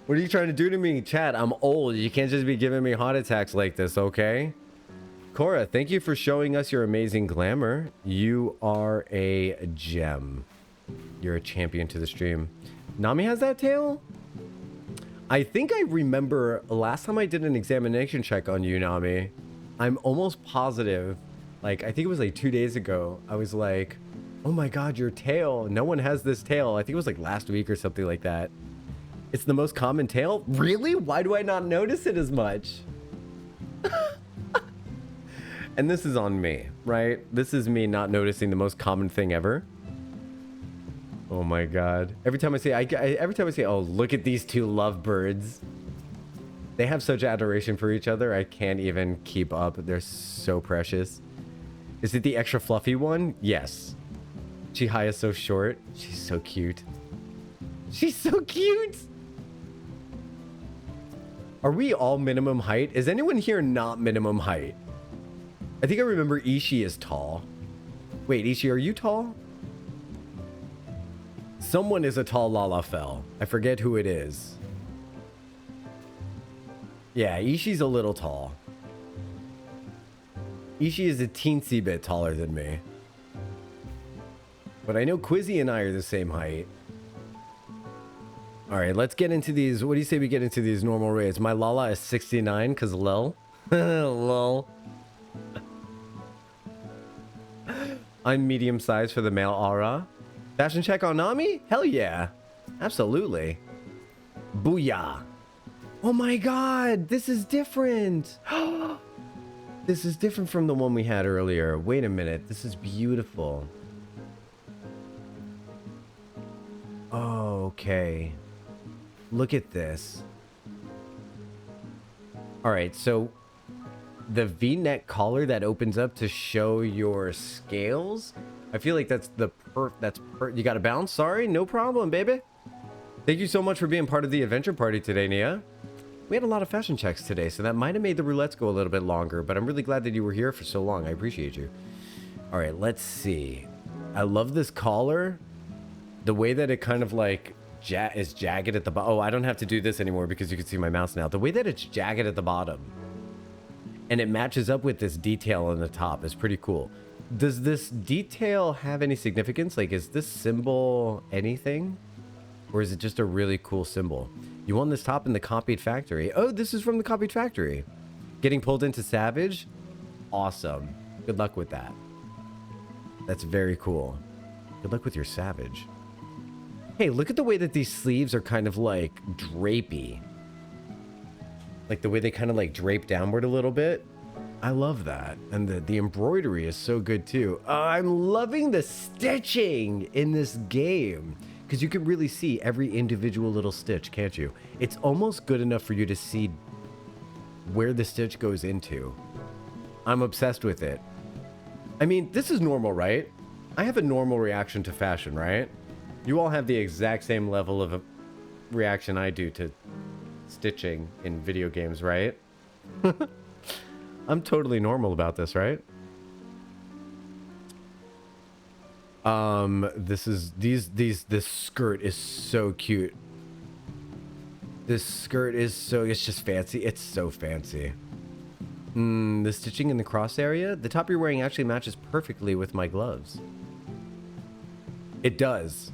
What are you trying to do to me, chat? I'm old. You can't just be giving me heart attacks like this, okay? Cora, thank you for showing us your amazing glamour. You are a gem. You're a champion to the stream. Nami has that tail? I think I remember last time I did an examination check on you, Nami. I'm almost positive. Like, I think it was like 2 days ago. I was like, Oh my god, your tail. No one has this tail. I think it was like last week or something like that. It's the most common tail? Really? Why do I not notice it as much? And this is on me, right? This is me not noticing the most common thing ever. Oh my god. Every time I say, oh, look at these two lovebirds. They have such adoration for each other. I can't even keep up. They're so precious. Is it the extra fluffy one? Yes. Chihaya is so short. She's so cute. She's so cute. Are we all minimum height? Is anyone here not minimum height? I think I remember Ishii is tall. Wait, Ishii, are you tall? Someone is a tall Lalafell. I forget who it is. Yeah, Ishii's a little tall. Ishii is a teensy bit taller than me. But I know Quizzy and I are the same height. Alright, let's get into these. What do you say we get into these normal raids? My Lala is 69 because lol. Lol. I'm medium size for the male aura. Fashion check on Nami? Hell yeah. Absolutely. Booyah. Oh my god, this is different. This is different from the one we had earlier. Wait a minute, this is beautiful. Oh, okay. Look at this. Alright, so the V-neck collar that opens up to show your scales. I feel like that's the you got to bounce. Sorry, no problem, baby. Thank you so much for being part of the adventure party today, Nia. We had a lot of fashion checks today, so that might have made the roulettes go a little bit longer, but I'm really glad that you were here for so long. I appreciate you. All right, let's see. I love this collar. The way that it kind of like is jagged at the bottom. Oh, I don't have to do this anymore because you can see my mouse now. The way that it's jagged at the bottom and it matches up with this detail on the top is pretty cool. Does this detail have any significance? Like, is this symbol anything? Or is it just a really cool symbol? You won this top in the copied factory. Oh, this is from the copied factory. Getting pulled into Savage? Awesome. Good luck with that. That's very cool. Good luck with your Savage. Hey, look at the way that these sleeves are kind of like drapey. Like the way they kind of like drape downward a little bit. I love that. And the embroidery is so good too. I'm loving the stitching in this game. Because you can really see every individual little stitch, can't you? It's almost good enough for you to see where the stitch goes into. I'm obsessed with it. I mean, this is normal, right? I have a normal reaction to fashion, right? You all have the exact same level of a reaction I do to stitching in video games, right? I'm totally normal about this, right? This skirt is so cute. This skirt is so, it's just fancy. It's so fancy. The stitching in the cross area, the top you're wearing actually matches perfectly with my gloves. It does.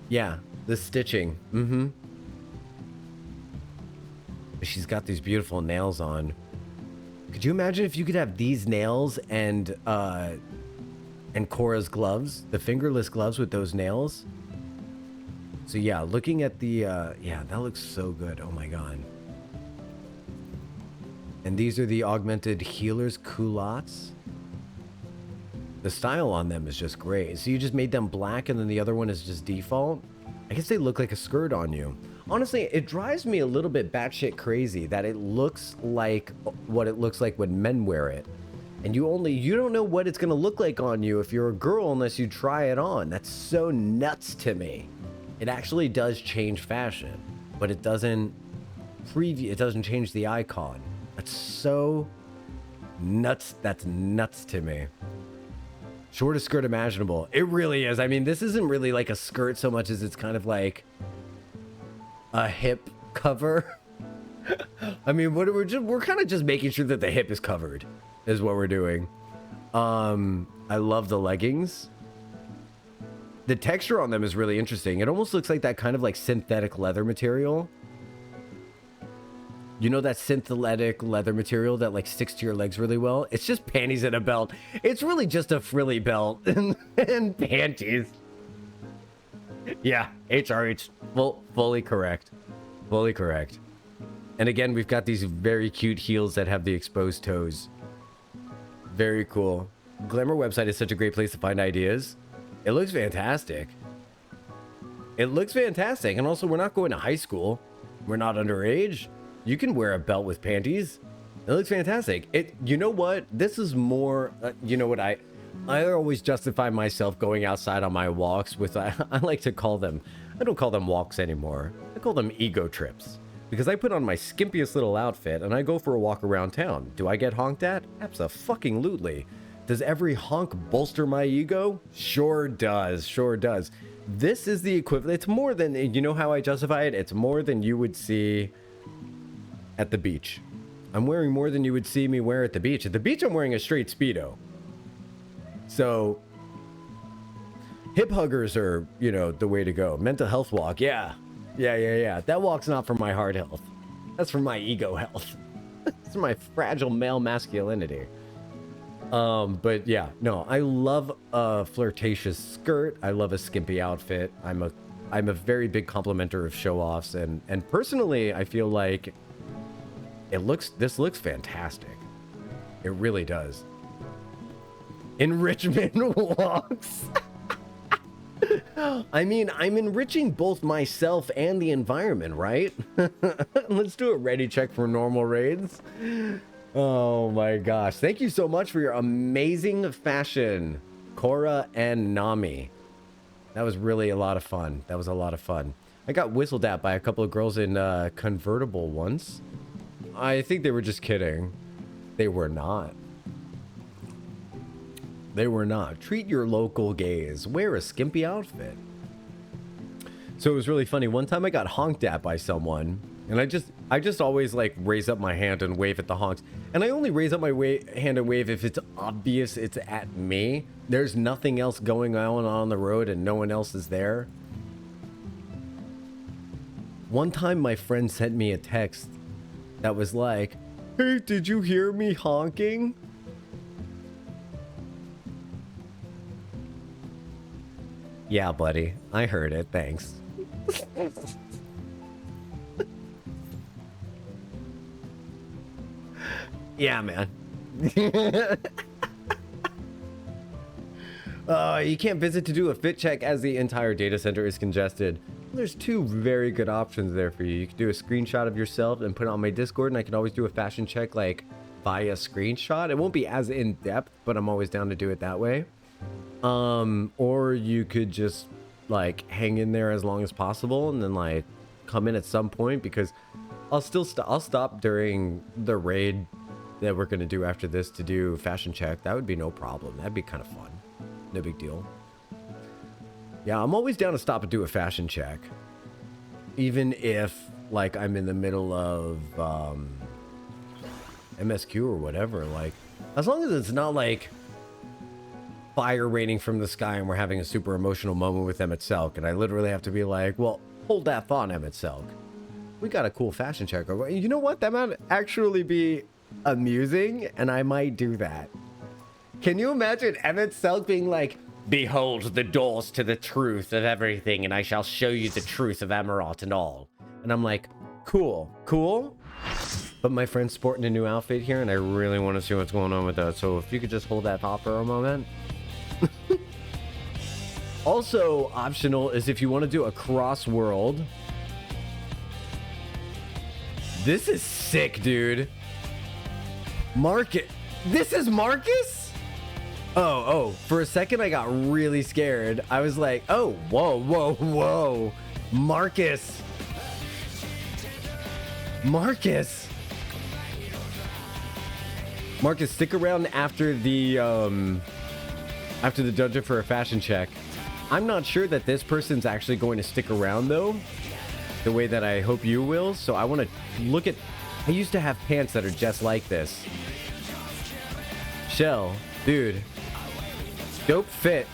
Yeah, the stitching. She's got these beautiful nails on. Could you imagine if you could have these nails and Korra's gloves, the fingerless gloves with those nails? So yeah, looking at the, yeah, that looks so good. Oh my god. And these are the augmented healers culottes. The style on them is just great. So you just made them black and then the other one is just default? I guess they look like a skirt on you. Honestly, it drives me a little bit batshit crazy that it looks like what it looks like when men wear it. And you don't know what it's gonna look like on you if you're a girl unless you try it on. That's so nuts to me. It actually does change fashion, but it doesn't change the icon. That's so nuts. That's nuts to me. Shortest skirt imaginable. It really is. I mean, this isn't really like a skirt so much as it's kind of like a hip cover. I mean, we're kind of just making sure that the hip is covered is what we're doing. I love the leggings. The texture on them is really interesting. It almost looks like that kind of like synthetic leather material. You know that synthetic leather material that like sticks to your legs really well? It's just panties and a belt. It's really just a frilly belt and panties. Yeah, HRH, fully correct. Fully correct. And again, we've got these very cute heels that have the exposed toes. Very cool. Glamour website is such a great place to find ideas. It looks fantastic. It looks fantastic. And also, we're not going to high school. We're not underage. You can wear a belt with panties. It looks fantastic. You know what? This is more, you know what, I always justify myself going outside on my walks with, I like to call them, I don't call them walks anymore. I call them ego trips. Because I put on my skimpiest little outfit and I go for a walk around town. Do I get honked at? Abso-fucking-lutely. Does every honk bolster my ego? Sure does. Sure does. This is the equivalent. It's more than, you know how I justify it? It's more than you would see at the beach. I'm wearing more than you would see me wear at the beach. At the beach, I'm wearing a straight Speedo. So, hip huggers are, you know, the way to go. Mental health walk, yeah. Yeah. That walk's not for my heart health. That's for my ego health. It's for my fragile male masculinity. But yeah, no, I love a flirtatious skirt. I love a skimpy outfit. I'm a very big complimenter of show-offs, and personally, I feel like this looks fantastic. It really does. Enrichment walks. I mean, I'm enriching both myself and the environment, right? Let's do a ready check for normal raids. Oh my gosh. Thank you so much for your amazing fashion, Cora and Nami. That was really a lot of fun. That was a lot of fun. I got whistled at by a couple of girls in convertible once. I think they were just kidding. They were not. They were not. Treat your local gays. Wear a skimpy outfit. So it was really funny. One time I got honked at by someone, and I just always like raise up my hand and wave at the honks. And I only raise up my hand and wave if it's obvious it's at me. There's nothing else going on the road and no one else is there. One time my friend sent me a text that was like, "Hey, did you hear me honking?" Yeah, buddy. I heard it. Thanks. Yeah, man. You can't visit to do a fit check as the entire data center is congested. There's two very good options there for you. You can do a screenshot of yourself and put it on my Discord, and I can always do a fashion check like via screenshot. It won't be as in-depth, but I'm always down to do it that way. Or you could just like hang in there as long as possible and then like come in at some point, because I'll stop during the raid that we're gonna do after this to do fashion check. That would be no problem. That'd be kind of fun. No big deal. Yeah, I'm always down to stop and do a fashion check, even if like I'm in the middle of MSQ or whatever. Like, as long as it's not like fire raining from the sky and we're having a super emotional moment with Emmett Selk, and I literally have to be like, well, hold that thought, Emmett Selk. We got a cool fashion check. You know what? That might actually be amusing, and I might do that. Can you imagine Emmett Selk being like, "Behold the doors to the truth of everything, and I shall show you the truth of Amarot and all." And I'm like, cool. But my friend's sporting a new outfit here, and I really want to see what's going on with that. So if you could just hold that thought for a moment. Also optional is if you want to do a cross-world. This is sick, dude. This is Marcus? Oh, for a second I got really scared. I was like, oh, whoa. Marcus, stick around after the dungeon for a fashion check. I'm not sure that this person's actually going to stick around though, the way that I hope you will. So I want to look at, I used to have pants that are just like this. Shell, dude, dope fit.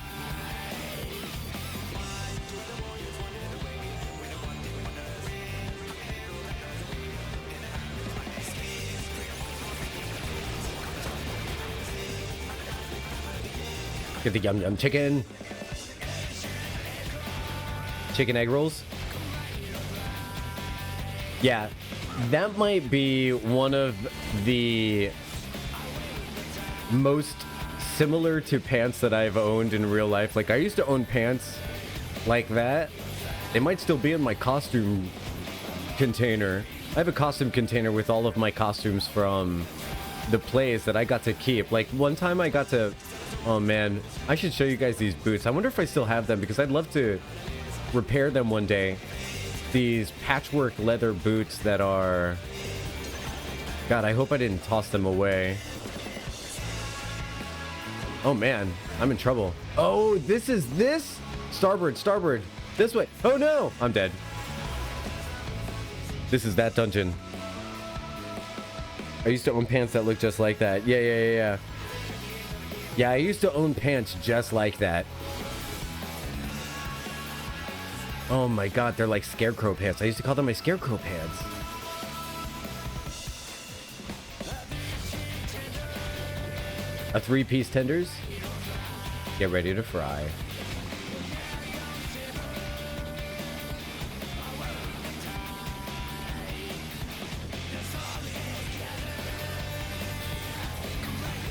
Get the yum yum chicken. Chicken egg rolls. Yeah, that might be one of the most similar to pants that I've owned in real life. Like, I used to own pants like that. They might still be in my costume container. I have a costume container with all of my costumes from the plays that I got to keep. Like, one time I got to... Oh, man. I should show you guys these boots. I wonder if I still have them, because I'd love to repair them one day. These patchwork leather boots that are... God, I hope I didn't toss them away. Oh, man. I'm in trouble. Oh, this is this? Starboard, starboard. This way. Oh, no. I'm dead. This is that dungeon. I used to own pants that look just like that. Yeah. Yeah, I used to own pants just like that. Oh my god, they're like scarecrow pants. I used to call them my scarecrow pants. A 3-piece tenders. Get ready to fry.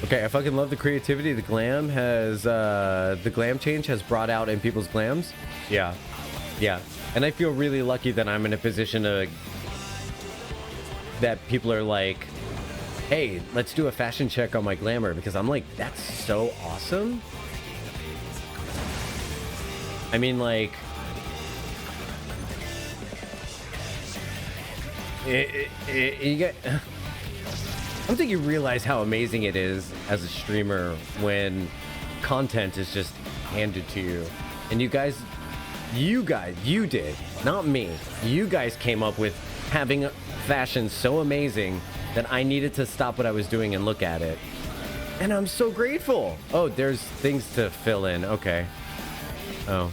Okay, I fucking love the creativity the glam has, the glam change has brought out in people's glams. Yeah. And I feel really lucky that I'm in a position to, that people are like, hey, let's do a fashion check on my glamour, because I'm like, that's so awesome. I mean, like, you get... I don't think you realize how amazing it is as a streamer when content is just handed to you. And you did, not me. You guys came up with having fashion so amazing that I needed to stop what I was doing and look at it. And I'm so grateful. Oh, there's things to fill in. Okay. Oh.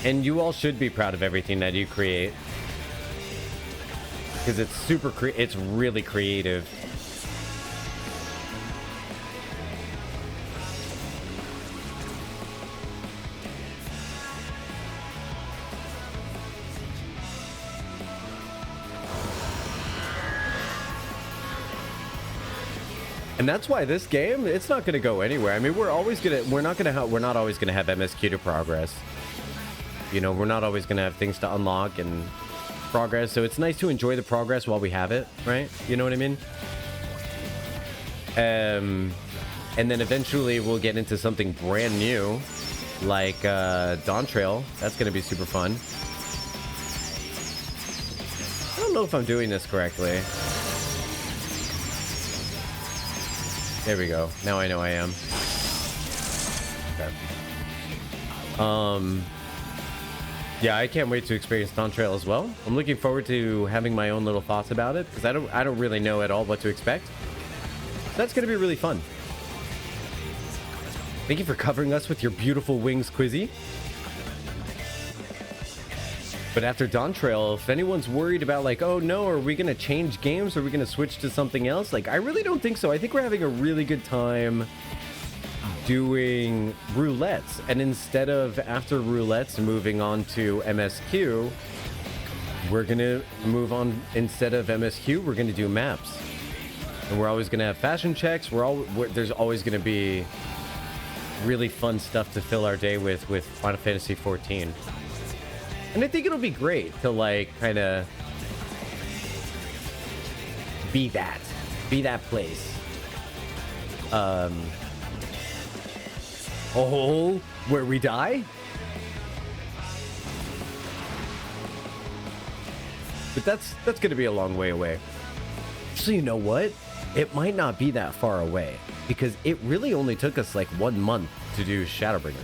And you all should be proud of everything that you create, because it's it's really creative. And that's why this game, it's not going to go anywhere. I mean, we're not always going to have MSQ to progress. You know, we're not always going to have things to unlock and progress. So it's nice to enjoy the progress while we have it, right? You know what I mean? And then eventually we'll get into something brand new, like Dawn Trail. That's going to be super fun. I don't know if I'm doing this correctly. There we go. Now I know I am. Okay. Yeah, I can't wait to experience Dawn Trail as well. I'm looking forward to having my own little thoughts about it, because I don't really know at all what to expect. That's going to be really fun. Thank you for covering us with your beautiful wings, Quizzy. But after Dawn Trail, if anyone's worried about like, oh no, are we going to change games? Are we going to switch to something else? Like, I really don't think so. I think we're having a really good time doing Roulettes, and instead of after Roulettes moving on to MSQ, we're gonna move on. Instead of MSQ, we're gonna do maps, and we're always gonna have fashion checks. There's always gonna be really fun stuff to fill our day with Final Fantasy XIV, and I think it'll be great to like kind of be that place. Oh, where we die? But that's gonna be a long way away. So you know what? It might not be that far away, because it really only took us like 1 month to do Shadowbringers.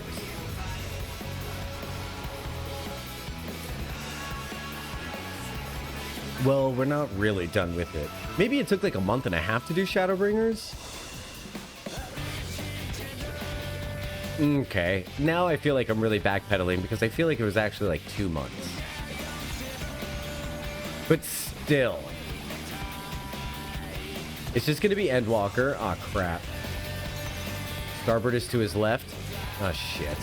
Well, we're not really done with it. Maybe it took like 1.5 months to do Shadowbringers. Okay, now I feel like I'm really backpedaling, because I feel like it was actually like 2 months. But still, It's just gonna be Endwalker. Aw, crap. Starboard is to his left. Oh, shit.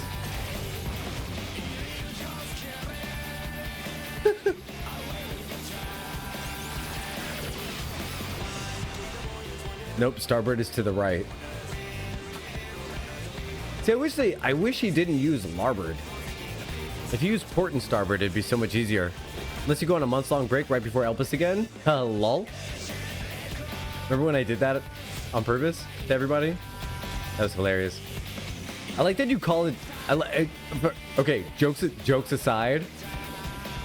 Nope, starboard is to the right. See, I wish he didn't use larboard. If you use port and starboard, it'd be so much easier. Unless you go on a month-long break right before Elpis again. Lol. Remember when I did that on purpose to everybody? That was hilarious. I like that you call it... okay, jokes aside,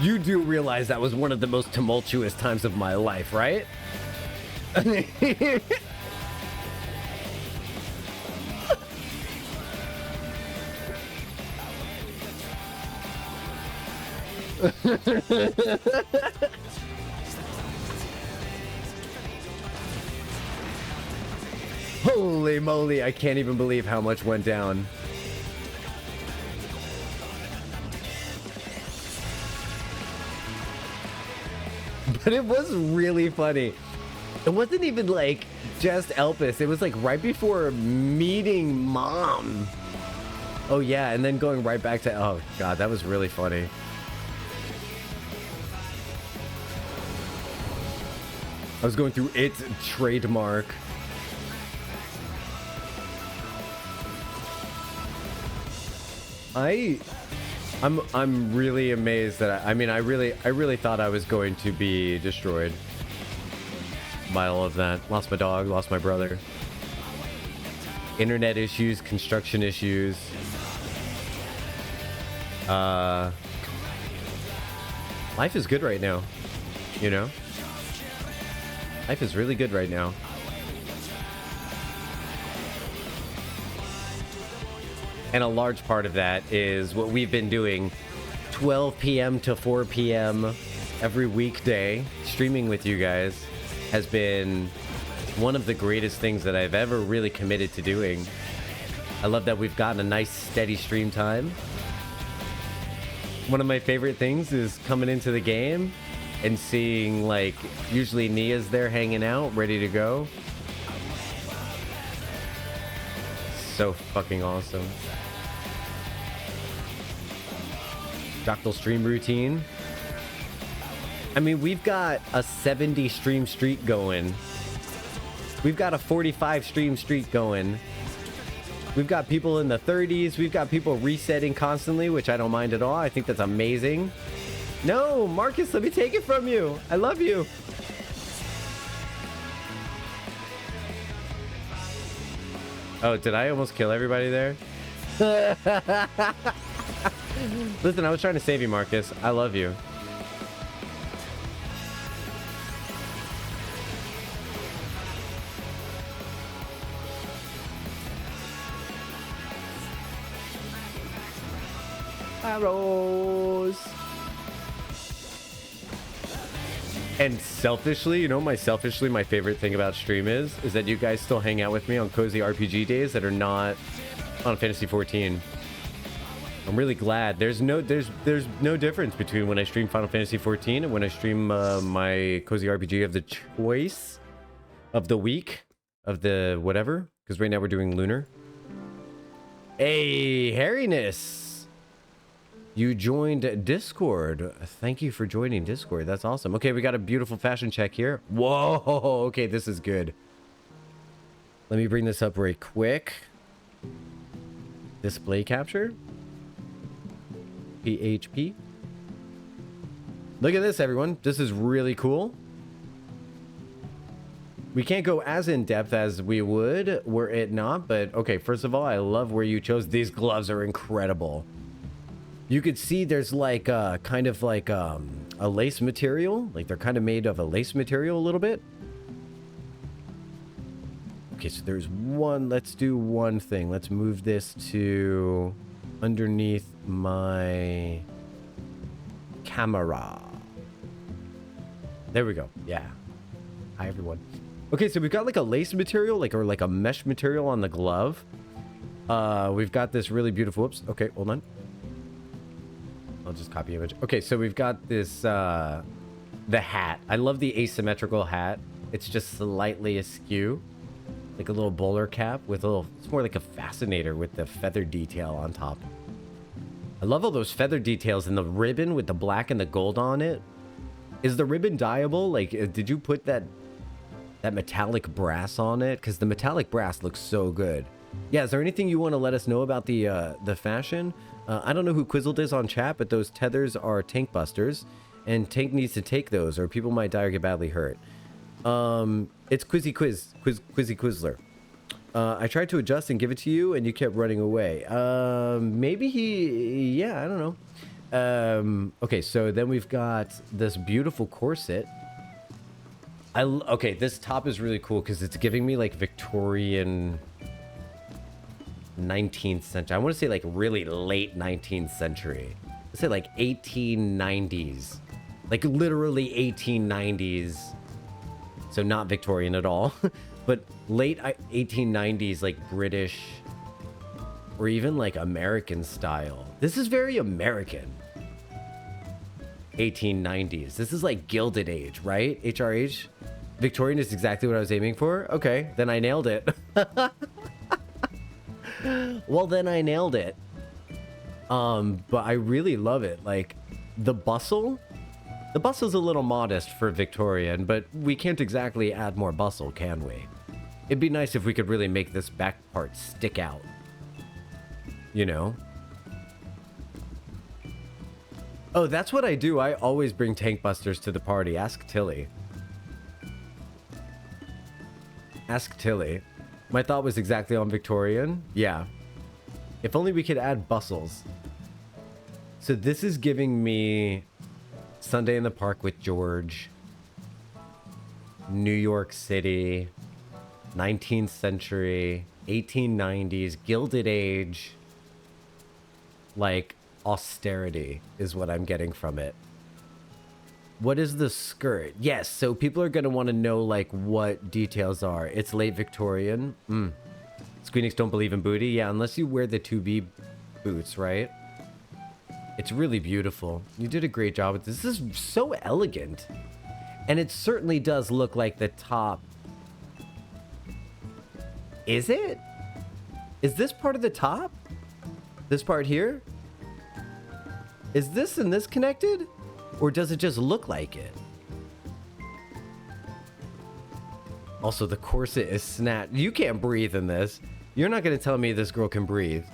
you do realize that was one of the most tumultuous times of my life, right? Holy moly, I can't even believe how much went down. But it was really funny. It wasn't even like just Elpis. It was like right before meeting Mom. Oh yeah, and then going right back to... Oh god, that was really funny. I was going through its trademark. I'm really amazed that I really thought I was going to be destroyed by all of that. Lost my dog, lost my brother. Internet issues, construction issues. Life is good right now, you know? Life is really good right now. And a large part of that is what we've been doing 12 p.m. to 4 p.m. every weekday. Streaming with you guys has been one of the greatest things that I've ever really committed to doing. I love that we've gotten a nice steady stream time. One of my favorite things is coming into the game and seeing, like, usually Nia's there hanging out, ready to go. So fucking awesome. Jocktal stream routine. I mean, we've got a 70 stream streak going. We've got a 45 stream streak going. We've got people in the 30s. We've got people resetting constantly, which I don't mind at all. I think that's amazing. No, Marcus, let me take it from you. I love you. Oh, did I almost kill everybody there? Listen, I was trying to save you, Marcus. I love you. Arrows. And selfishly, you know, my favorite thing about stream is that you guys still hang out with me on cozy RPG days that are not on Fantasy 14. I'm really glad. There's no difference between when I stream Final Fantasy 14 and when I stream my cozy RPG of the choice of the week of the whatever. Because right now we're doing Lunar. Hey, hairiness. You joined Discord. Thank you for joining Discord. That's awesome. Okay, we got a beautiful fashion check here. Whoa. Okay, this is good. Let me bring this up right quick. Display capture. PHP. Look at this, everyone. This is really cool. We can't go as in depth as we would were it not, but okay, first of all, I love where you chose. These gloves are incredible. You could see there's like kind of like a lace material. Like they're kind of made of a lace material a little bit. Okay, so there's one. Let's do one thing. Let's move this to underneath my camera. There we go. Yeah. Hi, everyone. Okay, so we've got like a lace material, or like a mesh material on the glove. We've got this really beautiful... Whoops. Okay, hold on. I'll just copy image. Okay, so we've got this, the hat. I love the asymmetrical hat It's just slightly askew. Like a little bowler cap with a little... It's more like a fascinator with the feather detail on top. I love all those feather details and the ribbon with the black and the gold on it. Is the ribbon dyeable? Like, did you put that metallic brass on it? Because the metallic brass looks so good. Yeah, is there anything you want to let us know about the fashion? I don't know who Quizzled is on chat, but those tethers are tank busters. And Tank needs to take those or people might die or get badly hurt. It's Quizzy Quizzler. I tried to adjust and give it to you and you kept running away. Maybe yeah, I don't know. Okay, so then we've got this beautiful corset. Okay, this top is really cool because it's giving me like Victorian 19th century. I want to say like really late 19th century. Let's say like 1890s. Like literally 1890s. So not Victorian at all. But late 1890s, like British or even like American style. This is very American. 1890s. This is like Gilded Age, right? HRH? Victorian is exactly what I was aiming for. Okay, then I nailed it. Well, then I nailed it. But I really love it. Like the bustle's a little modest for Victorian, but we can't exactly add more bustle, can we? It'd be nice if we could really make this back part stick out. You know? Oh, that's what I do. I always bring tank busters to the party. Ask Tilly. Ask Tilly. My thought was exactly on Victorian. Yeah. If only we could add bustles. So this is giving me Sunday in the Park with George, New York City, 19th century, 1890s, Gilded Age, like austerity is what I'm getting from it. What is the skirt? Yes, so people are going to want to know like what details are. It's late Victorian. Squeenix don't believe in booty. Yeah, unless you wear the 2B boots, right? It's really beautiful. You did a great job with this. This is so elegant. And it certainly does look like the top. Is it? Is this part of the top? This part here? Is this and this connected? Or does it just look like it? Also, the corset is snatched. You can't breathe in this. You're not going to tell me this girl can breathe.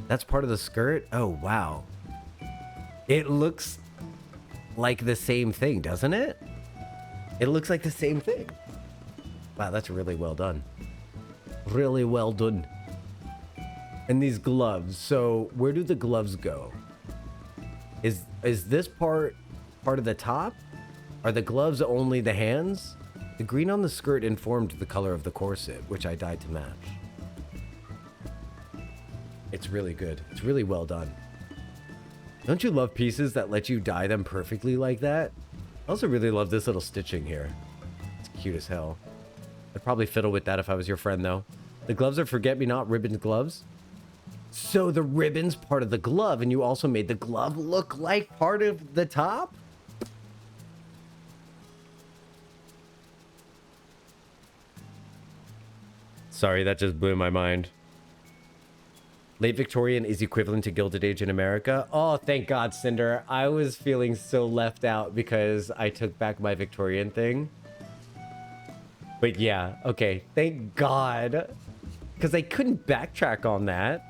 That's part of the skirt? Oh, wow. It looks like the same thing, doesn't it? It looks like the same thing. Wow, that's really well done. Really well done. And these gloves. So where do the gloves go? Is this part of the top? Are the gloves only the hands? The green on the skirt informed the color of the corset, which I dyed to match. It's really good. It's really well done. Don't you love pieces that let you dye them perfectly like that? I also really love this little stitching here. It's cute as hell. I'd probably fiddle with that if I was your friend, though. The gloves are forget-me-not ribbon gloves. So the ribbon's part of the glove, and you also made the glove look like part of the top? Sorry, that just blew my mind. Late Victorian is equivalent to Gilded Age in America. Oh, thank God, Cinder. I was feeling so left out because I took back my Victorian thing. But yeah, okay. Thank God. Because I couldn't backtrack on that.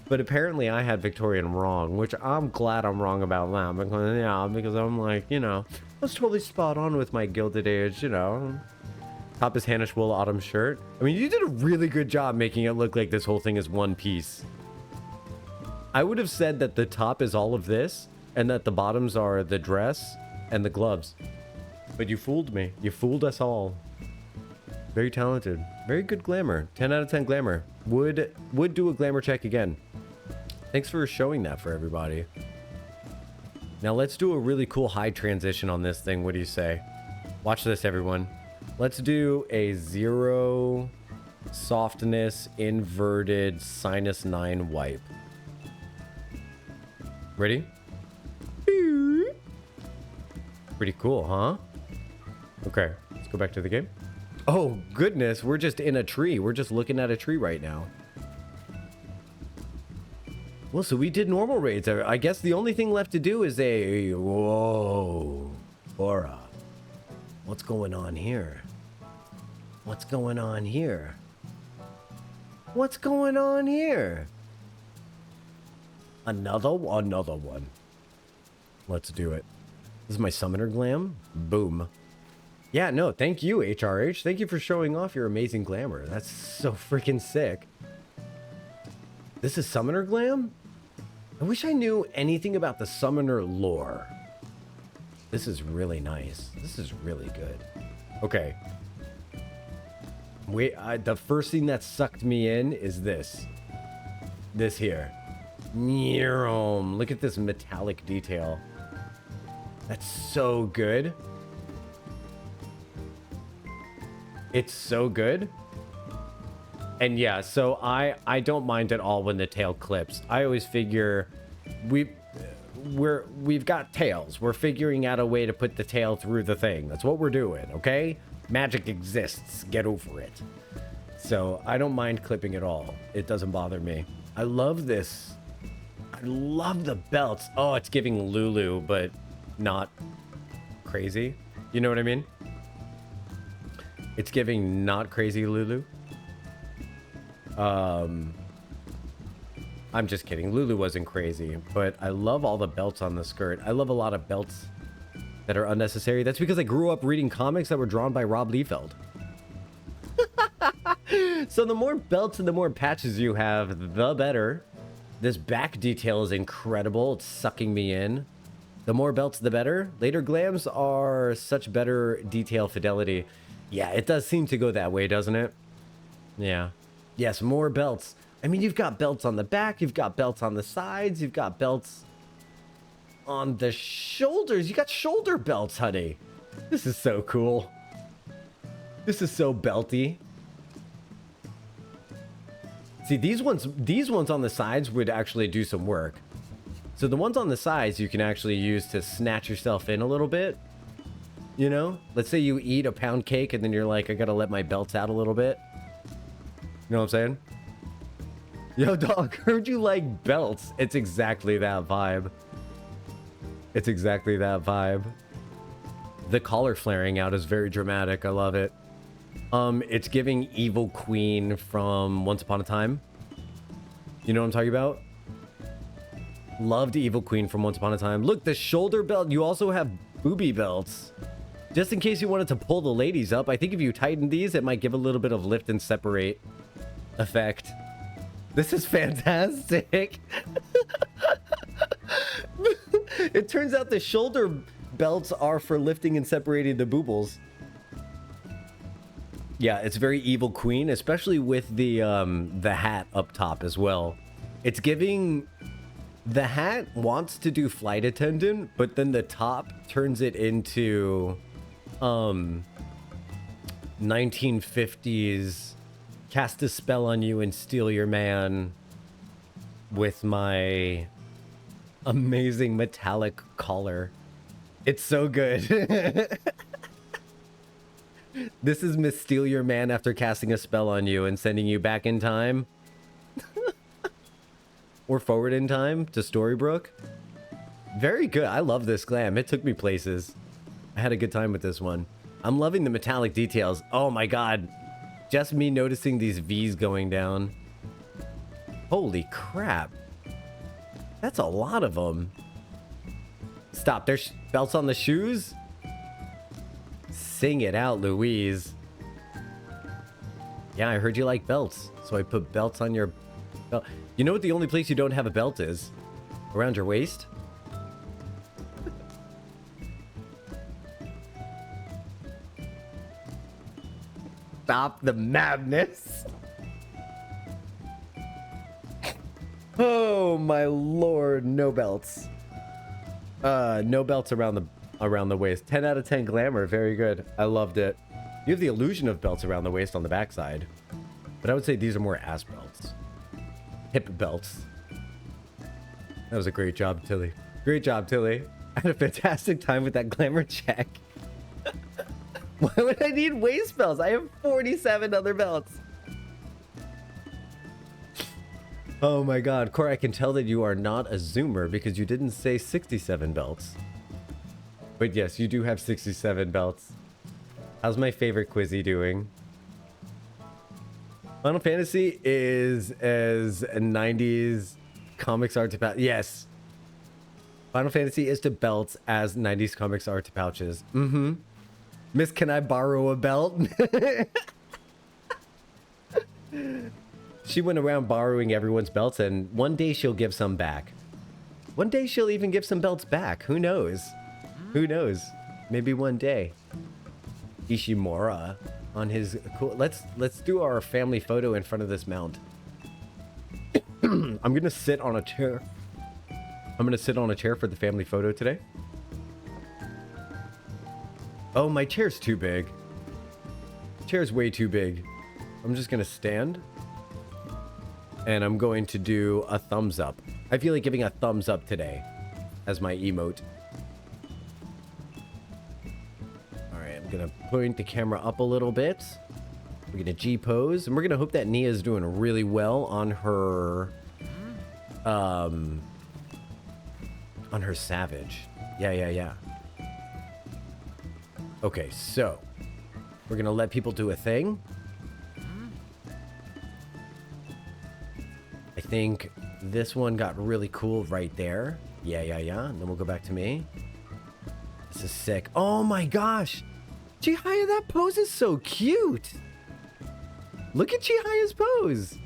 But apparently I had Victorian wrong, which I'm glad I'm wrong about that. Because I'm like, you know, I was totally spot on with my Gilded Age, you know. Top is Hanish wool autumn shirt. I mean, you did a really good job making it look like this whole thing is one piece. I would have said that the top is all of this and that the bottoms are the dress and the gloves. But you fooled me. You fooled us all. Very talented. Very good glamour. 10 out of 10 glamour. Would do a glamour check again. Thanks for showing that for everybody. Now let's do a really cool high transition on this thing. What do you say? Watch this, everyone. Let's do a 0 softness inverted sinus 9 wipe. Ready? Pretty cool, huh? Okay, let's go back to the game. Oh, goodness, we're just in a tree. We're just looking at a tree right now. Well, so we did normal raids. I guess the only thing left to do is a... Whoa. Aura. What's going on here? What's going on here? What's going on here? Another one. Let's do it. This is my summoner glam. Boom. Yeah, no, thank you, HRH. Thank you for showing off your amazing glamour. That's so freaking sick. This is summoner glam? I wish I knew anything about the summoner lore. This is really nice. This is really good. Okay. Wait, the first thing that sucked me in is this. This here. Look at this metallic detail. That's so good. It's so good. And yeah, so I don't mind at all when the tail clips. I always figure we've got tails. We're figuring out a way to put the tail through the thing. That's what we're doing, okay? Magic exists. Get over it. So I don't mind clipping at all. It doesn't bother me. I love this. I love the belts. Oh, it's giving Lulu, but not crazy. You know what I mean? It's giving not crazy Lulu. I'm just kidding. Lulu wasn't crazy, but I love all the belts on the skirt. I love a lot of belts that are unnecessary. That's because I grew up reading comics that were drawn by Rob Liefeld. So the more belts and the more patches you have, the better. This back detail is incredible. It's sucking me in. The more belts, the better. Later glams are such better detail fidelity. Yeah, it does seem to go that way, doesn't it? Yeah. Yes, more belts. I mean, you've got belts on the back, you've got belts on the sides, you've got belts on the shoulders. You got shoulder belts, honey. This is so cool. This is so belty. See, these ones on the sides would actually do some work. So the ones on the sides you can actually use to snatch yourself in a little bit. You know? Let's say you eat a pound cake and then you're like, I gotta let my belts out a little bit. You know what I'm saying? Yo, dog, heard you like belts. It's exactly that vibe. It's exactly that vibe. The collar flaring out is very dramatic. I love it. It's giving Evil Queen from Once Upon a Time. You know what I'm talking about? Loved Evil Queen from Once Upon a Time. Look, the shoulder belt. You also have booby belts. Just in case you wanted to pull the ladies up, I think if you tighten these, it might give a little bit of lift and separate effect. This is fantastic. It turns out the shoulder belts are for lifting and separating the boobles. Yeah, it's very Evil Queen, especially with the hat up top as well. It's giving... The hat wants to do flight attendant, but then the top turns it into 1950s cast a spell on you and steal your man with my amazing metallic collar. It's so good. This is Miss Steal Your Man after casting a spell on you and sending you back in time. Or forward in time to Storybrooke. Very good. I love this glam. It took me places. I had a good time with this one. I'm loving the metallic details. Oh my god. Just me noticing these V's going down. Holy crap. That's a lot of them. Stop. There's belts on the shoes? Sing it out, Louise. Yeah, I heard you like belts. So I put belts on your belt. You know what the only place you don't have a belt is? Around your waist? Stop the madness. Oh my lord, no belts. No belts around the waist. 10 out of 10 glamour, very good. I loved it. You have the illusion of belts around the waist on the backside. But I would say these are more ass belts. Hip belts. That was a great job, Tilly. Great job, Tilly. I had a fantastic time with that glamour check. Why would I need waist belts? I have 47 other belts. Oh my god. Cora, I can tell that you are not a zoomer because you didn't say 67 belts. But yes, you do have 67 belts. How's my favorite Quizzy doing? Final Fantasy is as 90s comics are to pouches. Yes. Final Fantasy is to belts as 90s comics are to pouches. Mm-hmm. Miss, can I borrow a belt? She went around borrowing everyone's belts, and one day she'll give some back. One day she'll even give some belts back. Who knows? Who knows? Maybe one day. Ishimura on his cool. Let's do our family photo in front of this mount. I'm gonna sit on a chair. I'm gonna sit on a chair for the family photo today. Oh, my chair's too big. Chair's way too big. I'm just gonna stand. And I'm going to do a thumbs up. I feel like giving a thumbs up today as my emote. Alright, I'm gonna point the camera up a little bit. We're gonna G-pose. And we're gonna hope that Nia's doing really well on her... on her Savage. Yeah. Okay, so... we're gonna let people do a thing. I think this one got really cool right there. Yeah. And then we'll go back to me. This is sick. Oh my gosh! Chihaya, that pose is so cute! Look at Chihaya's pose!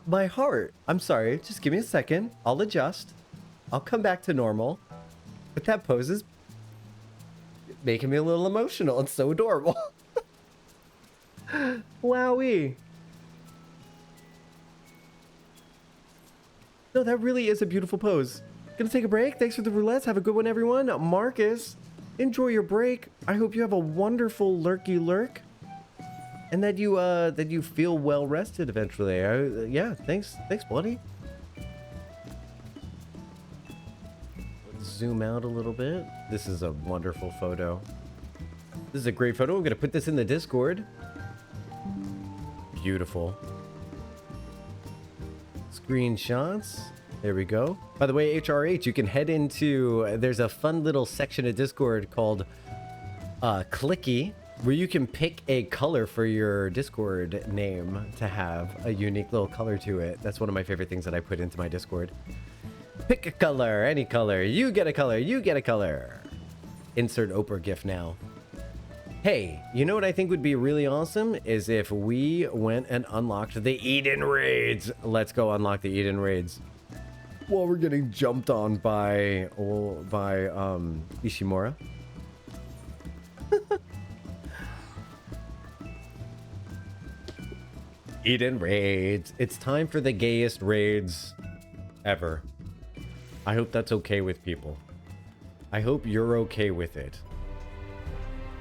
My heart. I'm sorry. Just give me a second. I'll adjust. I'll come back to normal. But that pose is making me a little emotional. It's so adorable. Wowee. No, that really is a beautiful pose. Gonna take a break. Thanks for the roulettes. Have a good one, everyone. Marcus, enjoy your break. I hope you have a wonderful lurky lurk. And that you feel well rested eventually. Yeah, thanks, buddy. Let's zoom out a little bit. This is a wonderful photo. This is a great photo. I'm gonna put this in the Discord. Beautiful. Screenshots. There we go. By the way, HRH, you can head into. There's a fun little section of Discord called Clicky, where you can pick a color for your Discord name to have a unique little color to it. That's one of my favorite things that I put into my Discord. Pick a color, any color. You get a color, you get a color. Insert Oprah GIF now. Hey, you know what I think would be really awesome is if we went and unlocked the Eden Raids. Let's go unlock the Eden Raids. While we're getting jumped on by Ishimura. Eden Raids. It's time for the gayest raids ever. I hope that's okay with people. I hope you're okay with it.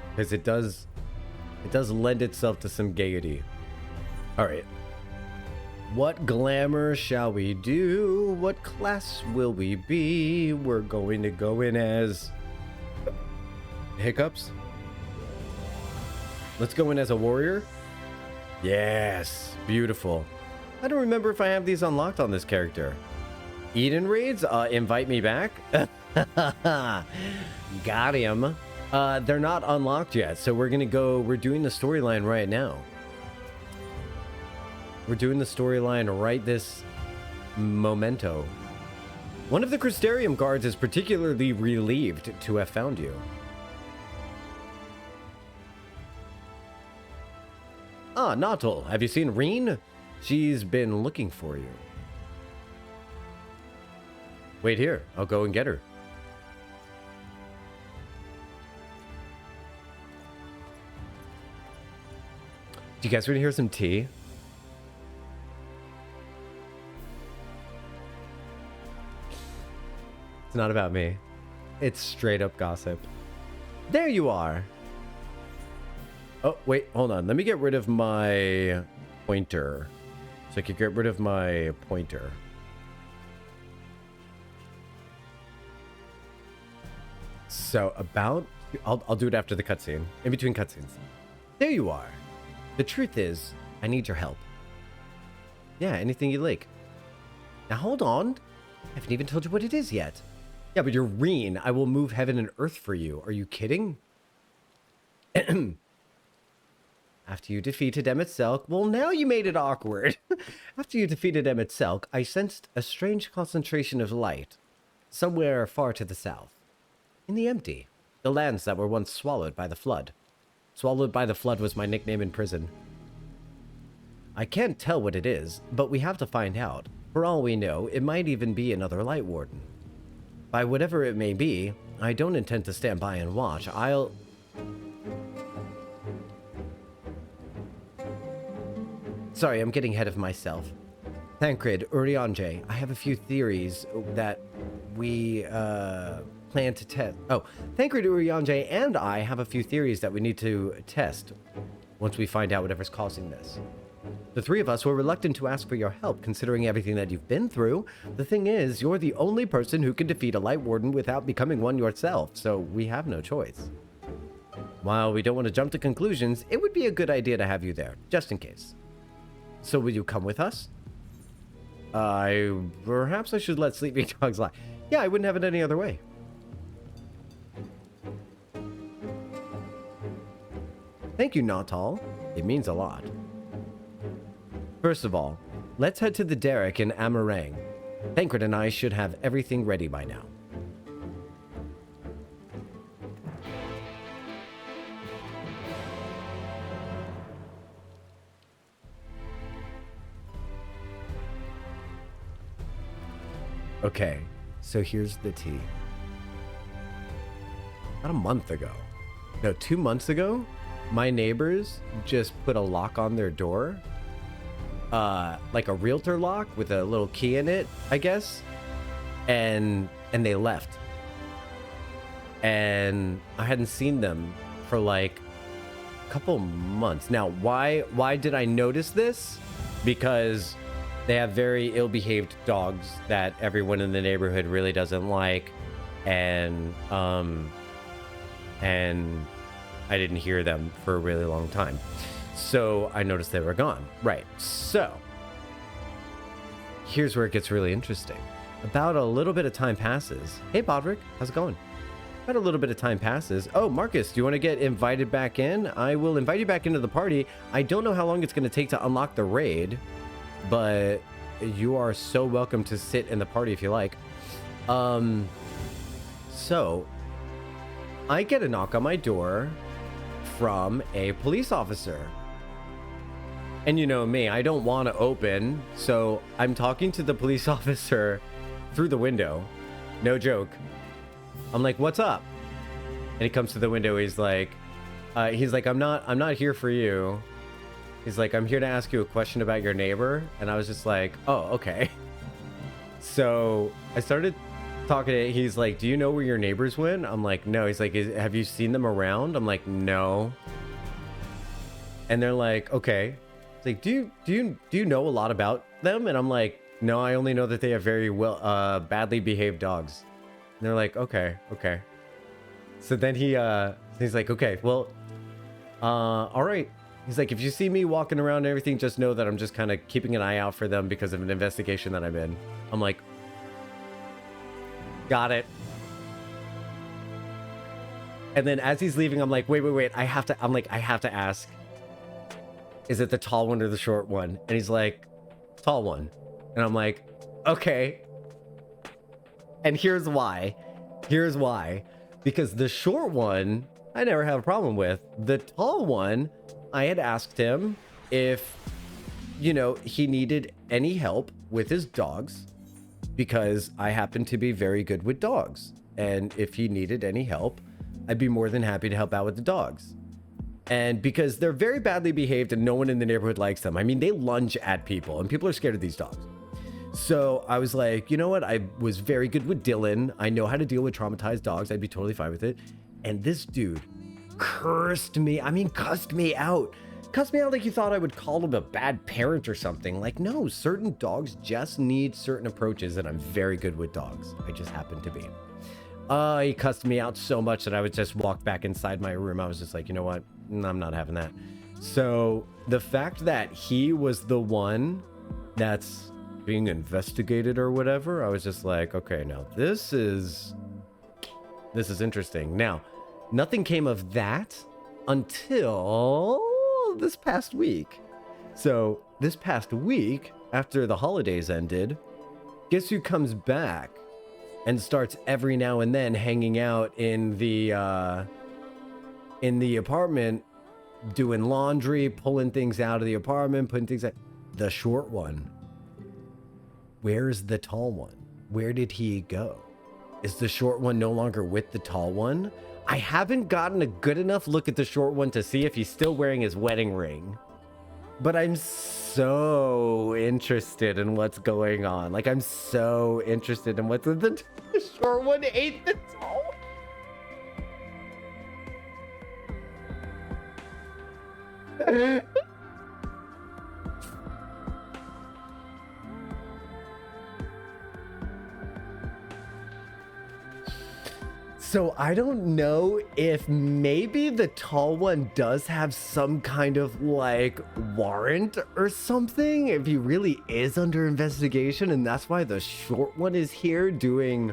Because it does lend itself to some gaiety. Alright. What glamour shall we do? What class will we be? We're going to go in as... Hiccups? Let's go in as a warrior. Yes, beautiful. I don't remember if I have these unlocked on this character. Eden Raids, invite me back. Got him. They're not unlocked yet, so we're doing the storyline right now. We're doing the storyline right this momento. One of the Crystarium guards is particularly relieved to have found you. Ah, Nautil, have you seen Reen? She's been looking for you. Wait here, I'll go and get her. Do you guys want to hear some tea? It's not about me. It's straight up gossip. There you are. Oh, wait, hold on. Let me get rid of my pointer. So I could get rid of my pointer. So about... I'll do it after the cutscene. In between cutscenes. There you are. The truth is, I need your help. Yeah, anything you like. Now hold on. I haven't even told you what it is yet. Yeah, but you're Reen. I will move heaven and earth for you. Are you kidding? After you defeated Emmett Selk... Well, now you made it awkward. After you defeated Emmett Selk, I sensed a strange concentration of light. Somewhere far to the south. In the empty. The lands that were once swallowed by the flood. Swallowed by the flood was my nickname in prison. I can't tell what it is, but we have to find out. For all we know, it might even be another Light Warden. By whatever it may be, I don't intend to stand by and watch. I'll... Sorry, I'm getting ahead of myself. Thancred, Urianger, I have a few theories that we, plan to test. Oh, Thancred, Urianger, and I have a few theories that we need to test once we find out whatever's causing this. The three of us were reluctant to ask for your help, considering everything that you've been through. The thing is, you're the only person who can defeat a Light Warden without becoming one yourself, so we have no choice. While we don't want to jump to conclusions, it would be a good idea to have you there, just in case. So will you come with us? Perhaps I should let sleeping dogs lie. Yeah, I wouldn't have it any other way. Thank you, Jocktal. It means a lot. First of all, let's head to the derrick in Amarang. Thancred and I should have everything ready by now. Okay, so here's the tea. About a month ago, no, 2 months ago, my neighbors just put a lock on their door. Like a realtor lock with a little key in it, I guess. And they left. And I hadn't seen them for like a couple months. Now, why did I notice this? Because they have very ill-behaved dogs that everyone in the neighborhood really doesn't like, and I didn't hear them for a really long time. So I noticed they were gone. Right. So here's where it gets really interesting. About a little bit of time passes. Hey, Bodrick, how's it going? About a little bit of time passes. Oh, Marcus, do you want to get invited back in? I will invite you back into the party. I don't know how long it's going to take to unlock the raid, but you are so welcome to sit in the party if you like. So I get a knock on my door from a police officer. And you know me, I don't want to open, so I'm talking to the police officer through the window. No joke. I'm like, "What's up?" And he comes to the window. He's like, I'm not here for you. He's like, "I'm here to ask you a question about your neighbor." And I was just like, "Oh, okay." So I started talking to him. He's like, "Do you know where your neighbors went?" I'm like, "No." He's like, "Have you seen them around?" I'm like, "No." And they're like, "Okay." It's like, do you know a lot about them? And I'm like, "No, I only know that they have very badly behaved dogs." And they're like, okay. So then he's like, "Okay, well, all right." He's like, "If you see me walking around and everything, just know that I'm just kind of keeping an eye out for them because of an investigation that I'm in." I'm like, "Got it." And then as he's leaving, I'm like, wait, I have to ask, is it the tall one or the short one? And he's like, "Tall one." And I'm like, "Okay." And here's why. Because the short one, I never have a problem with. The tall one, I had asked him if, he needed any help with his dogs, because I happen to be very good with dogs. And if he needed any help, I'd be more than happy to help out with the dogs. And because they're very badly behaved and no one in the neighborhood likes them. I mean, they lunge at people and people are scared of these dogs. So I was like, you know what? I was very good with Dylan. I know how to deal with traumatized dogs. I'd be totally fine with it. And this dude cussed me out. cuss me out like you thought I would call him a bad parent or something. Like, no, certain dogs just need certain approaches, and I'm very good with dogs. I just happen to be. He cussed me out so much that I would just walk back inside my room. I was just like, you know what? I'm not having that. So the fact that he was the one that's being investigated or whatever, I was just like, okay, now this is interesting. Now, nothing came of that until this past week. So this past week, after the holidays ended, guess who comes back and starts every now and then hanging out in the apartment, doing laundry, pulling things out of the apartment, putting things out. The short one. Where's the tall one? Where did he go? Is the short one no longer with the tall one? I haven't gotten a good enough look at the short one to see if he's still wearing his wedding ring. But I'm so interested in what's going on. Like, I'm so interested in what's the short one ate the tall one. So I don't know if maybe the tall one does have some kind of like warrant or something, if he really is under investigation, and that's why the short one is here doing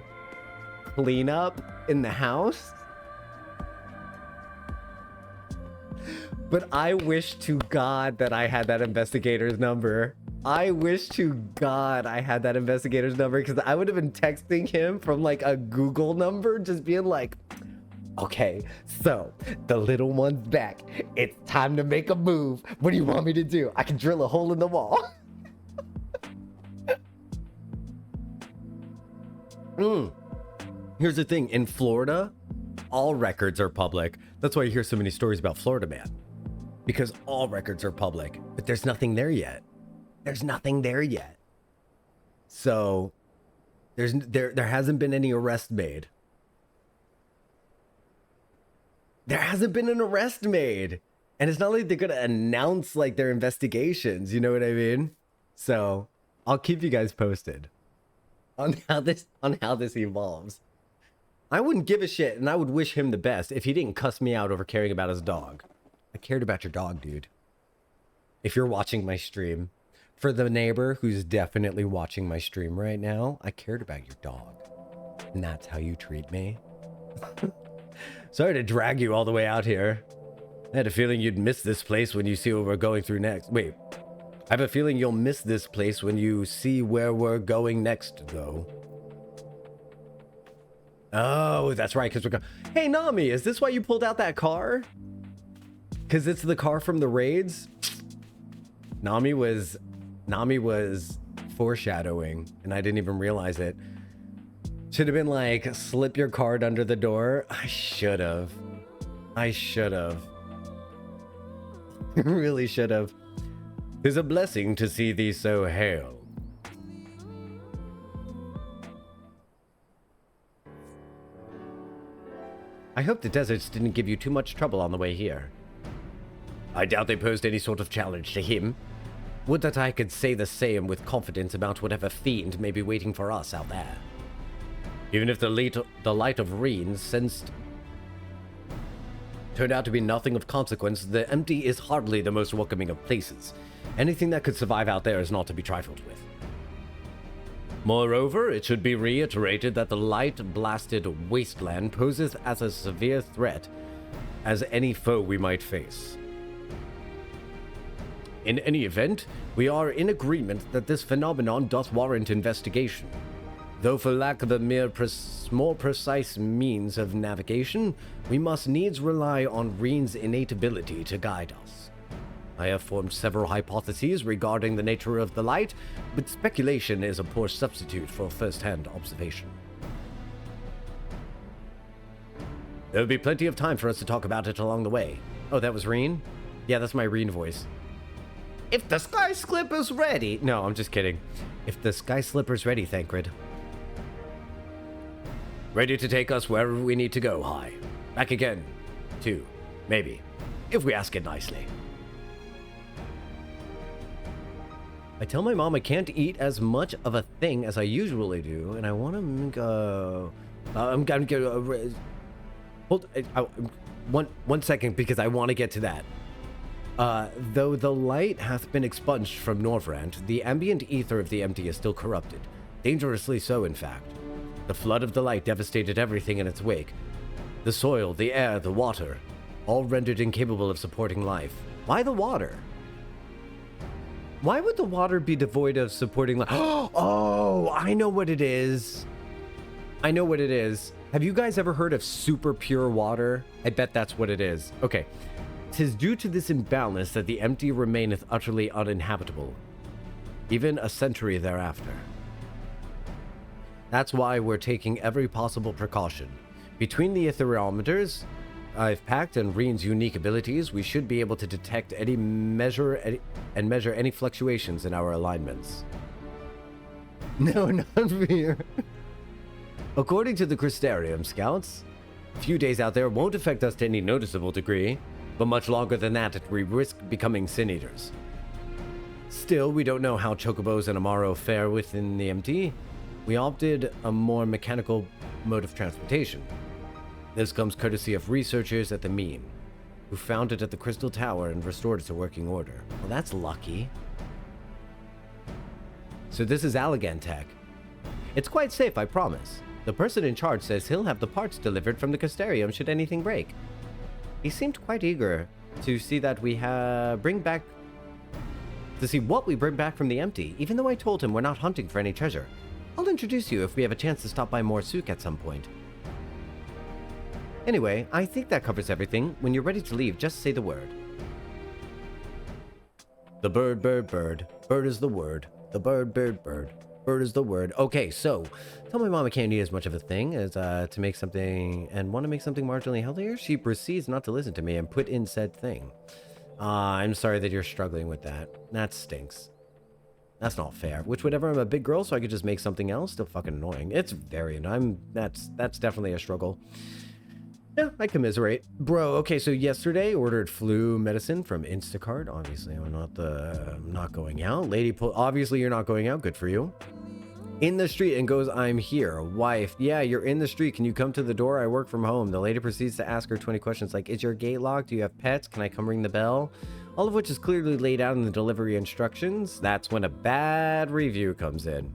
cleanup in the house. But I wish to God that I had that investigator's number. I wish to God I had that investigator's number, because I would have been texting him from like a Google number, just being like, okay, so the little one's back. It's time to make a move. What do you want me to do? I can drill a hole in the wall. Here's the thing. In Florida, all records are public. That's why you hear so many stories about Florida Man. Because all records are public. But there's nothing there yet. There's nothing there yet. So there hasn't been any arrest made. There hasn't been an arrest made. And it's not like they're going to announce like their investigations, you know what I mean? So I'll keep you guys posted on how this evolves. I wouldn't give a shit, and I would wish him the best if he didn't cuss me out over caring about his dog. I cared about your dog, dude. If you're watching my stream, for the neighbor who's definitely watching my stream right now, I cared about your dog. And that's how you treat me. Sorry to drag you all the way out here. I had a feeling you'd miss this place when you see what we're going through next. Wait, I have a feeling you'll miss this place when you see where we're going next, though. Oh, that's right, because we're going... Hey, Nami, is this why you pulled out that car? Because it's the car from the raids? Nami was foreshadowing, and I didn't even realize it. Should have been like, slip your card under the door. I should have. Really should have. 'Tis a blessing to see thee so hale. I hope the deserts didn't give you too much trouble on the way here. I doubt they posed any sort of challenge to him. Would that I could say the same with confidence about whatever fiend may be waiting for us out there. Even if the light of Reen sensed turned out to be nothing of consequence, the empty is hardly the most welcoming of places. Anything that could survive out there is not to be trifled with. Moreover, it should be reiterated that the light-blasted wasteland poses as a severe threat as any foe we might face. In any event, we are in agreement that this phenomenon doth warrant investigation. Though for lack of a more precise means of navigation, we must needs rely on Reen's innate ability to guide us. I have formed several hypotheses regarding the nature of the light, but speculation is a poor substitute for first-hand observation. There will be plenty of time for us to talk about it along the way. Oh, that was Reen? Yeah, that's my Reen voice. If the Sky Slipper's ready... No, I'm just kidding. If the Sky Slipper's ready, Thancred. Ready to take us wherever we need to go, High. Back again. Too. Maybe. If we ask it nicely. I tell my mom I can't eat as much of a thing as I usually do, and I want to make I'm gonna get hold one second because I want to get to that. Though the light hath been expunged from Norvrand, the ambient ether of the empty is still corrupted. Dangerously so, in fact. The flood of the light devastated everything in its wake. The soil, the air, the water, all rendered incapable of supporting life. Why the water? Why would the water be devoid of supporting life? Oh, I know what it is. I know what it is. Have you guys ever heard of super pure water? I bet that's what it is. Okay. 'Tis due to this imbalance that the empty remaineth utterly uninhabitable, even a century thereafter. That's why we're taking every possible precaution. Between the etherometers I've packed and Reen's unique abilities, we should be able to detect and measure any fluctuations in our alignments. No, not fear. According to the Crystarium Scouts, a few days out there won't affect us to any noticeable degree, but much longer than that, we risk becoming sin eaters. Still, we don't know how chocobos and Amaro fare within the MT. We opted a more mechanical mode of transportation. This comes courtesy of researchers at the Mean, who found it at the Crystal Tower and restored it to working order. Well, that's lucky. So this is Allegan tech. It's quite safe, I promise. The person in charge says he'll have the parts delivered from the Crystarium should anything break. He seemed quite eager to see that we what we bring back from the empty, even though I told him we're not hunting for any treasure. I'll introduce you if we have a chance to stop by Morsuk at some point. Anyway, I think that covers everything. When you're ready to leave, just say the word. The bird, bird, bird. Bird is the word. The bird, bird, bird. Bird is the word. Okay, so tell my mom I can't eat as much of a thing as to make something and want to make something marginally healthier. She proceeds not to listen to me and put in said thing. I'm sorry that you're struggling with that. That stinks. That's not fair. Which, whenever I'm a big girl, so I could just make something else, still fucking annoying. It's very annoying. That's definitely a struggle. Yeah, I commiserate. Bro, okay, so yesterday ordered flu medicine from Instacart. Obviously, I'm not going out. Obviously you're not going out. Good for you. In the street and goes, I'm here. Wife, yeah, you're in the street. Can you come to the door? I work from home. The lady proceeds to ask her 20 questions like, is your gate locked? Do you have pets? Can I come ring the bell? All of which is clearly laid out in the delivery instructions. That's when a bad review comes in.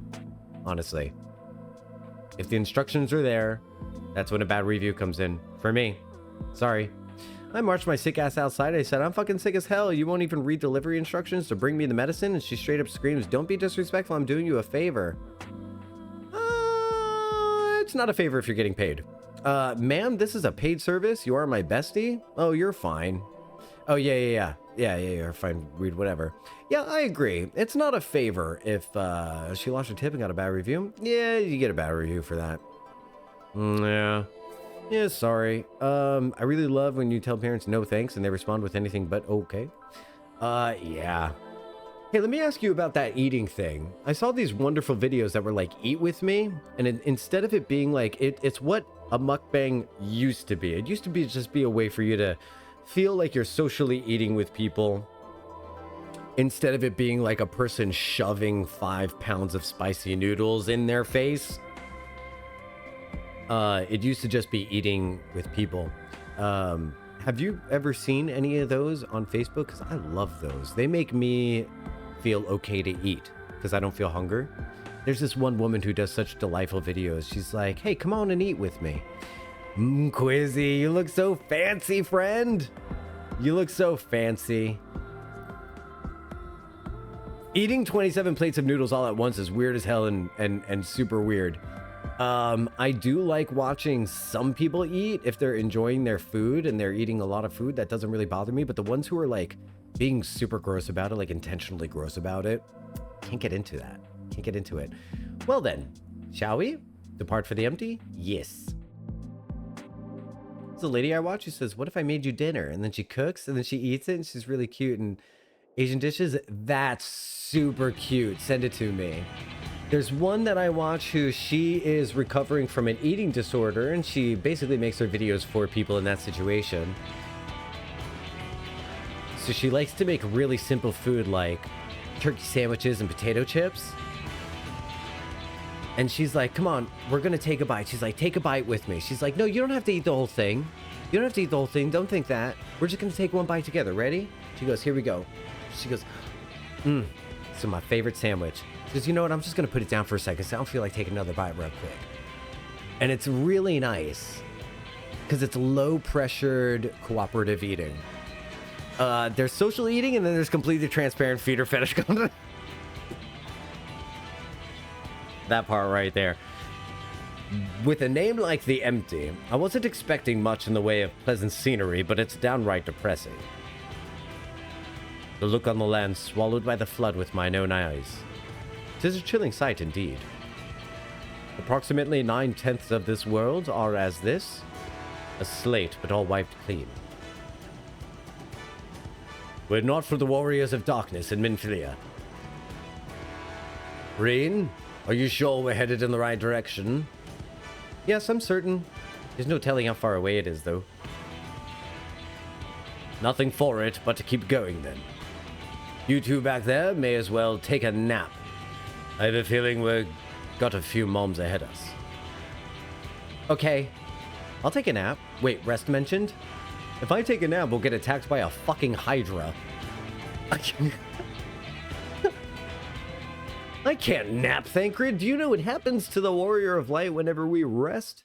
Honestly. If the instructions are there, that's when a bad review comes in. For me. Sorry. I marched my sick ass outside. I said, I'm fucking sick as hell. You won't even read delivery instructions to bring me the medicine? And she straight up screams, don't be disrespectful. I'm doing you a favor. It's not a favor if you're getting paid. Ma'am, this is a paid service. You are my bestie. Oh, you're fine. Oh, yeah, you're fine. Read whatever. Yeah, I agree. It's not a favor if she lost her tip and got a bad review. Yeah, you get a bad review for that. Yeah, sorry. I really love when you tell parents no thanks and they respond with anything but okay. Yeah. Hey, let me ask you about that eating thing. I saw these wonderful videos that were like, eat with me. And instead of it being like, it's what a mukbang used to be. It used to be just be a way for you to feel like you're socially eating with people. Instead of it being like a person shoving 5 pounds of spicy noodles in their face. It used to just be eating with people. Have you ever seen any of those on Facebook? Because I love those. They make me feel okay to eat because I don't feel hunger. There's this one woman who does such delightful videos. She's like, hey, come on and eat with me. Quizzy, you look so fancy, friend. You look so fancy. Eating 27 plates of noodles all at once is weird as hell and super weird. I do like watching some people eat if they're enjoying their food and they're eating a lot of food. That doesn't really bother me. But the ones who are like being super gross about it, like intentionally gross about it, can't get into that. Can't get into it. Well then, shall we depart for the empty? Yes. There's a lady I watch who says, what if I made you dinner? And then she cooks and then she eats it and she's really cute. And Asian dishes, that's super cute. Send it to me. There's one that I watch who she is recovering from an eating disorder and she basically makes her videos for people in that situation. So she likes to make really simple food like turkey sandwiches and potato chips. And she's like, come on, we're going to take a bite. She's like, take a bite with me. She's like, no, you don't have to eat the whole thing. You don't have to eat the whole thing. Don't think that. We're just going to take one bite together. Ready? She goes, here we go. She goes, so my favorite sandwich. She goes, you know what? I'm just going to put it down for a second. So I don't feel like taking another bite real quick. And it's really nice because it's low pressured cooperative eating. There's social eating and then there's completely transparent feeder fetish content. That part right there. With a name like The Empty, I wasn't expecting much in the way of pleasant scenery, but it's downright depressing. The look on the land swallowed by the flood with mine own eyes. 'Tis a chilling sight indeed. Approximately 9/10 of this world are as this, a slate but all wiped clean. Were it not for the warriors of darkness in Minfilia. Reen, are you sure we're headed in the right direction? Yes, I'm certain. There's no telling how far away it is, though. Nothing for it but to keep going, then. You two back there may as well take a nap. I have a feeling we've got a few moms ahead of us. Okay, I'll take a nap. Wait, rest mentioned? If I take a nap, we'll get attacked by a fucking Hydra. I can't nap, Thancred. Do you know what happens to the Warrior of Light whenever we rest?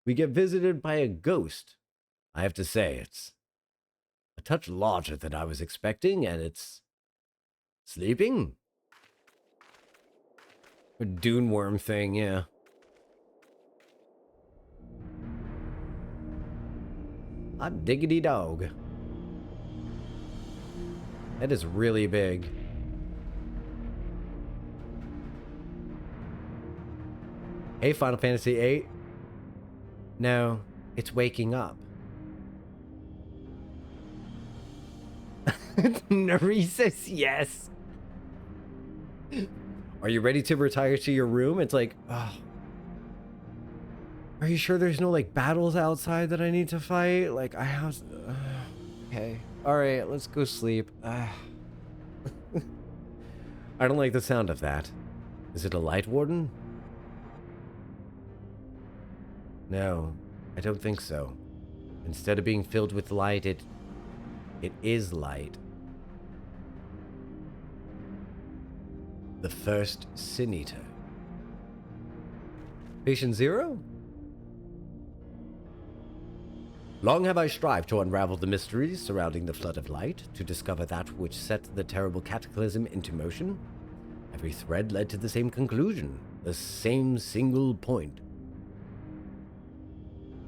We get visited by a ghost. I have to say, it's a touch larger than I was expecting, and it's sleeping. A dune worm thing, yeah. A diggity dog. That is really big. Hey, Final Fantasy VIII. No, it's waking up. Neresis, yes. Are you ready to retire to your room? It's like, oh. Are you sure there's no, like, battles outside that I need to fight? Like, I have... okay. Alright, let's go sleep. I don't like the sound of that. Is it a light warden? No, I don't think so. Instead of being filled with light, it is light. The first Sin Eater. Patient Zero? Long have I strived to unravel the mysteries surrounding the flood of light, to discover that which set the terrible cataclysm into motion. Every thread led to the same conclusion, the same single point.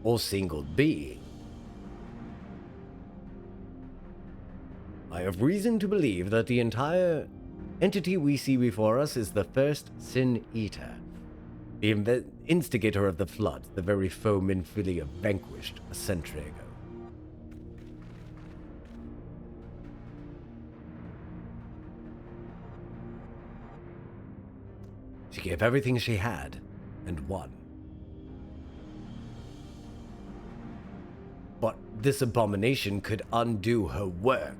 Or single being. I have reason to believe that the entire entity we see before us is the first Sin Eater, the instigator of the flood, the very foe Minfilia vanquished a century ago. She gave everything she had and won. But this abomination could undo her work.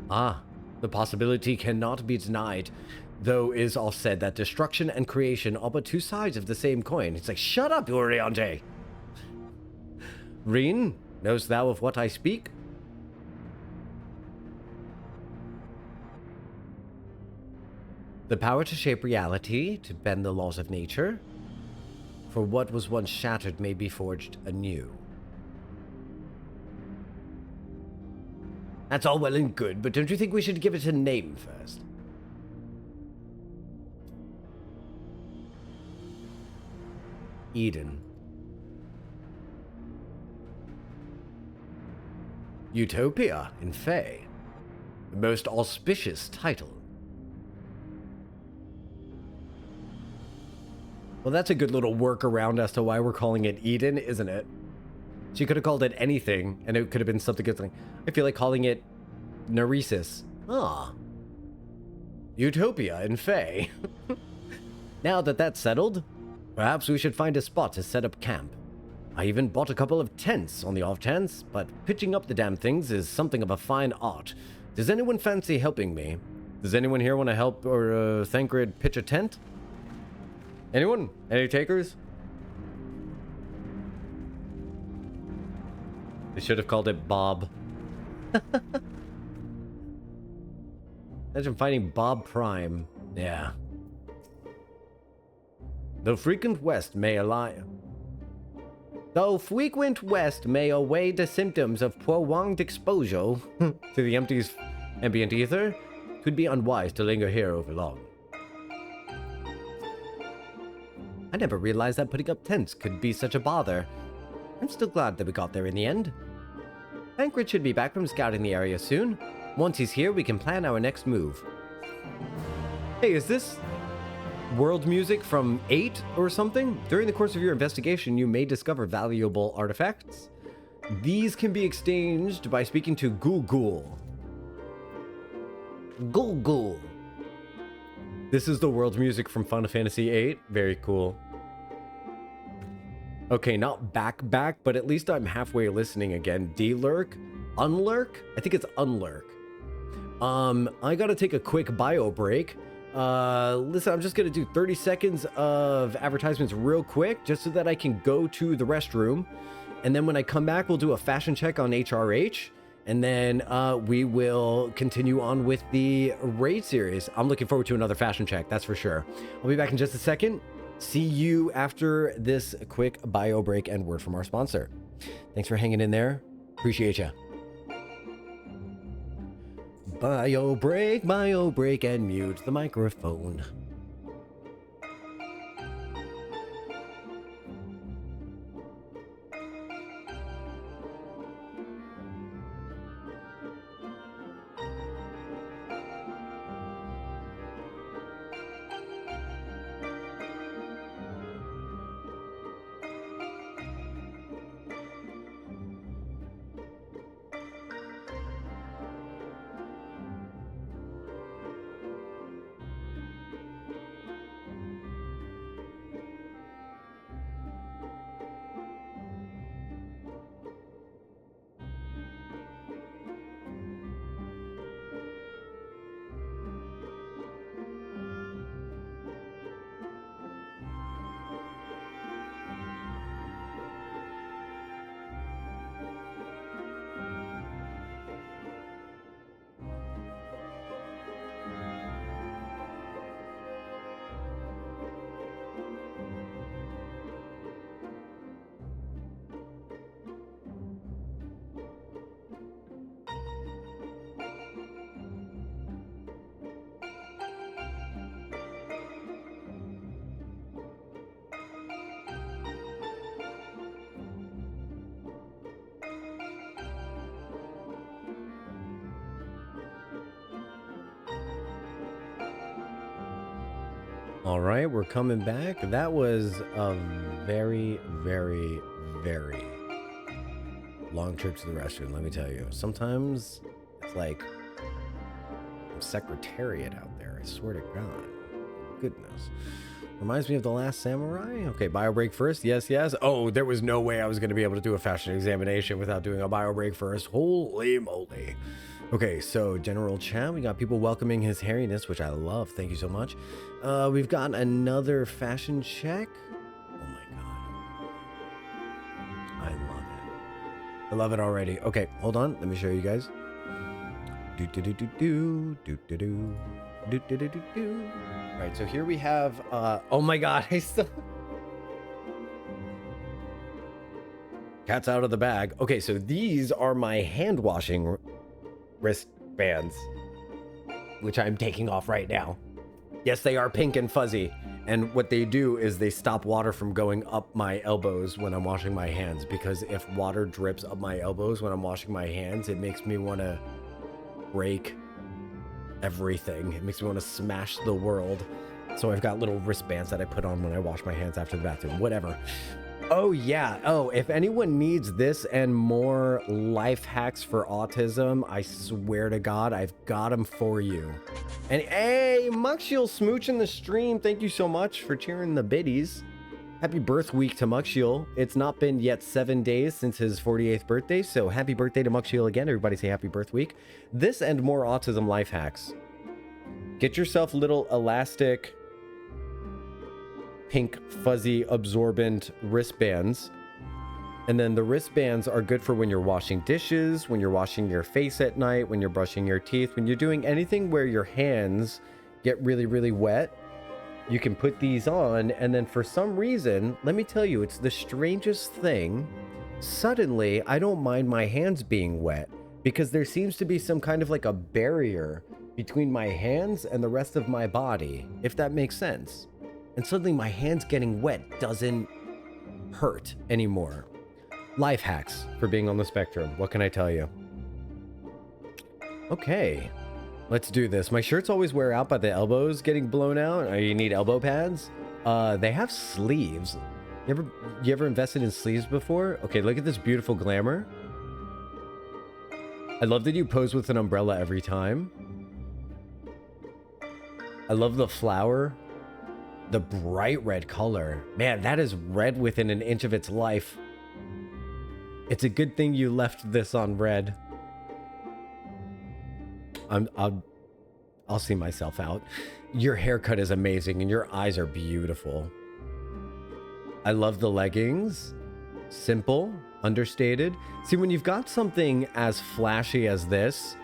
Ah, the possibility cannot be denied, though it is all said that destruction and creation are but two sides of the same coin. It's like, shut up, Uriante! Reen, knowest thou of what I speak? The power to shape reality, to bend the laws of nature. For what was once shattered may be forged anew. That's all well and good, but don't you think we should give it a name first? Eden. Utopia in Fae. The most auspicious title. Well, that's a good little workaround as to why we're calling it Eden, isn't it? She could have called it anything, and it could have been something good. I feel like calling it Neresis. Ah. Utopia in Fae. Now that that's settled, perhaps we should find a spot to set up camp. I even bought a couple of tents on the off chance, but pitching up the damn things is something of a fine art. Does anyone fancy helping me? Does anyone here want to help or Thancred pitch a tent? Anyone? Any takers? They should have called it Bob. Imagine finding Bob Prime. Yeah. Though frequent West may away the symptoms of prolonged exposure to the ambient ether, it would be unwise to linger here over long. I never realized that putting up tents could be such a bother. I'm still glad that we got there in the end. Thancred should be back from scouting the area soon. Once he's here, we can plan our next move. Hey, is this world music from 8 or something? During the course of your investigation, you may discover valuable artifacts. These can be exchanged by speaking to Google. Google. This is the world music from Final Fantasy VIII. Very cool. Okay, not back, but at least I'm halfway listening again. D-lurk? Unlurk? I think it's unlurk. I gotta take a quick bio break. Listen, I'm just gonna do 30 seconds of advertisements real quick, just so that I can go to the restroom. And then when I come back, we'll do a fashion check on HRH. And then we will continue on with the raid series. I'm looking forward to another fashion check, that's for sure. I'll be back in just a second. See you after this quick bio break and word from our sponsor. Thanks for hanging in there. Appreciate ya. Bio break, and mute the microphone. All right, we're coming back. That was a very, very, very long trip to the restroom, let me tell you. Sometimes it's like secretariat out there, I swear to God. Goodness. Reminds me of The Last Samurai. Okay, bio break first. Yes, yes. Oh, there was no way I was going to be able to do a fashion examination without doing a bio break first. Holy moly. Okay, so general chat, we got people welcoming his hairiness, which I love. Thank you so much. We've got another fashion check. Oh my God. I love it. I love it already. Okay, hold on. Let me show you guys. All right, so here we have, oh my God, I still... Cat's out of the bag. Okay, so these are my hand washing wristbands, which I'm taking off right now. Yes, they are pink and fuzzy. And what they do is they stop water from going up my elbows when I'm washing my hands, because if water drips up my elbows when I'm washing my hands, it makes me want to break everything. It makes me want to smash the world. So I've got little wristbands that I put on when I wash my hands after the bathroom, whatever. Oh yeah. Oh, if anyone needs this and more life hacks for autism, I swear to God, I've got them for you. And hey, Muckshiel smooching the stream. Thank you so much for cheering the biddies. Happy birth week to Muckshiel. It's not been yet 7 days since his 48th birthday, so happy birthday to Muckshiel again. Everybody say happy birth week. This and more autism life hacks. Get yourself little elastic, pink, fuzzy, absorbent wristbands. And then the wristbands are good for when you're washing dishes, when you're washing your face at night, when you're brushing your teeth, when you're doing anything where your hands get really, really wet. You can put these on, and then for some reason, let me tell you, it's the strangest thing. Suddenly, I don't mind my hands being wet because there seems to be some kind of like a barrier between my hands and the rest of my body, if that makes sense. And suddenly my hands getting wet doesn't hurt anymore. Life hacks for being on the spectrum. What can I tell you? Okay, let's do this. My shirts always wear out by the elbows getting blown out. You need elbow pads. They have sleeves. You ever invested in sleeves before? Okay, look at this beautiful glamour. I love that you pose with an umbrella every time. I love the flower. The bright red color. Man, that is red within an inch of its life. It's a good thing you left this on red. I'll see myself out. Your haircut is amazing and your eyes are beautiful. I love the leggings. Simple, understated. See, when you've got something as flashy as this,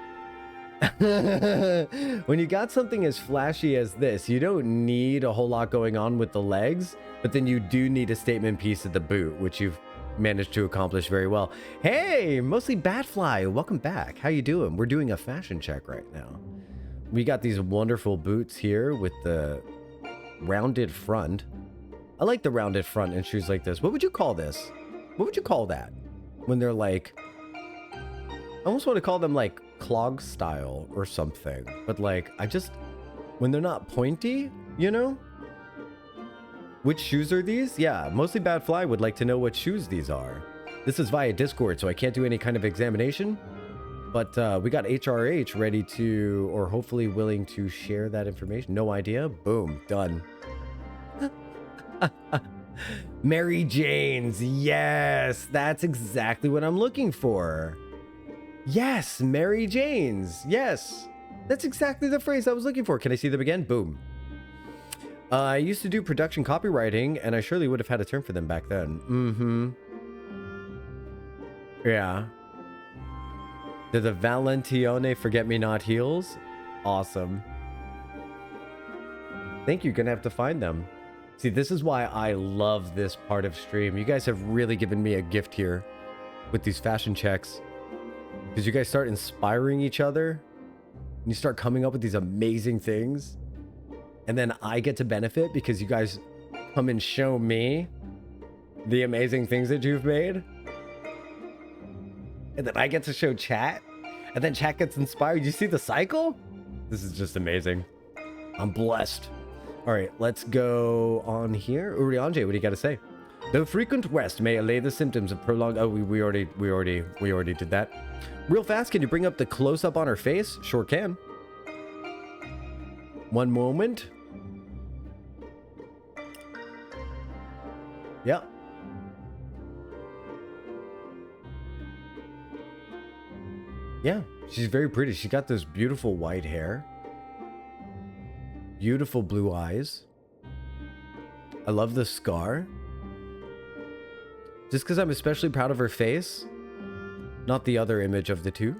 when you got something as flashy as this, you don't need a whole lot going on with the legs, but then you do need a statement piece at the boot, which you've managed to accomplish very well. Hey, mostly Batfly, welcome back. How you doing? We're doing a fashion check right now. We got these wonderful boots here with the rounded front. I like the rounded front in shoes like this. What would you call this? What would you call that? When they're like, I almost want to call them like clog style or something, but like, when they're not pointy, you know? Which shoes are these? Yeah, mostly Badfly would like to know what shoes these are. This is via Discord, so I can't do any kind of examination, but we got HRH ready to, or hopefully willing to share that information. No idea. Boom, done. Mary Jane's. Yes, that's exactly what I'm looking for. Yes, Mary Jane's. Yes, that's exactly the phrase I was looking for. Can I see them again? Boom. I used to do production copywriting, and I surely would have had a term for them back then. Mm-hmm. Yeah. They're the Valentione Forget-Me-Not heels. Awesome. Thank you. Gonna have to find them. See, this is why I love this part of stream. You guys have really given me a gift here with these fashion checks. Because you guys start inspiring each other. And you start coming up with these amazing things. And then I get to benefit because you guys come and show me the amazing things that you've made. And then I get to show chat. And then chat gets inspired. You see the cycle? This is just amazing. I'm blessed. All right, let's go on here. Urianje, what do you got to say? Though frequent rest may allay the symptoms of prolonged... Oh, we already did that. Real fast, can you bring up the close-up on her face? Sure can. One moment. Yep. Yeah, she's very pretty. She got this beautiful white hair. Beautiful blue eyes. I love the scar. Just because I'm especially proud of her face, not the other image of the two.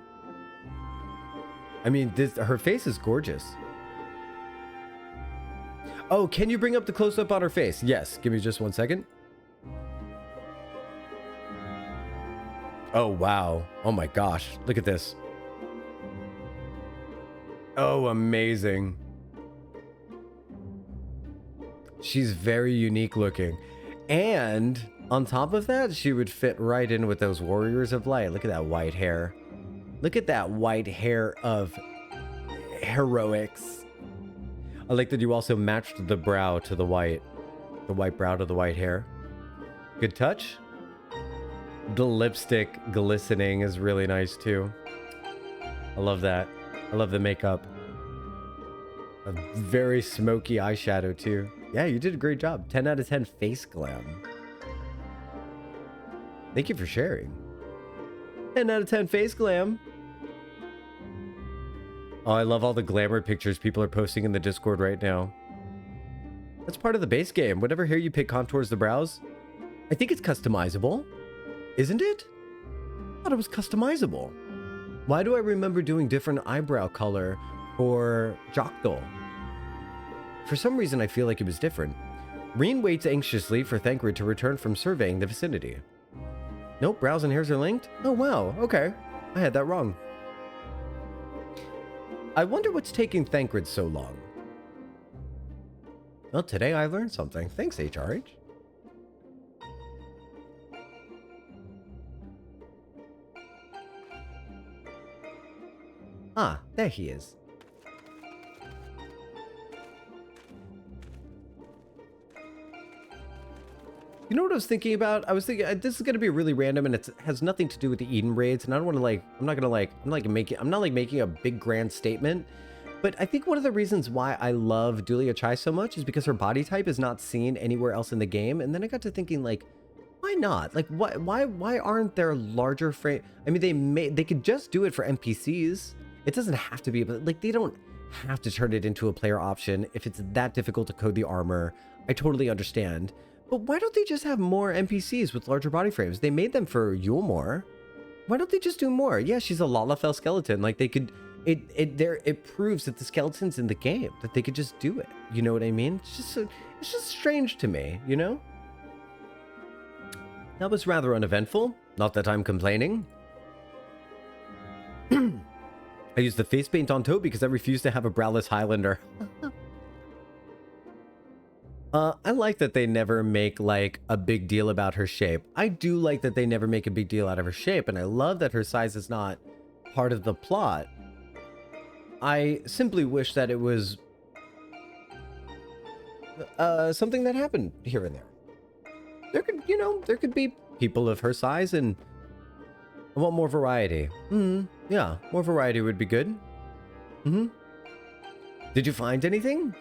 I mean, her face is gorgeous. Oh, can you bring up the close-up on her face? Yes, give me just 1 second. Oh, wow. Oh my gosh, look at this. Oh, amazing. She's very unique looking. And on top of that, she would fit right in with those Warriors of Light. Look at that white hair. Look at that white hair of heroics. I like that you also matched the brow to the white brow to the white hair. Good touch. The lipstick glistening is really nice too. I love that. I love the makeup. A very smoky eyeshadow too. Yeah, you did a great job. 10 out of 10 face glam. Thank you for sharing. 10 out of 10 face glam. Oh, I love all the glamour pictures people are posting in the Discord right now. That's part of the base game. Whatever hair you pick contours the brows. I think it's customizable. Isn't it? I thought it was customizable. Why do I remember doing different eyebrow color for Jocktal? For some reason, I feel like it was different. Reen waits anxiously for Thancred to return from surveying the vicinity. Nope, brows and hairs are linked? Oh, wow. Okay. I had that wrong. I wonder what's taking Thancred so long. Well, today I learned something. Thanks, HRH. Ah, there he is. You know what I was thinking about? I was thinking this is gonna be really random, and it has nothing to do with the Eden raids, and I don't want to I'm not making a big grand statement, but I think one of the reasons why I love Dulia Chai so much is because her body type is not seen anywhere else in the game, and then I got to thinking like, why not? Like, why aren't there larger frame? I mean, they could just do it for NPCs. It doesn't have to be, but like they don't have to turn it into a player option if it's that difficult to code the armor. I totally understand. But why don't they just have more NPCs with larger body frames? They made them for Yulmore. Why don't they just do more? Yeah, she's a Lalafell skeleton. Like they could, it proves that the skeleton's in the game, that they could just do it. You know what I mean? It's just strange to me, you know? That was rather uneventful. Not that I'm complaining. I used the face paint on Toe because I refused to have a browless Highlander. I like that they never make, like, a big deal about her shape. I do like that they never make a big deal out of her shape, and I love that her size is not part of the plot. I simply wish that it was something that happened here and there. There could be people of her size, and I want more variety. Yeah, more variety would be good. Did you find anything?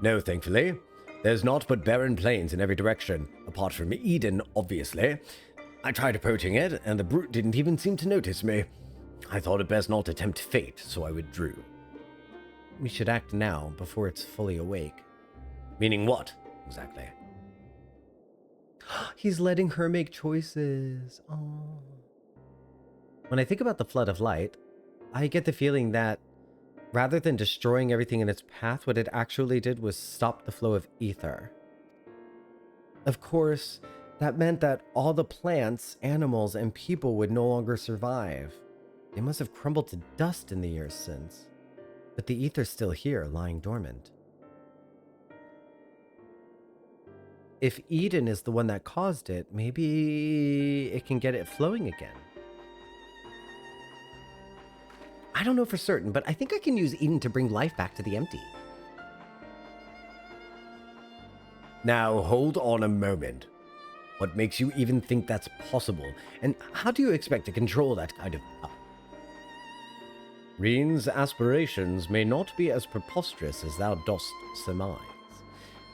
No, thankfully. There's naught but barren plains in every direction, apart from Eden, obviously. I tried approaching it, and the brute didn't even seem to notice me. I thought it best not to tempt fate, so I withdrew. We should act now, before it's fully awake. Meaning what, exactly? He's letting her make choices. Oh. When I think about the Flood of Light, I get the feeling that rather than destroying everything in its path, what it actually did was stop the flow of ether. Of course, that meant that all the plants, animals, and people would no longer survive. They must have crumbled to dust in the years since. But the ether's still here, lying dormant. If Eden is the one that caused it, maybe it can get it flowing again. I don't know for certain, but I think I can use Eden to bring life back to the empty. Now, hold on a moment. What makes you even think that's possible? And how do you expect to control that kind of power? Reen's aspirations may not be as preposterous as thou dost surmise.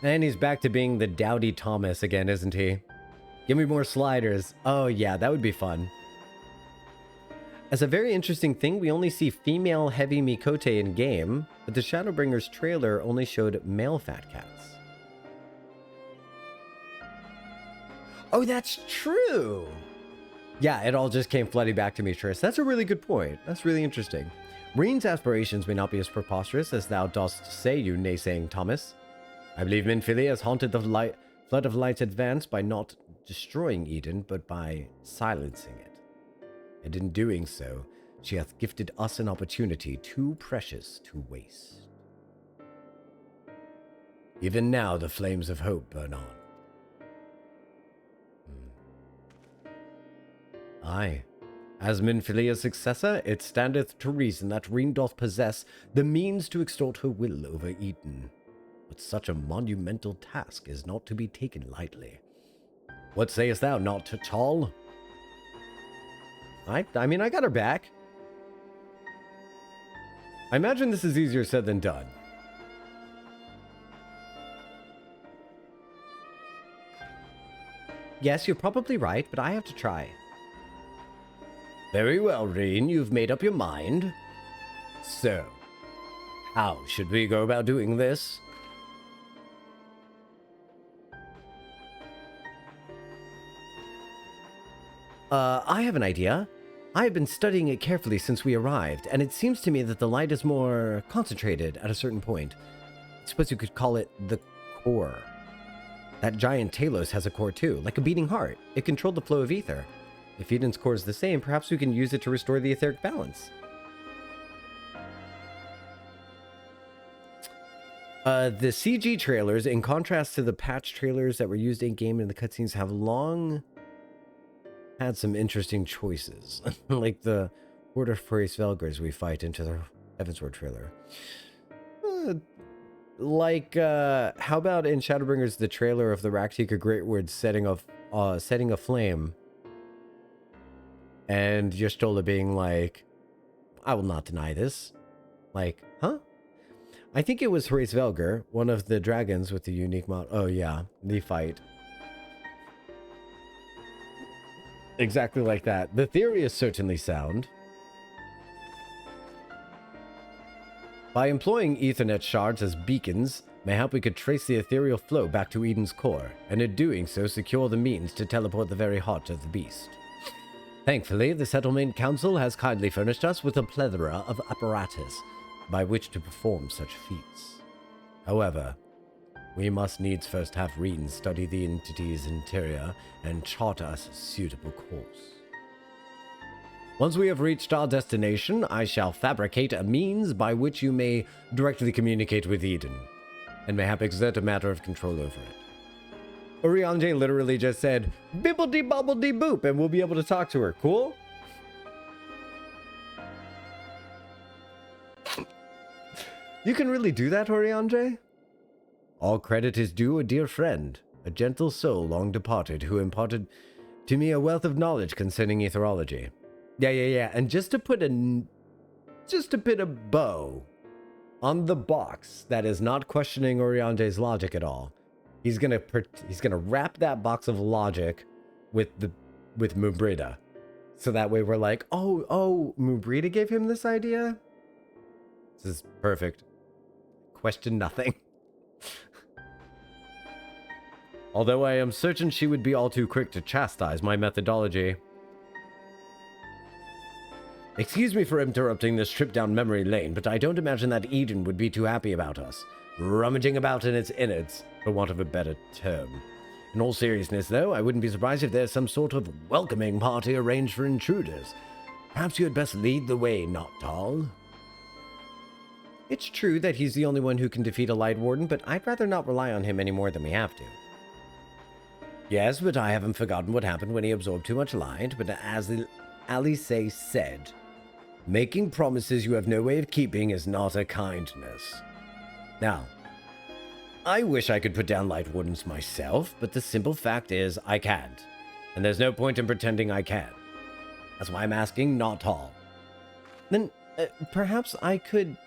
And he's back to being the dowdy Thomas again, isn't he? Give me more sliders. Oh yeah, that would be fun. As a very interesting thing, we only see female heavy Mikote in game, but the Shadowbringers trailer only showed male fat cats. Oh, that's true! Yeah, it all just came flooding back to me, Triss. That's a really good point. That's really interesting. Reen's aspirations may not be as preposterous as thou dost say, you naysaying Thomas. I believe Minfilia has haunted the Flood of Light's advance by not destroying Eden, but by silencing it. And in doing so, she hath gifted us an opportunity too precious to waste. Even now the flames of hope burn on. Aye, as Minfilia's successor, it standeth to reason that Reen doth possess the means to extort her will over Eden. But such a monumental task is not to be taken lightly. What sayest thou, not Tal? I mean, I got her back. I imagine this is easier said than done. Yes, you're probably right, but I have to try. Very well, Reen, you've made up your mind. So, how should we go about doing this? I have an idea. I have been studying it carefully since we arrived, and it seems to me that the light is more concentrated at a certain point. I suppose you could call it the core. That giant Talos has a core too, like a beating heart. It controlled the flow of ether. If Eden's core is the same, perhaps we can use it to restore the etheric balance. The CG trailers, in contrast to the patch trailers that were used in-game in the cutscenes, have long had some interesting choices. Like the Horde of Vvelgers we fight into the Heavensward trailer. How about in Shadowbringers, the trailer of the Raktika Greatwood setting a flame, and Jocktal being like, I will not deny this. Like, huh? I think it was Vvelger, one of the dragons with the unique mod. Oh yeah, the fight. Exactly like that. The theory is certainly sound. By employing Ethernet shards as beacons, mayhap we could trace the ethereal flow back to Eden's core, and in doing so secure the means to teleport the very heart of the beast. Thankfully, the Settlement Council has kindly furnished us with a plethora of apparatus by which to perform such feats. However, we must needs first have Reen study the entity's interior and chart us a suitable course. Once we have reached our destination, I shall fabricate a means by which you may directly communicate with Eden, and mayhap exert a matter of control over it. Urianger literally just said, bibbledy-bobbledy-boop, and we'll be able to talk to her. Cool? You can really do that, Urianger? All credit is due a dear friend, a gentle soul long departed, who imparted to me a wealth of knowledge concerning etherology. Yeah. And just to put a bow on the box that is not questioning Urianger's logic at all, he's gonna wrap that box of logic with Mubrida, so that way we're like, oh, Mubrida gave him this idea. This is perfect. Question nothing. Although I am certain she would be all too quick to chastise my methodology. Excuse me for interrupting this trip down memory lane, but I don't imagine that Eden would be too happy about us rummaging about in its innards, for want of a better term. In all seriousness, though, I wouldn't be surprised if there's some sort of welcoming party arranged for intruders. Perhaps you had best lead the way, Jocktal. It's true that he's the only one who can defeat a Light Warden, but I'd rather not rely on him any more than we have to. Yes, but I haven't forgotten what happened when he absorbed too much light, but as Alice said, making promises you have no way of keeping is not a kindness. Now, I wish I could put down Light Wardens myself, but the simple fact is I can't, and there's no point in pretending I can. That's why I'm asking Jocktal. Then, perhaps I could...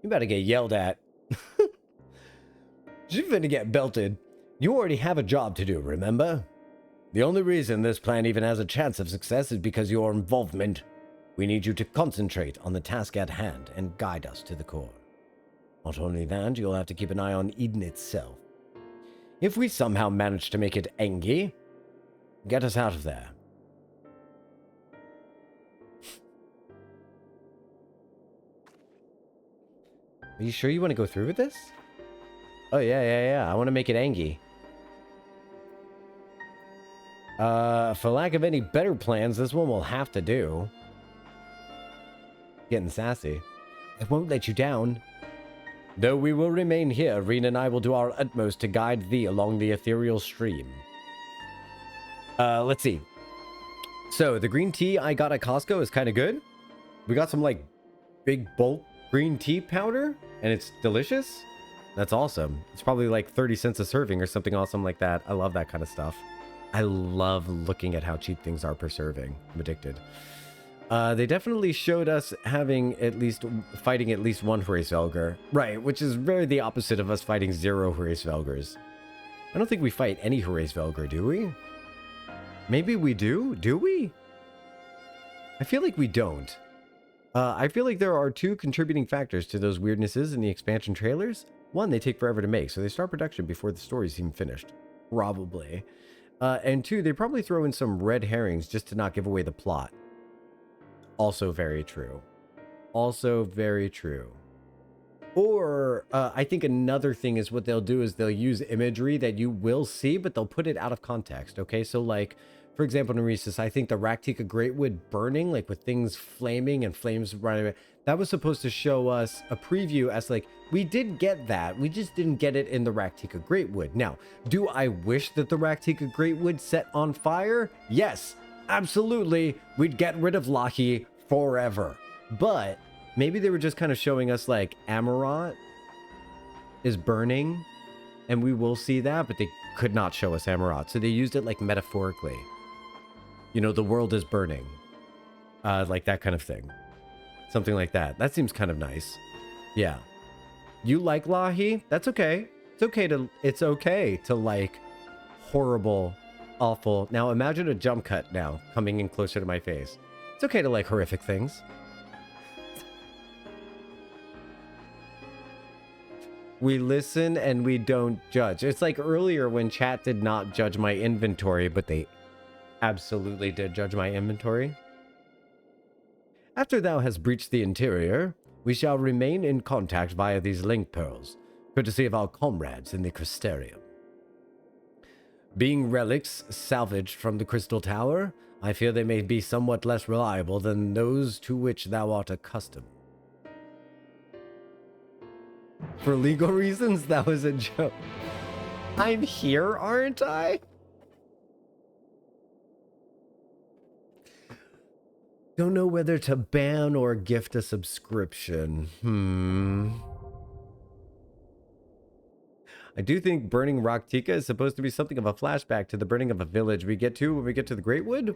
You better get yelled at. You're finna get belted. You already have a job to do, remember? The only reason this plan even has a chance of success is because of your involvement. We need you to concentrate on the task at hand and guide us to the core. Not only that, you'll have to keep an eye on Eden itself. If we somehow manage to make it Engi, get us out of there. Are you sure you want to go through with this? Oh, yeah. I want to make it Engi. For lack of any better plans, this one will have to do. Getting sassy. I won't let you down. Though we will remain here, Reen and I will do our utmost to guide thee along the ethereal stream. Let's see. So, the green tea I got at Costco is kind of good. We got some, like, big bulk green tea powder, and it's delicious. That's awesome. It's probably like 30 cents a serving or something awesome like that. I love that kind of stuff. I love looking at how cheap things are per serving. I'm addicted. They definitely showed us fighting at least one Vvelger. Right, which is very the opposite of us fighting 0 Vvelgers. I don't think we fight any Vvelger, do we? Maybe we do? Do we? I feel like we don't. I feel like there are two contributing factors to those weirdnesses in the expansion trailers. One, they take forever to make, so they start production before the story's even finished. Probably. And two, they probably throw in some red herrings just to not give away the plot. Also very true. Also very true. Or I think another thing is what they'll do is they'll use imagery that you will see, but they'll put it out of context. Okay, so like, for example, Neresis, I think the Raktika Greatwood burning, like with things flaming and flames running, that was supposed to show us a preview as like, we did get that. We just didn't get it in the Raktika Greatwood. Now, do I wish that the Raktika Greatwood set on fire? Yes, absolutely. We'd get rid of Lahi forever. But maybe they were just kind of showing us like Amarat is burning and we will see that, but they could not show us Amarat. So they used it like metaphorically. You know, the world is burning. Like that kind of thing. Something like that. That seems kind of nice. Yeah. You like Lahi? That's okay. It's okay to like horrible, awful. Now imagine a jump cut now coming in closer to my face. It's okay to like horrific things. We listen and we don't judge. It's like earlier when chat did not judge my inventory, but they absolutely did judge my inventory. After thou hast breached the interior, we shall remain in contact via these link pearls, courtesy of our comrades in the Crystarium. Being relics salvaged from the Crystal Tower, I fear they may be somewhat less reliable than those to which thou art accustomed. For legal reasons, that was a joke. I'm here, aren't I? Don't know whether to ban or gift a subscription. I do think burning Raktika is supposed to be something of a flashback to the burning of a village we get to when we get to the Greatwood.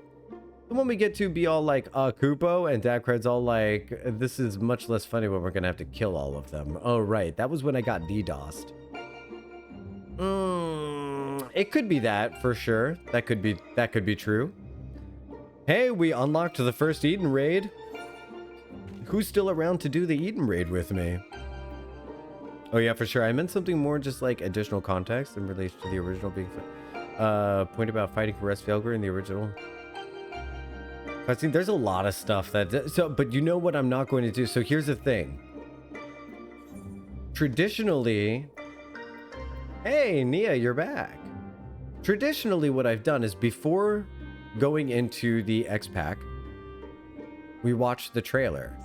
And when we get to be all like, Kupo, and Dakred's all like, this is much less funny when we're gonna have to kill all of them. Oh, right. That was when I got DDoSed. It could be that, for sure. That could be true. Hey, we unlocked the first Eden raid. Who's still around to do the Eden raid with me? Oh yeah, for sure. I meant something more just like additional context in relation to the original being point about fighting for Restfjelgr in the original. I think there's a lot of stuff that but you know what I'm not going to do. So here's the thing. Traditionally, hey Nia, you're back. Traditionally, what I've done is before going into the X-Pack, we watch the trailer.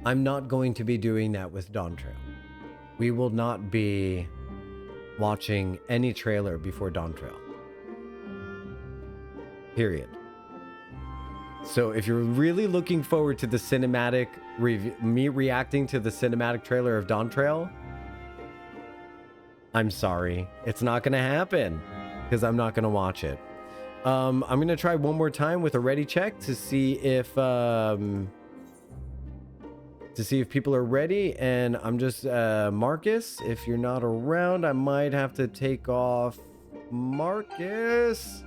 I'm not going to be doing that with Dawn Trail. We will not be watching any trailer before Dawn Trail. Period. So if you're really looking forward to the cinematic review, me reacting to the cinematic trailer of Dawn Trail, I'm sorry. It's not going to happen because I'm not going to watch it. I'm going to try one more time with a ready check to see if people are ready. And I'm just Marcus, if you're not around, I might have to take off Marcus.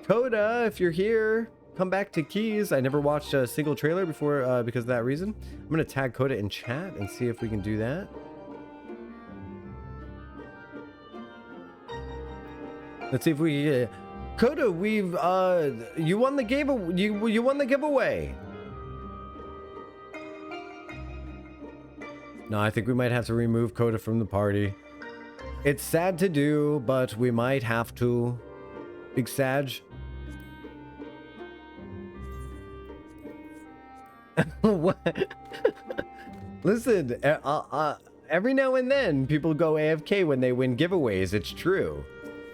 Coda, if you're here, come back to Keys. I never watched a single trailer before because of that reason. I'm going to tag Coda in chat and see if we can do that. Let's see if we Coda, we've you won the you won the giveaway. No, I think we might have to remove Coda from the party. It's sad to do, but we might have to. Big Sag. What? Listen, every now and then people go AFK when they win giveaways. It's true.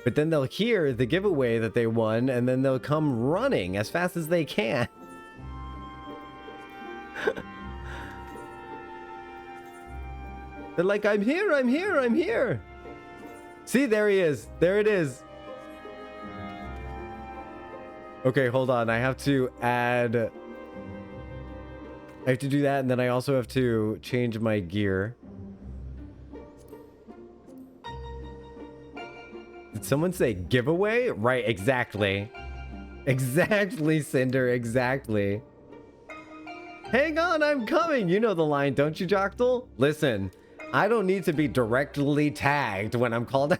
But then they'll hear the giveaway that they won, and then they'll come running as fast as they can. They're like, I'm here, I'm here, I'm here. See, there he is. There it is. Okay, hold on. I have to add... I have to do that, and then I also have to change my gear. Did someone say giveaway? Right, exactly. Exactly, Cinder, exactly. Hang on, I'm coming. You know the line, don't you, Jocktal? Listen, I don't need to be directly tagged when I'm called out.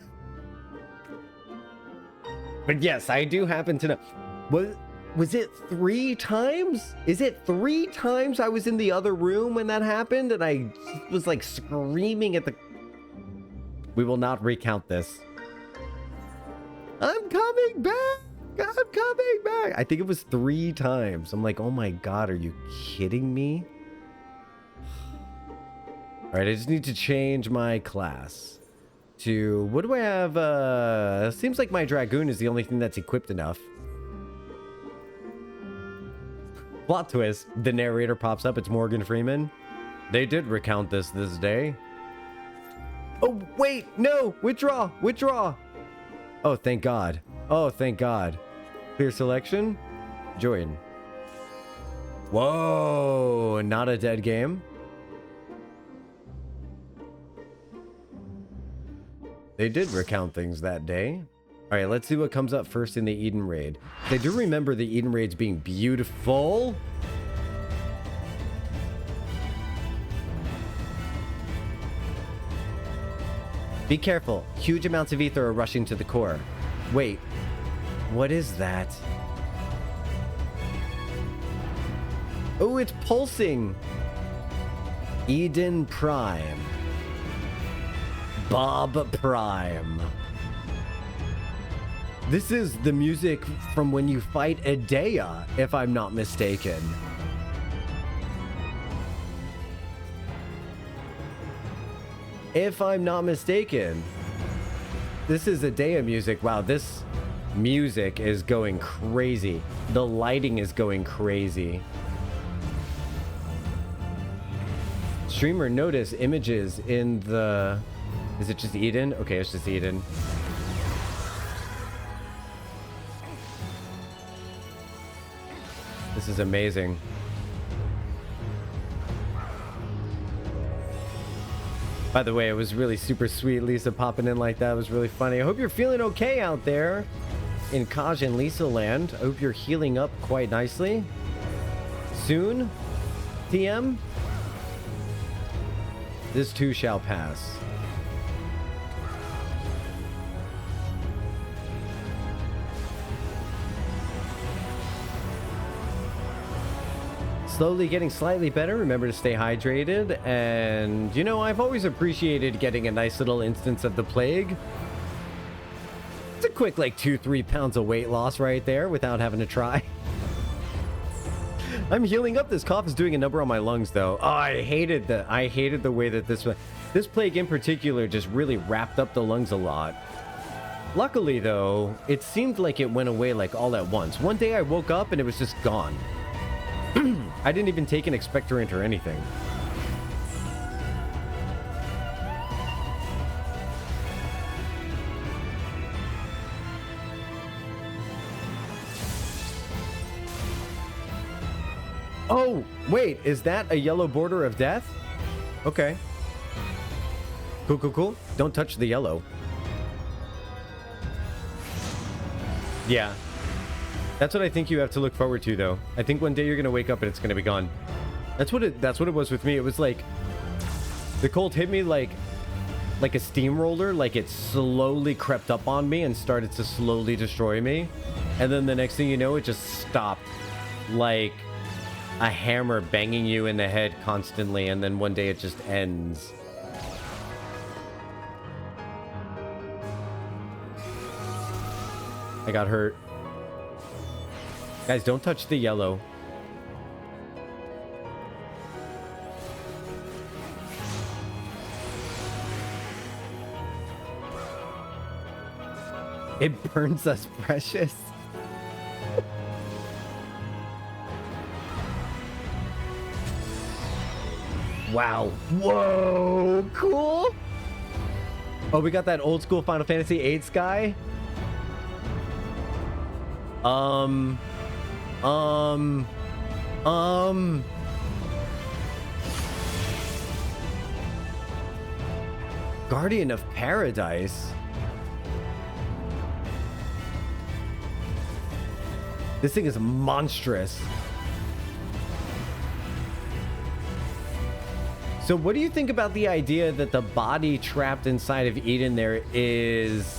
But yes, I do happen to know. Was it 3 times? Is it 3 times I was in the other room when that happened and I was like screaming at the... We will not recount this. I'm coming back. I'm coming back. I think it was 3 times. I'm like, oh my God, are you kidding me? All right, I just need to change my class to, what do I have? Seems like my Dragoon is the only thing that's equipped enough. Plot twist, the narrator pops up, it's Morgan Freeman. They did recount this day. Oh, wait, no, withdraw. Oh, thank God. Oh, thank God. Clear selection, join. Whoa, not a dead game. They did recount things that day. All right, let's see what comes up first in the Eden raid. I do remember the Eden raids being beautiful. Be careful. Huge amounts of ether are rushing to the core. Wait, what is that? Oh, it's pulsing. Eden Prime. Bob Prime. This is the music from when you fight Edea, if I'm not mistaken. If I'm not mistaken. This is Edea music. Wow, this music is going crazy. The lighting is going crazy. Streamer, notice images in the... Is it just Eden? Okay, it's just Eden. This is amazing. By the way, it was really super sweet. Lisa popping in like that was really funny. I hope you're feeling okay out there in Kaj and Lisa land. I hope you're healing up quite nicely. Soon, TM. This too shall pass. Slowly getting slightly better. Remember to stay hydrated. And, you know, I've always appreciated getting a nice little instance of the plague. It's a quick, like, 2-3 pounds of weight loss right there without having to try. I'm healing up. This cough is doing a number on my lungs, though. Oh, I hated the way that this plague in particular just really wrapped up the lungs a lot. Luckily, though, it seemed like it went away, like, all at once. One day I woke up and it was just gone. I didn't even take an expectorant or anything. Oh, wait, is that a yellow border of death? Okay. Cool, cool, cool. Don't touch the yellow. Yeah. That's what I think you have to look forward to, though. I think one day you're gonna wake up and it's gonna be gone. That's what it was with me. It was like the cold hit me like a steamroller, like it slowly crept up on me and started to slowly destroy me. And then the next thing you know, it just stopped, like a hammer banging you in the head constantly, and then one day it just ends. I got hurt. Guys, don't touch the yellow. It burns us precious. Wow. Whoa, cool. Oh, we got that old school Final Fantasy VIII sky. Guardian of Paradise. This thing is monstrous. So what do you think about the idea that the body trapped inside of Eden there is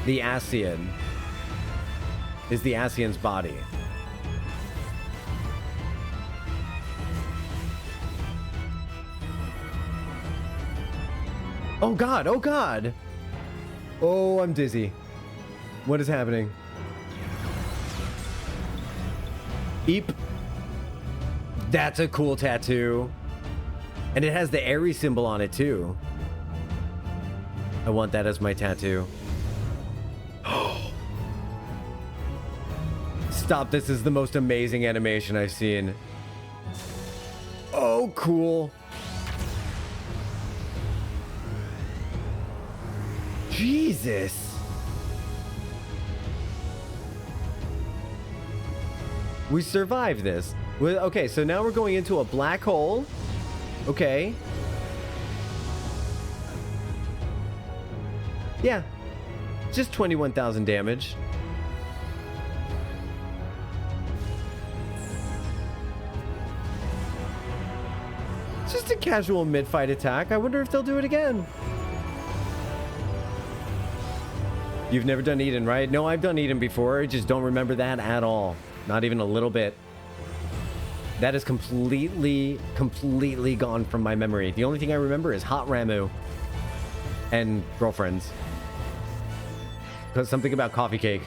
the Ascian? Is the Ascian's body? Oh God, oh God. Oh, I'm dizzy. What is happening? Eep. That's a cool tattoo. And it has the Aries symbol on it too. I want that as my tattoo. Stop, this is the most amazing animation I've seen. Oh, cool. Jesus. We survived this. Well, okay, so now we're going into a black hole. Okay. Yeah. Just 21,000 damage. Just a casual mid-fight attack. I wonder if they'll do it again. You've never done Eden, right? No, I've done Eden before. I just don't remember that at all. Not even a little bit. That is completely gone from my memory. The only thing I remember is Hot Ramu and girlfriends. Something about coffee cake.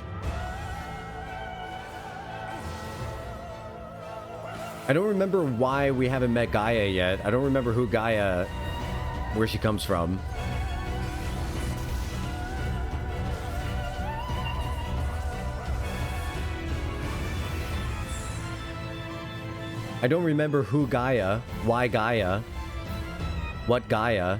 I don't remember why we haven't met Gaia yet. I don't remember who Gaia, where she comes from. I don't remember who Gaia, why Gaia, what Gaia.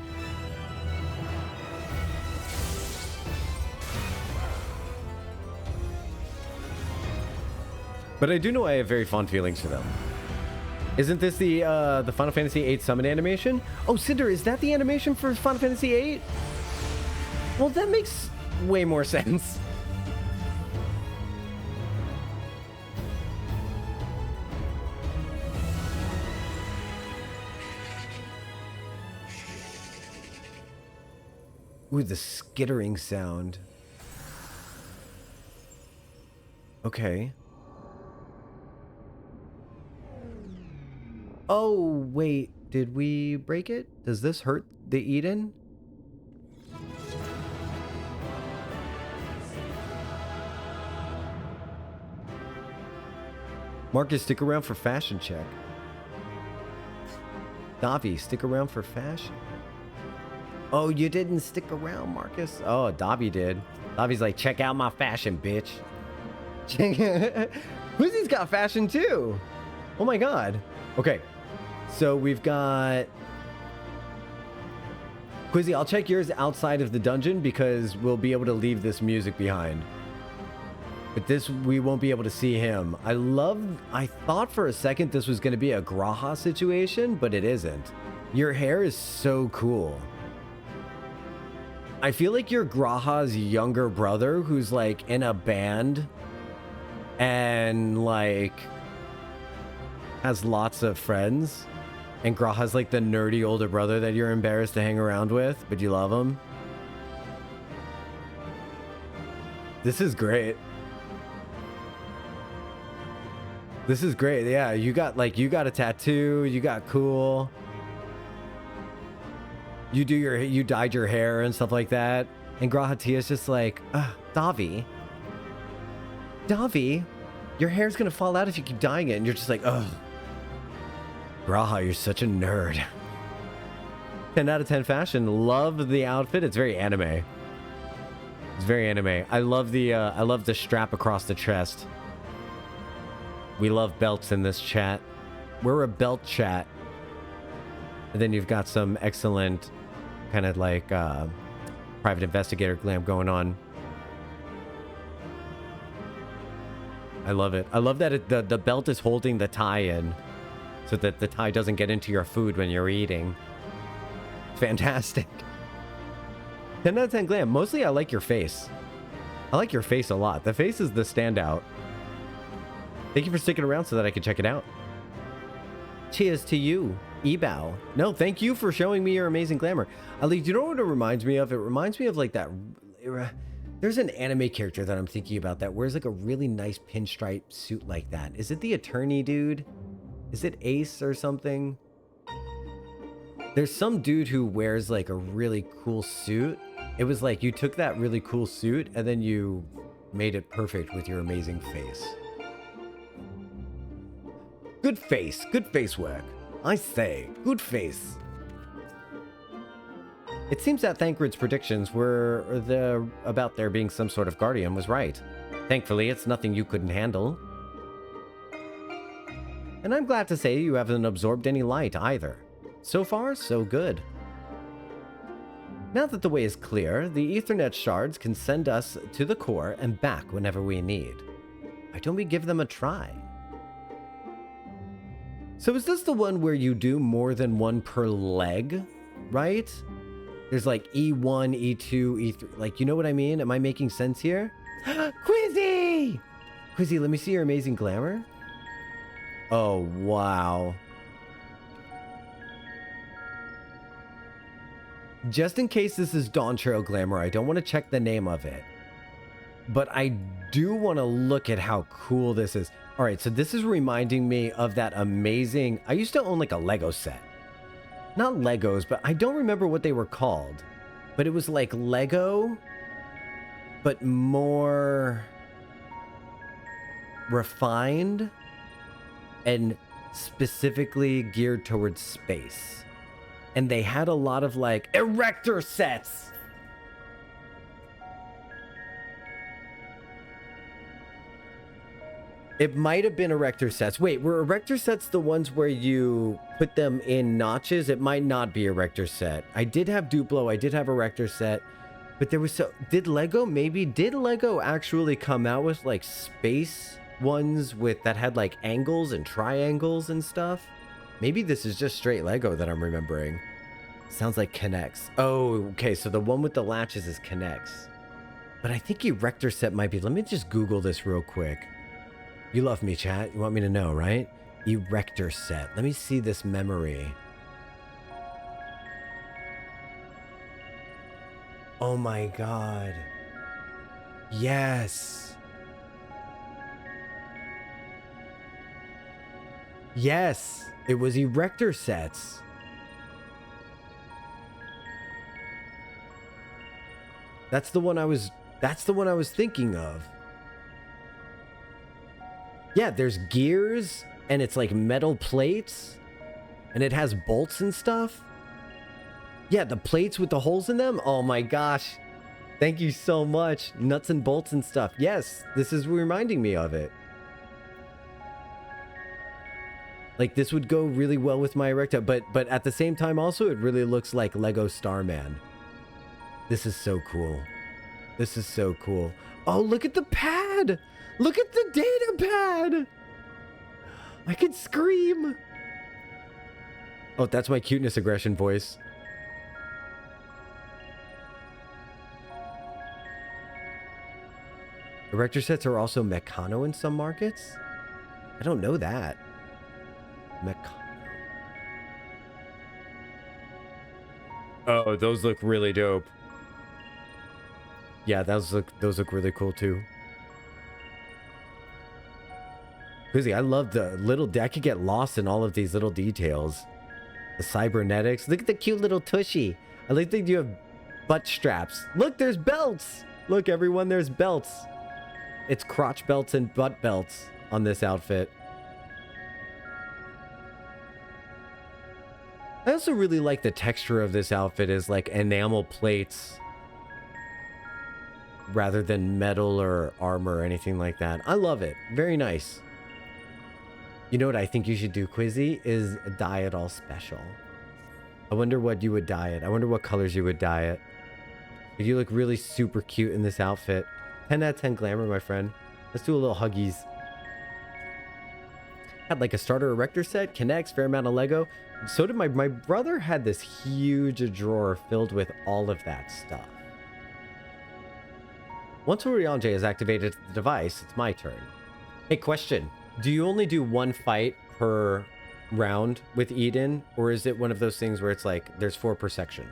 But I do know I have very fond feelings for them. Isn't this the Final Fantasy VIII summon animation? Oh, Cinder, is that the animation for Final Fantasy VIII? Well, that makes way more sense. Ooh, the skittering sound. Okay. Oh, wait. Did we break it? Does this hurt the Eden? Marcus, stick around for fashion check. Davi, stick around for fashion. Oh, you didn't stick around, Marcus? Oh, Davi did. Davi's like, check out my fashion, bitch. Whoozie's got fashion too. Oh my God. Okay. So we've got... Quizzy, I'll check yours outside of the dungeon because we'll be able to leave this music behind. But this, we won't be able to see him. I thought for a second this was going to be a Graha situation, but it isn't. Your hair is so cool. I feel like you're Graha's younger brother who's like in a band and like has lots of friends. And Graha's like the nerdy older brother that you're embarrassed to hang around with, but you love him. This is great. This is great. Yeah, you got a tattoo, you got cool. You dyed your hair and stuff like that. And Graha Tia's just like, Davi, your hair's gonna fall out if you keep dyeing it. And you're just like, ugh. Graha, you're such a nerd. 10 out of 10 fashion. Love the outfit. It's very anime. It's very anime. I love the strap across the chest. We love belts in this chat. We're a belt chat. And then you've got some excellent kind of like private investigator glam going on. I love it. I love that the belt is holding the tie in so that the tie doesn't get into your food when you're eating. Fantastic. 10 out of 10 glam. Mostly I like your face. I like your face a lot. The face is the standout. Thank you for sticking around so that I could check it out. cheers to you, Ebow. No, thank you for showing me your amazing glamour. Ali, do you know what it reminds me of? It reminds me of like that. There's an anime character that I'm thinking about that wears like a really nice pinstripe suit like that. Is it the attorney dude? Is it Ace or something? There's some dude who wears like a really cool suit. It was like you took that really cool suit and then you made it perfect with your amazing face. Good face work. I say, good face. It seems that Thancred's predictions about there being some sort of guardian was right. Thankfully, it's nothing you couldn't handle. And I'm glad to say you haven't absorbed any light either. So far, so good. Now that the way is clear, the Ethernet shards can send us to the core and back whenever we need. Why don't we give them a try? So is this the one where you do more than one per leg, right? There's like E1, E2, E3, like, you know what I mean? Am I making sense here? Quizzy! Quizzy, let me see your amazing glamour. Oh, wow. Just in case this is Dawn Trail Glamour, I don't want to check the name of it. But I do want to look at how cool this is. All right, so this is reminding me of that amazing... I used to own like a Lego set. Not Legos, but I don't remember what they were called. But it was like Lego, but more refined and specifically geared towards space. And they had a lot of like erector sets. It might have been erector sets. Wait, were erector sets the ones where you put them in notches? It might not be erector set. I did have Duplo. I did have erector set. But there was so... Did Lego actually come out with like space ones that had like angles and triangles and stuff? Maybe this is just straight Lego that I'm remembering. Sounds like Connects. Oh, okay. So the one with the latches is Connects. But I think erector set might be... Let me just Google this real quick. You love me, chat. You want me to know, right? Erector set. Let me see this memory. Oh my god. Yes. Yes. It was erector sets. That's the one I was thinking of. Yeah, there's gears, and it's like metal plates, and it has bolts and stuff. Yeah, the plates with the holes in them. Oh my gosh. Thank you so much. Nuts and bolts and stuff. Yes, this is reminding me of it. Like, this would go really well with my erector, but at the same time also, it really looks like Lego Starman. This is so cool. This is so cool. Oh, look at the pad! Look at the data pad! I could scream! Oh, that's my cuteness aggression voice. Erector sets are also Meccano in some markets? I don't know that. Meccano. Oh, those look really dope. Yeah, those look really cool too. Crazy, I love the little... I could get lost in all of these little details. The cybernetics. Look at the cute little tushy. I like that you have butt straps. Look, there's belts. Look, everyone, there's belts. It's crotch belts and butt belts on this outfit. I also really like the texture of this outfit is like enamel plates rather than metal or armor or anything like that. I love it. Very nice. You know what I think you should do, Quizzy, is dye it all special. I wonder what you would dye it. I wonder what colors you would dye it. You look really super cute in this outfit. 10 out of 10 glamour, my friend. Let's do a little huggies. Had like a starter erector set, connects, fair amount of Lego. So did my brother had this huge drawer filled with all of that stuff. Once Oriange has activated the device, it's my turn. Hey, question. Do you only do one fight per round with Eden, or is it one of those things where it's like there's 4 per section?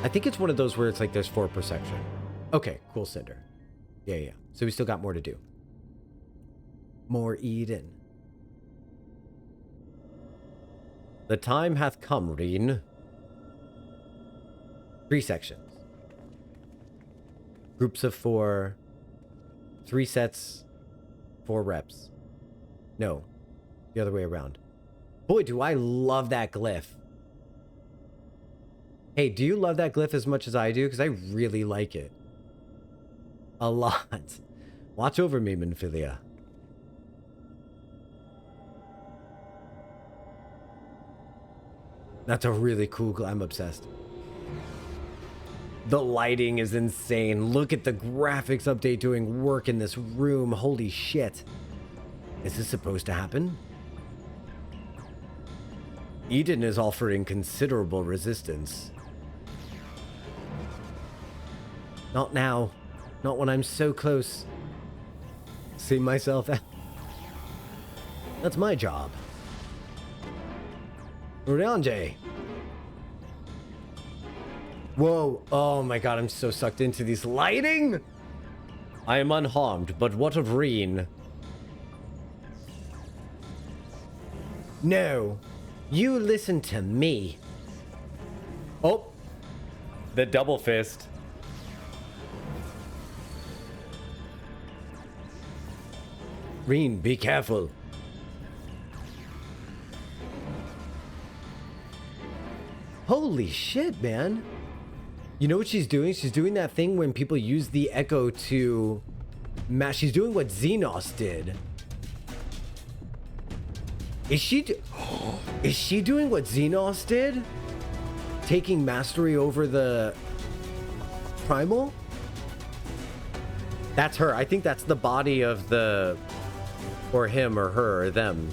I think it's one of those where it's like there's 4 per section. Okay, cool, Cinder. Yeah. So we still got more to do. More Eden. The time hath come, Reen. 3 sections. Groups of 4. 3 sets. 4 reps. No. The other way around. Boy, do I love that glyph. Hey, do you love that glyph as much as I do? Because I really like it. A lot. Watch over me, Minfilia. That's a really cool glyph. I'm obsessed. The lighting is insane. Look at the graphics update doing work in this room. Holy shit. Is this supposed to happen? Eden is offering considerable resistance. Not now. Not when I'm so close. See myself out. That's my job. Urianje. Whoa. Oh my god, I'm so sucked into these lighting. I am unharmed, but what of Reen? No. You listen to me. Oh. The double fist. Reen, be careful. Holy shit, man. You know what she's doing? She's doing that thing when people use the echo to match. She's doing what Xenos did. Is she doing what Xenos did? Taking mastery over the primal? That's her. I think that's the body of the... Or him, or her, or them.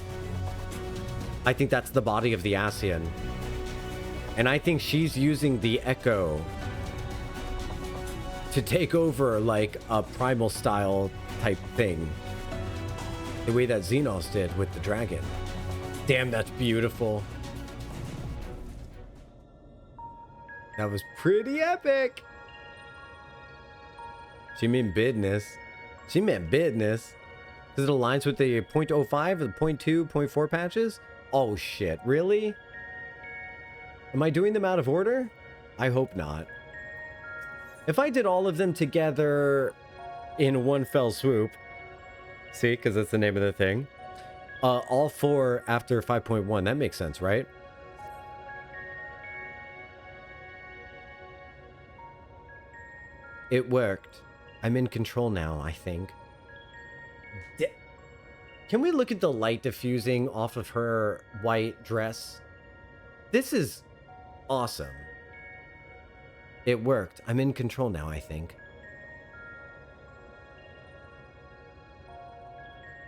I think that's the body of the Ascian. And I think she's using the echo to take over, like, a primal style type thing. The way that Xenos did with the dragon. Damn, that's beautiful. That was pretty epic. She meant business. She meant business. Because it aligns with the 0.05, the 0.2, 0.4 patches? Oh shit, really? Am I doing them out of order? I hope not. If I did all of them together in one fell swoop, see, because that's the name of the thing, all 4 after 5.1, that makes sense, right? It worked. I'm in control now, I think. Can we look at the light diffusing off of her white dress? This is awesome. It worked. I'm in control now, I think.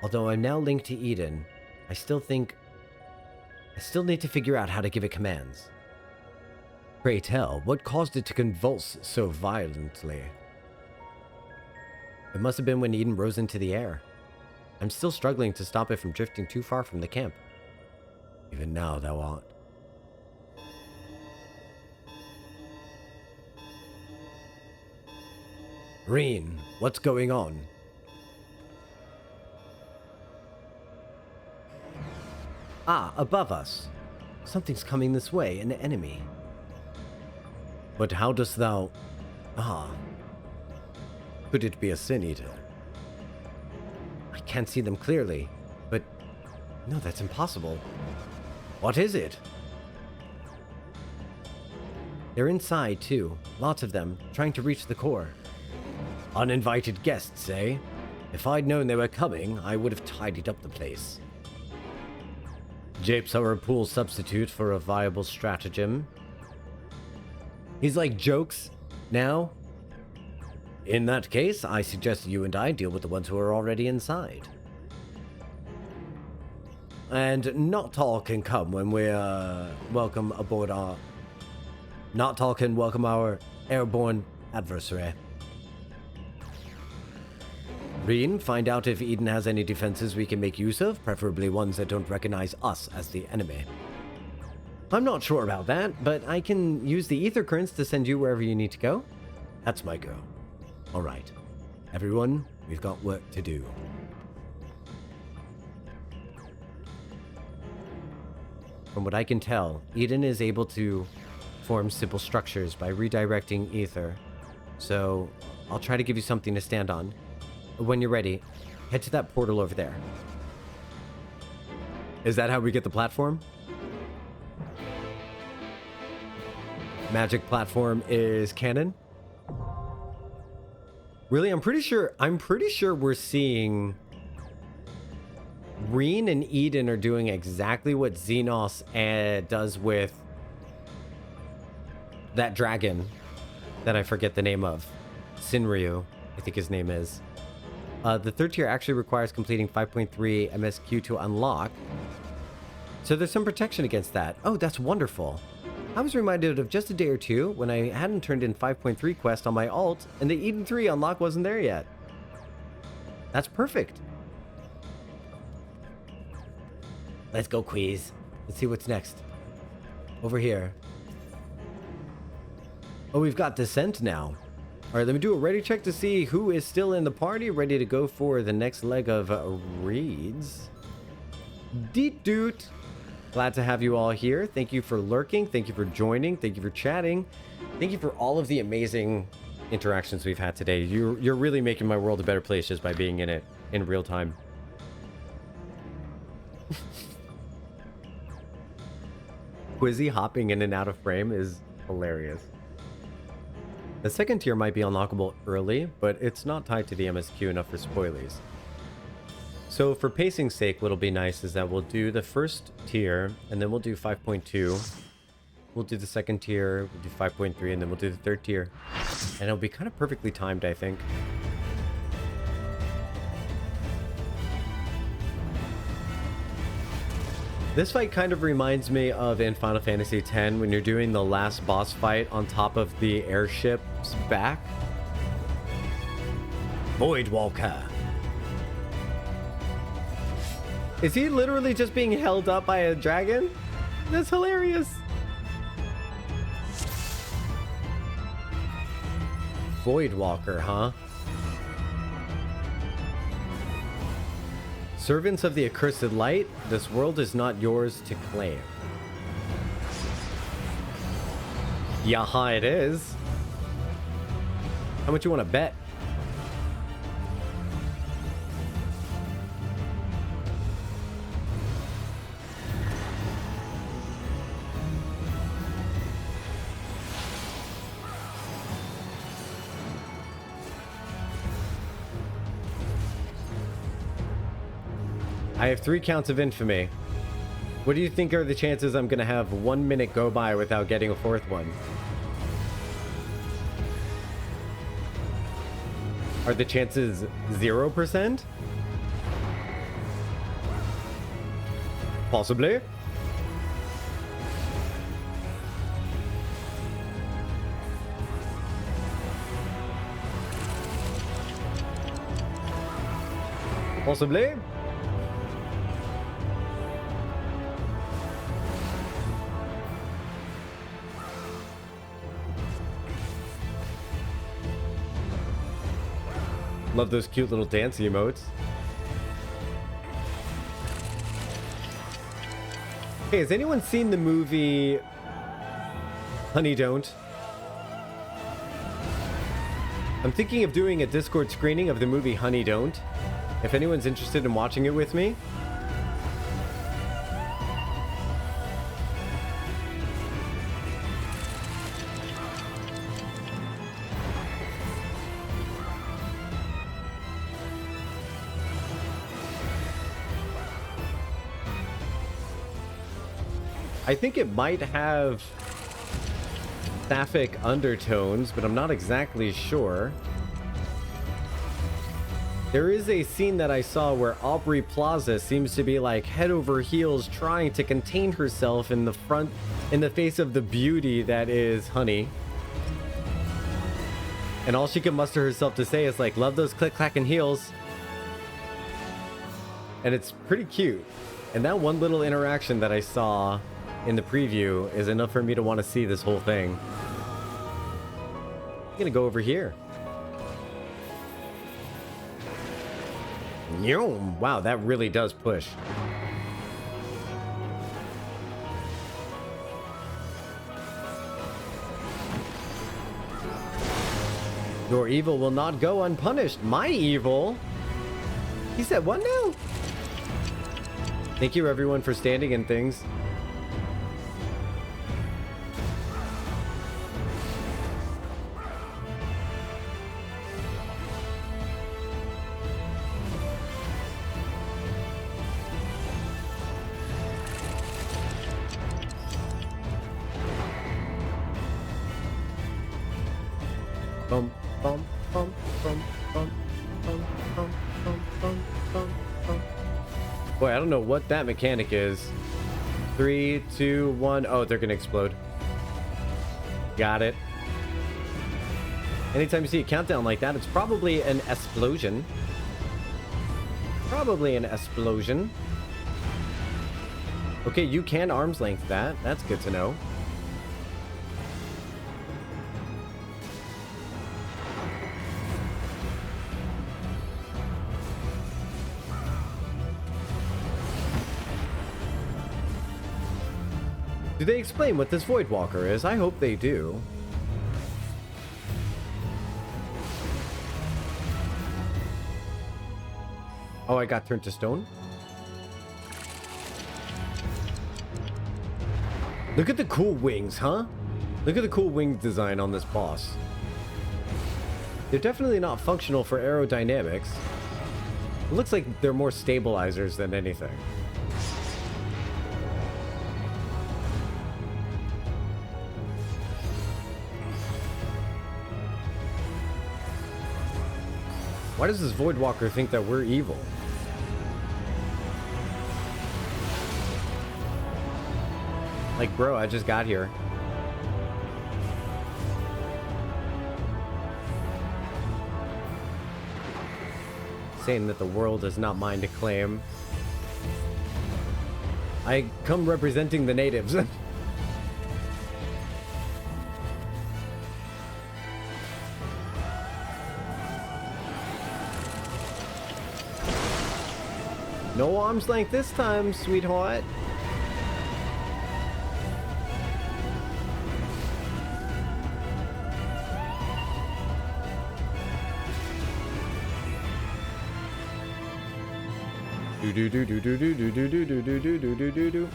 Although I'm now linked to Eden, I still need to figure out how to give it commands. Pray tell, what caused it to convulse so violently? It must have been when Eden rose into the air. I'm still struggling to stop it from drifting too far from the camp. Even now, thou art. Reen, what's going on? Ah, above us. Something's coming this way, an enemy. But how dost thou... Ah. Could it be a sin eater? I can't see them clearly, but... No, that's impossible. What is it? They're inside, too. Lots of them, trying to reach the core. Uninvited guests, eh? If I'd known they were coming, I would have tidied up the place. Japes are a pool substitute for a viable stratagem. He's like jokes now. In that case, I suggest you and I deal with the ones who are already inside. And Jocktal can come when we welcome aboard our... Jocktal can welcome our airborne adversary. Reen, find out if Eden has any defenses we can make use of, preferably ones that don't recognize us as the enemy. I'm not sure about that, but I can use the ether currents to send you wherever you need to go. That's my go. All right. Everyone, we've got work to do. From what I can tell, Eden is able to form simple structures by redirecting ether. So I'll try to give you something to stand on. When you're ready, head to that portal over there. Is that how we get the platform? Magic platform is canon? Really? I'm pretty sure we're seeing Reen and Eden are doing exactly what Xenos does with that dragon that I forget the name of. Sinryu, I think his name is. The third tier actually requires completing 5.3 MSQ to unlock. So there's some protection against that. Oh, that's wonderful. I was reminded of just a day or two when I hadn't turned in 5.3 quest on my alt and the Eden 3 unlock wasn't there yet. That's perfect. Let's go, Quiz. Let's see what's next. Over here. Oh, we've got Descent now. All right, let me do a ready check to see who is still in the party, ready to go for the next leg of reads. Deet doot. Glad to have you all here. Thank you for lurking. Thank you for joining. Thank you for chatting. Thank you for all of the amazing interactions we've had today. You're really making my world a better place just by being in it in real time. Quizzy hopping in and out of frame is hilarious. The second tier might be unlockable early, but it's not tied to the MSQ enough for spoilies. So for pacing's sake, what'll be nice is that we'll do the first tier, and then we'll do 5.2. We'll do the second tier, we'll do 5.3, and then we'll do the third tier. And it'll be kind of perfectly timed, I think. This fight kind of reminds me of in Final Fantasy X when you're doing the last boss fight on top of the airship's back. Voidwalker. Is he literally just being held up by a dragon? That's hilarious. Voidwalker, huh? Servants of the accursed light, this world is not yours to claim. Yaha, it is. How much you want to bet? I have 3 counts of infamy. What do you think are the chances I'm gonna have 1 minute go by without getting a 4th one? Are the chances 0%? Possibly. Possibly. Love those cute little dance emotes. Hey, has anyone seen the movie Honey Don't? I'm thinking of doing a Discord screening of the movie Honey Don't. If anyone's interested in watching it with me. I think it might have sapphic undertones, but I'm not exactly sure. There is a scene that I saw where Aubrey Plaza seems to be like head over heels trying to contain herself in the face of the beauty that is Honey. And all she can muster herself to say is like, love those click-clacking heels. And it's pretty cute. And that one little interaction that I saw in the preview is enough for me to want to see this whole thing. I'm gonna go over here. Yum. Wow, that really does push. Your evil will not go unpunished. My evil? He said what now? Thank you everyone for standing in things. Bum, bum, bum, bum, bum, bum, bum, bum, bum, bum, bum. Boy, I don't know what that mechanic is. 3, 2, 1. Oh, they're gonna explode. Got it. Anytime you see a countdown like that, it's probably an explosion. Probably an explosion. Okay, you can arm's length that. That's good to know. Do they explain what this Void Walker is? I hope they do. Oh, I got turned to stone? Look at the cool wings, huh? Look at the cool wing design on this boss. They're definitely not functional for aerodynamics. It looks like they're more stabilizers than anything. Why does this Void Walker think that we're evil? Like, bro, I just got here. Saying that the world is not mine to claim. I come representing the natives. No arm's length this time, sweetheart. Do do do do do do do do do do do do do do do.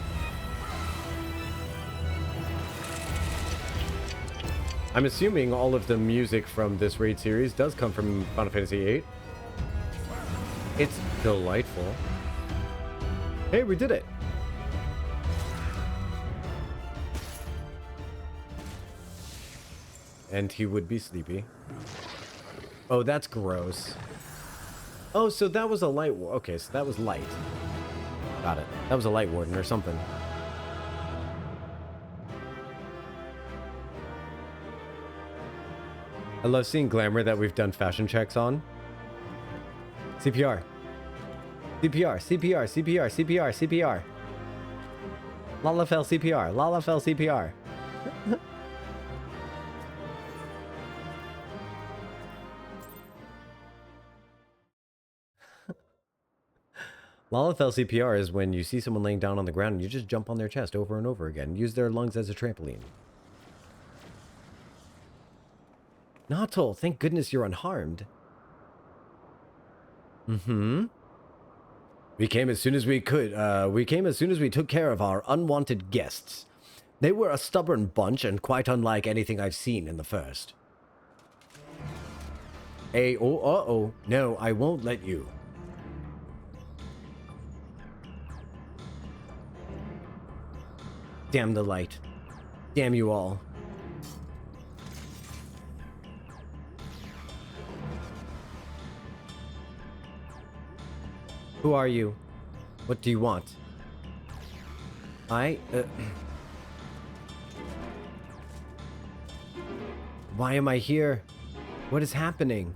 I'm assuming all of the music from this raid series does come from Final Fantasy VIII. It's delightful. Hey, we did it! And he would be sleepy. Oh, that's gross. Oh, so that was a light... Okay, so that was light. Got it. That was a light warden or something. I love seeing glamour that we've done fashion checks on. CPR. CPR, CPR, CPR, CPR, CPR. Lalafell CPR, Lalafell CPR. Lalafell CPR is when you see someone laying down on the ground and you just jump on their chest over and over again. Use their lungs as a trampoline. Jocktal, thank goodness you're unharmed. Mm-hmm. We came as soon as we could. We came as soon as we took care of our unwanted guests. They were a stubborn bunch and quite unlike anything I've seen in the first. Uh-oh. No, I won't let you. Damn the light. Damn you all. Who are you? What do you want? Why am I here? What is happening?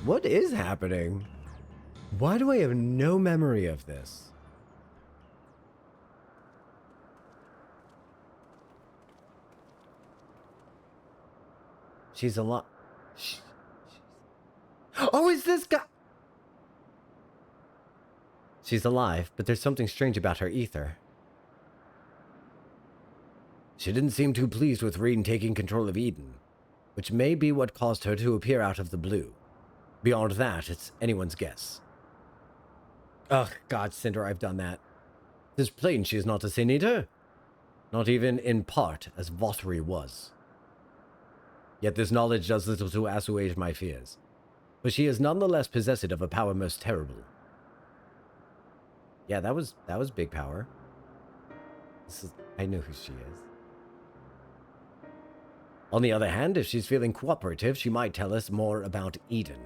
What is happening? Why do I have no memory of this? She's a lot. Oh, is this guy? She's alive, but there's something strange about her ether. She didn't seem too pleased with Rean taking control of Eden, which may be what caused her to appear out of the blue. Beyond that, it's anyone's guess. Ugh, God, Cinder, I've done that. It's plain she is not a Sin Eater. Not even in part, as Vothri was. Yet this knowledge does little to assuage my fears. But she is nonetheless possessed of a power most terrible. Yeah, that was big power. I know who she is. On the other hand, if she's feeling cooperative, she might tell us more about Eden.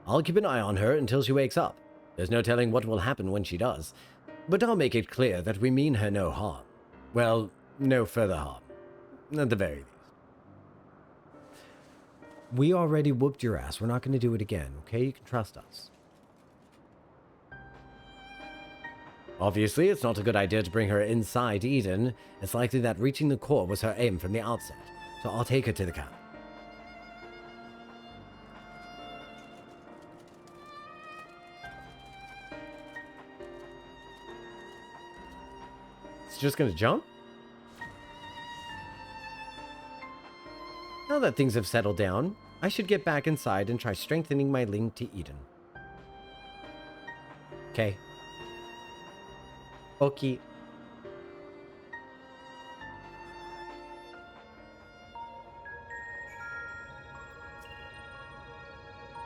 I'll keep an eye on her until she wakes up. There's no telling what will happen when she does. But I'll make it clear that we mean her no harm. Well, no further harm. At the very least. We already whooped your ass. We're not going to do it again, okay? You can trust us. Obviously, it's not a good idea to bring her inside Eden. It's likely that reaching the core was her aim from the outset. So I'll take her to the camp. It's just gonna jump? Now that things have settled down, I should get back inside and try strengthening my link to Eden. Okay. Okay.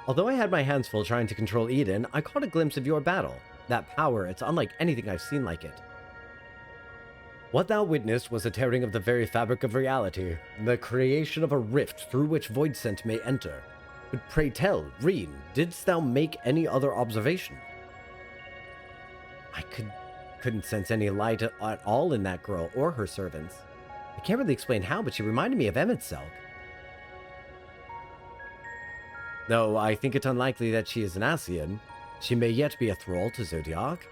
Although I had my hands full trying to control Eden, I caught a glimpse of your battle. That power, it's unlike anything I've seen like it. What thou witnessed was a tearing of the very fabric of reality, the creation of a rift through which void scent may enter. But pray tell, Rean, didst thou make any other observation? I couldn't sense any light at all in that girl or her servants. I can't really explain how, but she reminded me of Emetselk. Though I think it unlikely that she is an Ascian, she may yet be a thrall to Zodiac.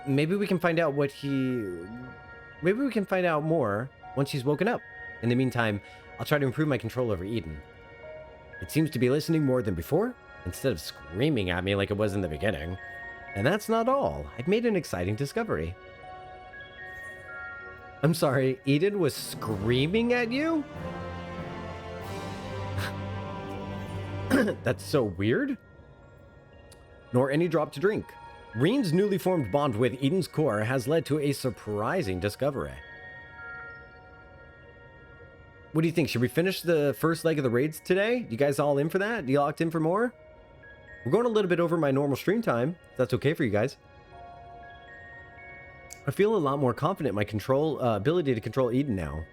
Maybe we can find out what Maybe we can find out more once she's woken up. In the meantime, I'll try to improve my control over Eden. It seems to be listening more than before, instead of screaming at me like it was in the beginning. And that's not all. I've made an exciting discovery. I'm sorry, Eden was screaming at you? That's so weird. Nor any drop to drink. Rean's newly formed bond with Eden's core has led to a surprising discovery. What do you think? Should we finish the first leg of the raids today? You guys all in for that? You locked in for more? We're going a little bit over my normal stream time, if that's okay for you guys. I feel a lot more confident in my ability to control Eden now.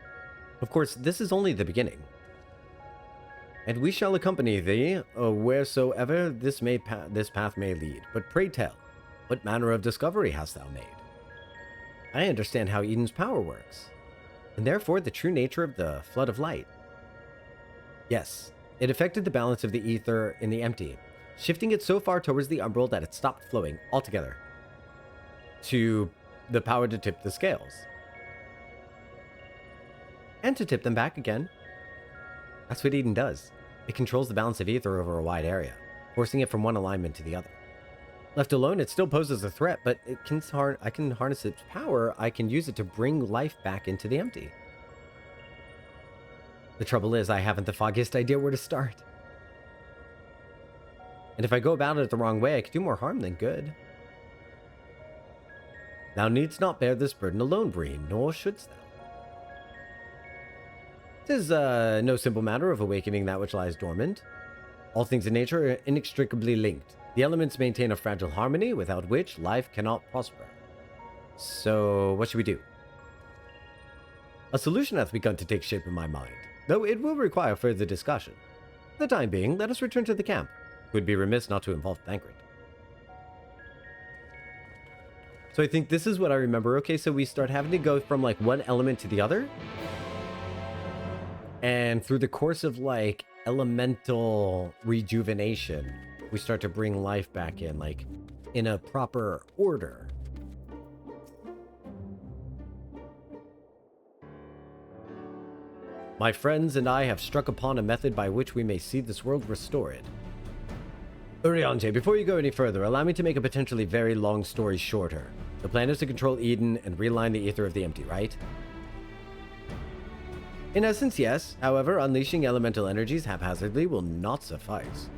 Of course, this is only the beginning. And we shall accompany thee wheresoever this path may lead. But pray tell, what manner of discovery hast thou made? I understand how Eden's power works, and therefore the true nature of the flood of light. Yes, it affected the balance of the ether in the empty, shifting it so far towards the umbral that it stopped flowing altogether, to the power to tip the scales. And to tip them back again. That's what Eden does. It controls the balance of ether over a wide area, forcing it from one alignment to the other. Left alone, it still poses a threat, but I can harness its power. I can use it to bring life back into the empty. The trouble is, I haven't the foggiest idea where to start. And if I go about it the wrong way, I could do more harm than good. Thou needst not bear this burden alone, Breen, nor shouldst thou. 'Tis no simple matter of awakening that which lies dormant. All things in nature are inextricably linked. The elements maintain a fragile harmony, without which life cannot prosper. So, what should we do? A solution hath begun to take shape in my mind, though it will require further discussion. For the time being, let us return to the camp. It would be remiss not to involve Thancred. So I think this is what I remember. Okay, so we start having to go from like one element to the other. And through the course of like elemental rejuvenation. We start to bring life back in, like in a proper order. My friends and I have struck upon a method by which we may see this world restored. Uriante, before you go any further, allow me to make a potentially very long story shorter. The plan is to control Eden and realign the ether of the empty, right? In essence, yes. However, unleashing elemental energies haphazardly will not suffice.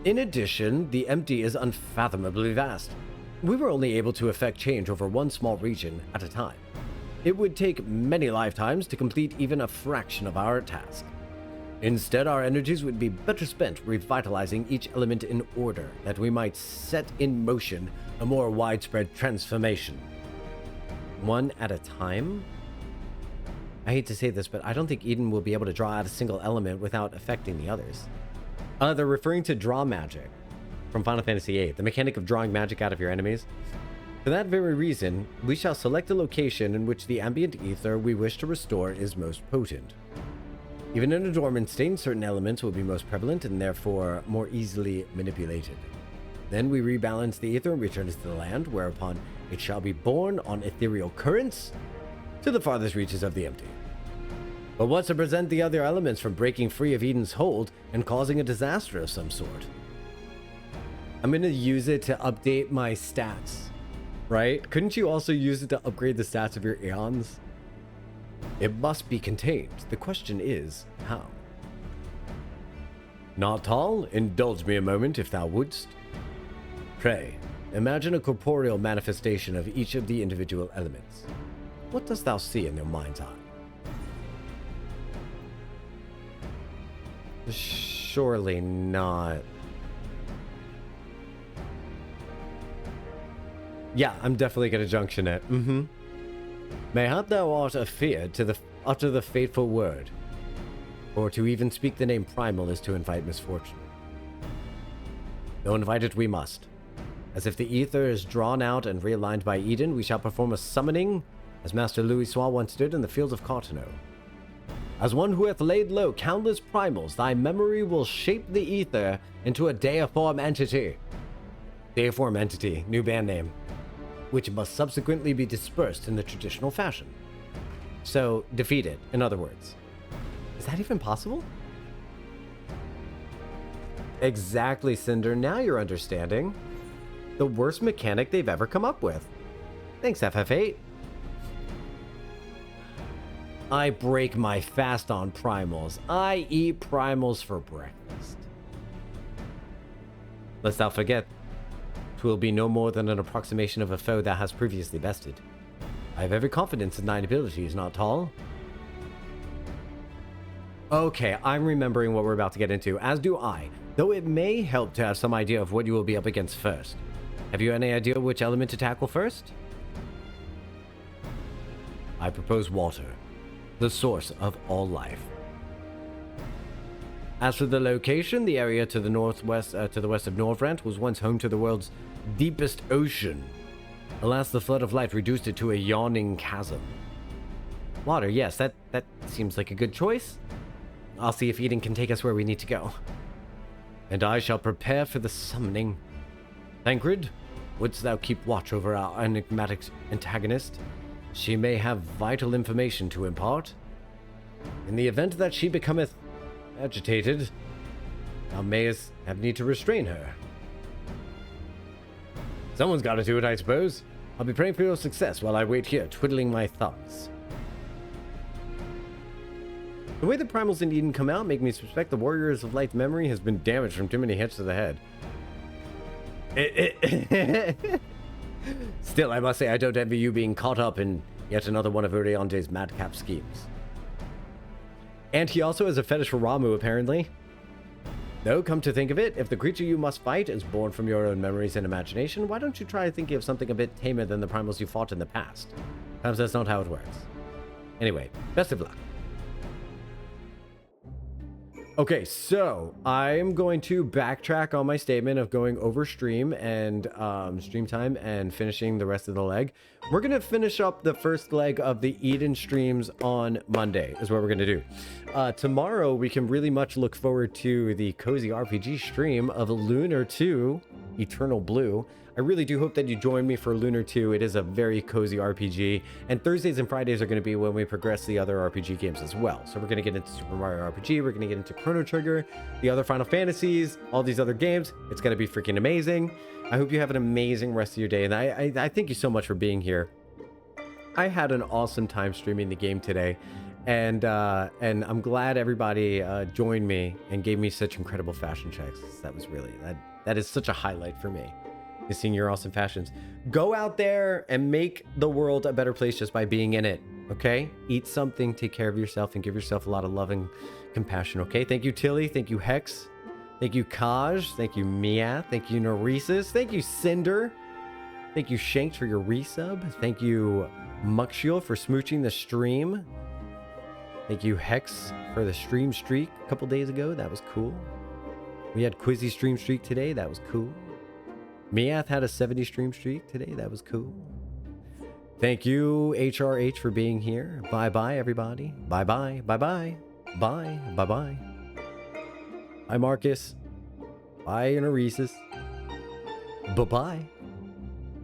In addition, the empty is unfathomably vast. We were only able to effect change over one small region at a time. It would take many lifetimes to complete even a fraction of our task. Instead, our energies would be better spent revitalizing each element in order, that we might set in motion a more widespread transformation. One at a time? I hate to say this, but I don't think Eden will be able to draw out a single element without affecting the others. They're referring to draw magic from Final Fantasy VIII, the mechanic of drawing magic out of your enemies. For that very reason, we shall select a location in which the ambient ether we wish to restore is most potent. Even in a dormant state, certain elements will be most prevalent and therefore more easily manipulated. Then we rebalance the ether and return it to the land, whereupon it shall be borne on ethereal currents to the farthest reaches of the empty. But what's to prevent the other elements from breaking free of Eden's hold and causing a disaster of some sort? I'm going to use it to update my stats. Right? Couldn't you also use it to upgrade the stats of your Aeons? It must be contained. The question is, how? Jocktal, indulge me a moment if thou wouldst. Pray, imagine a corporeal manifestation of each of the individual elements. What dost thou see in their mind's eye? Surely not. Yeah, I'm definitely gonna junction it. Mayhap thou art afeard to utter the fateful word, or to even speak the name Primal is to invite misfortune. Though invite it we must. As if the ether is drawn out and realigned by Eden, we shall perform a summoning, as Master Louis Soir once did in the fields of Cartano. As one who hath laid low countless primals, thy memory will shape the ether into a deiform entity. Deiform entity, new band name. Which must subsequently be dispersed in the traditional fashion. So, defeat it, in other words. Is that even possible? Exactly, Cinder. Now you're understanding. The worst mechanic they've ever come up with. Thanks, FF8. I break my fast on primals. I eat primals for breakfast. Lest thou forget, 'twill be no more than an approximation of a foe that has previously bested. I have every confidence in thine abilities, Jocktal. Okay, I'm remembering what we're about to get into, as do I, though it may help to have some idea of what you will be up against first. Have you any idea which element to tackle first? I propose water, the source of all life. As for the location, the area to the northwest, to the west of Norvrant was once home to the world's deepest ocean. Alas, the flood of life reduced it to a yawning chasm. Water, yes, that seems like a good choice. I'll see if Eden can take us where we need to go. And I shall prepare for the summoning. Thancred, wouldst thou keep watch over our enigmatic antagonist? She may have vital information to impart. In the event that she becometh agitated, thou mayest have need to restrain her. Someone's got to do it, I suppose. I'll be praying for your success while I wait here, twiddling my thumbs. The way the primals in Eden come out make me suspect the Warriors of Light's memory has been damaged from too many hits to the head. Still, I must say I don't envy you being caught up in yet another one of Uriante's madcap schemes. And he also has a fetish for Ramu, apparently. Though, come to think of it, if the creature you must fight is born from your own memories and imagination, why don't you try thinking of something a bit tamer than the primals you fought in the past? Perhaps that's not how it works. Anyway, best of luck. Okay, so I'm going to backtrack on my statement of going over stream and stream time and finishing the rest of the leg. We're going to finish up the first leg of the Eden streams on Monday is what we're going to do. Tomorrow, we can really much look forward to the Cozy RPG stream of Lunar 2 Eternal Blue. I really do hope that you join me for Lunar 2. It is a very cozy RPG. And Thursdays and Fridays are going to be when we progress the other RPG games as well. So we're going to get into Super Mario RPG. We're going to get into Chrono Trigger, the other Final Fantasies, all these other games. It's going to be freaking amazing. I hope you have an amazing rest of your day. And I thank you so much for being here. I had an awesome time streaming the game today. And I'm glad everybody joined me and gave me such incredible fashion checks. That was really, that is such a highlight for me. Is seeing your awesome fashions. Go out there and make the world a better place just by being in it, okay? Eat something, take care of yourself, and give yourself a lot of love and compassion, okay? Thank you, Tilly. Thank you, Hex. Thank you, Kaj. Thank you, Mia. Thank you, Noresis. Thank you, Cinder. Thank you, Shanks, for your resub. Thank you, Muckshiel, for smooching the stream. Thank you, Hex, for the stream streak a couple days ago. That was cool. We had Quizzy stream streak today. That was cool. Miath had a 70 stream streak today. That was cool. Thank you, HRH, for being here. Bye-bye, everybody. Bye-bye. Bye-bye. Bye. Bye-bye. Bye, Marcus. Bye, Anaresis. Bye-bye.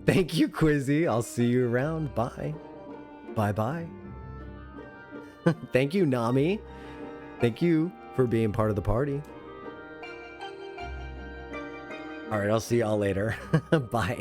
Thank you, Quizzy. I'll see you around. Bye. Bye-bye. Thank you, Nami. Thank you for being part of the party. All right, I'll see y'all later. Bye.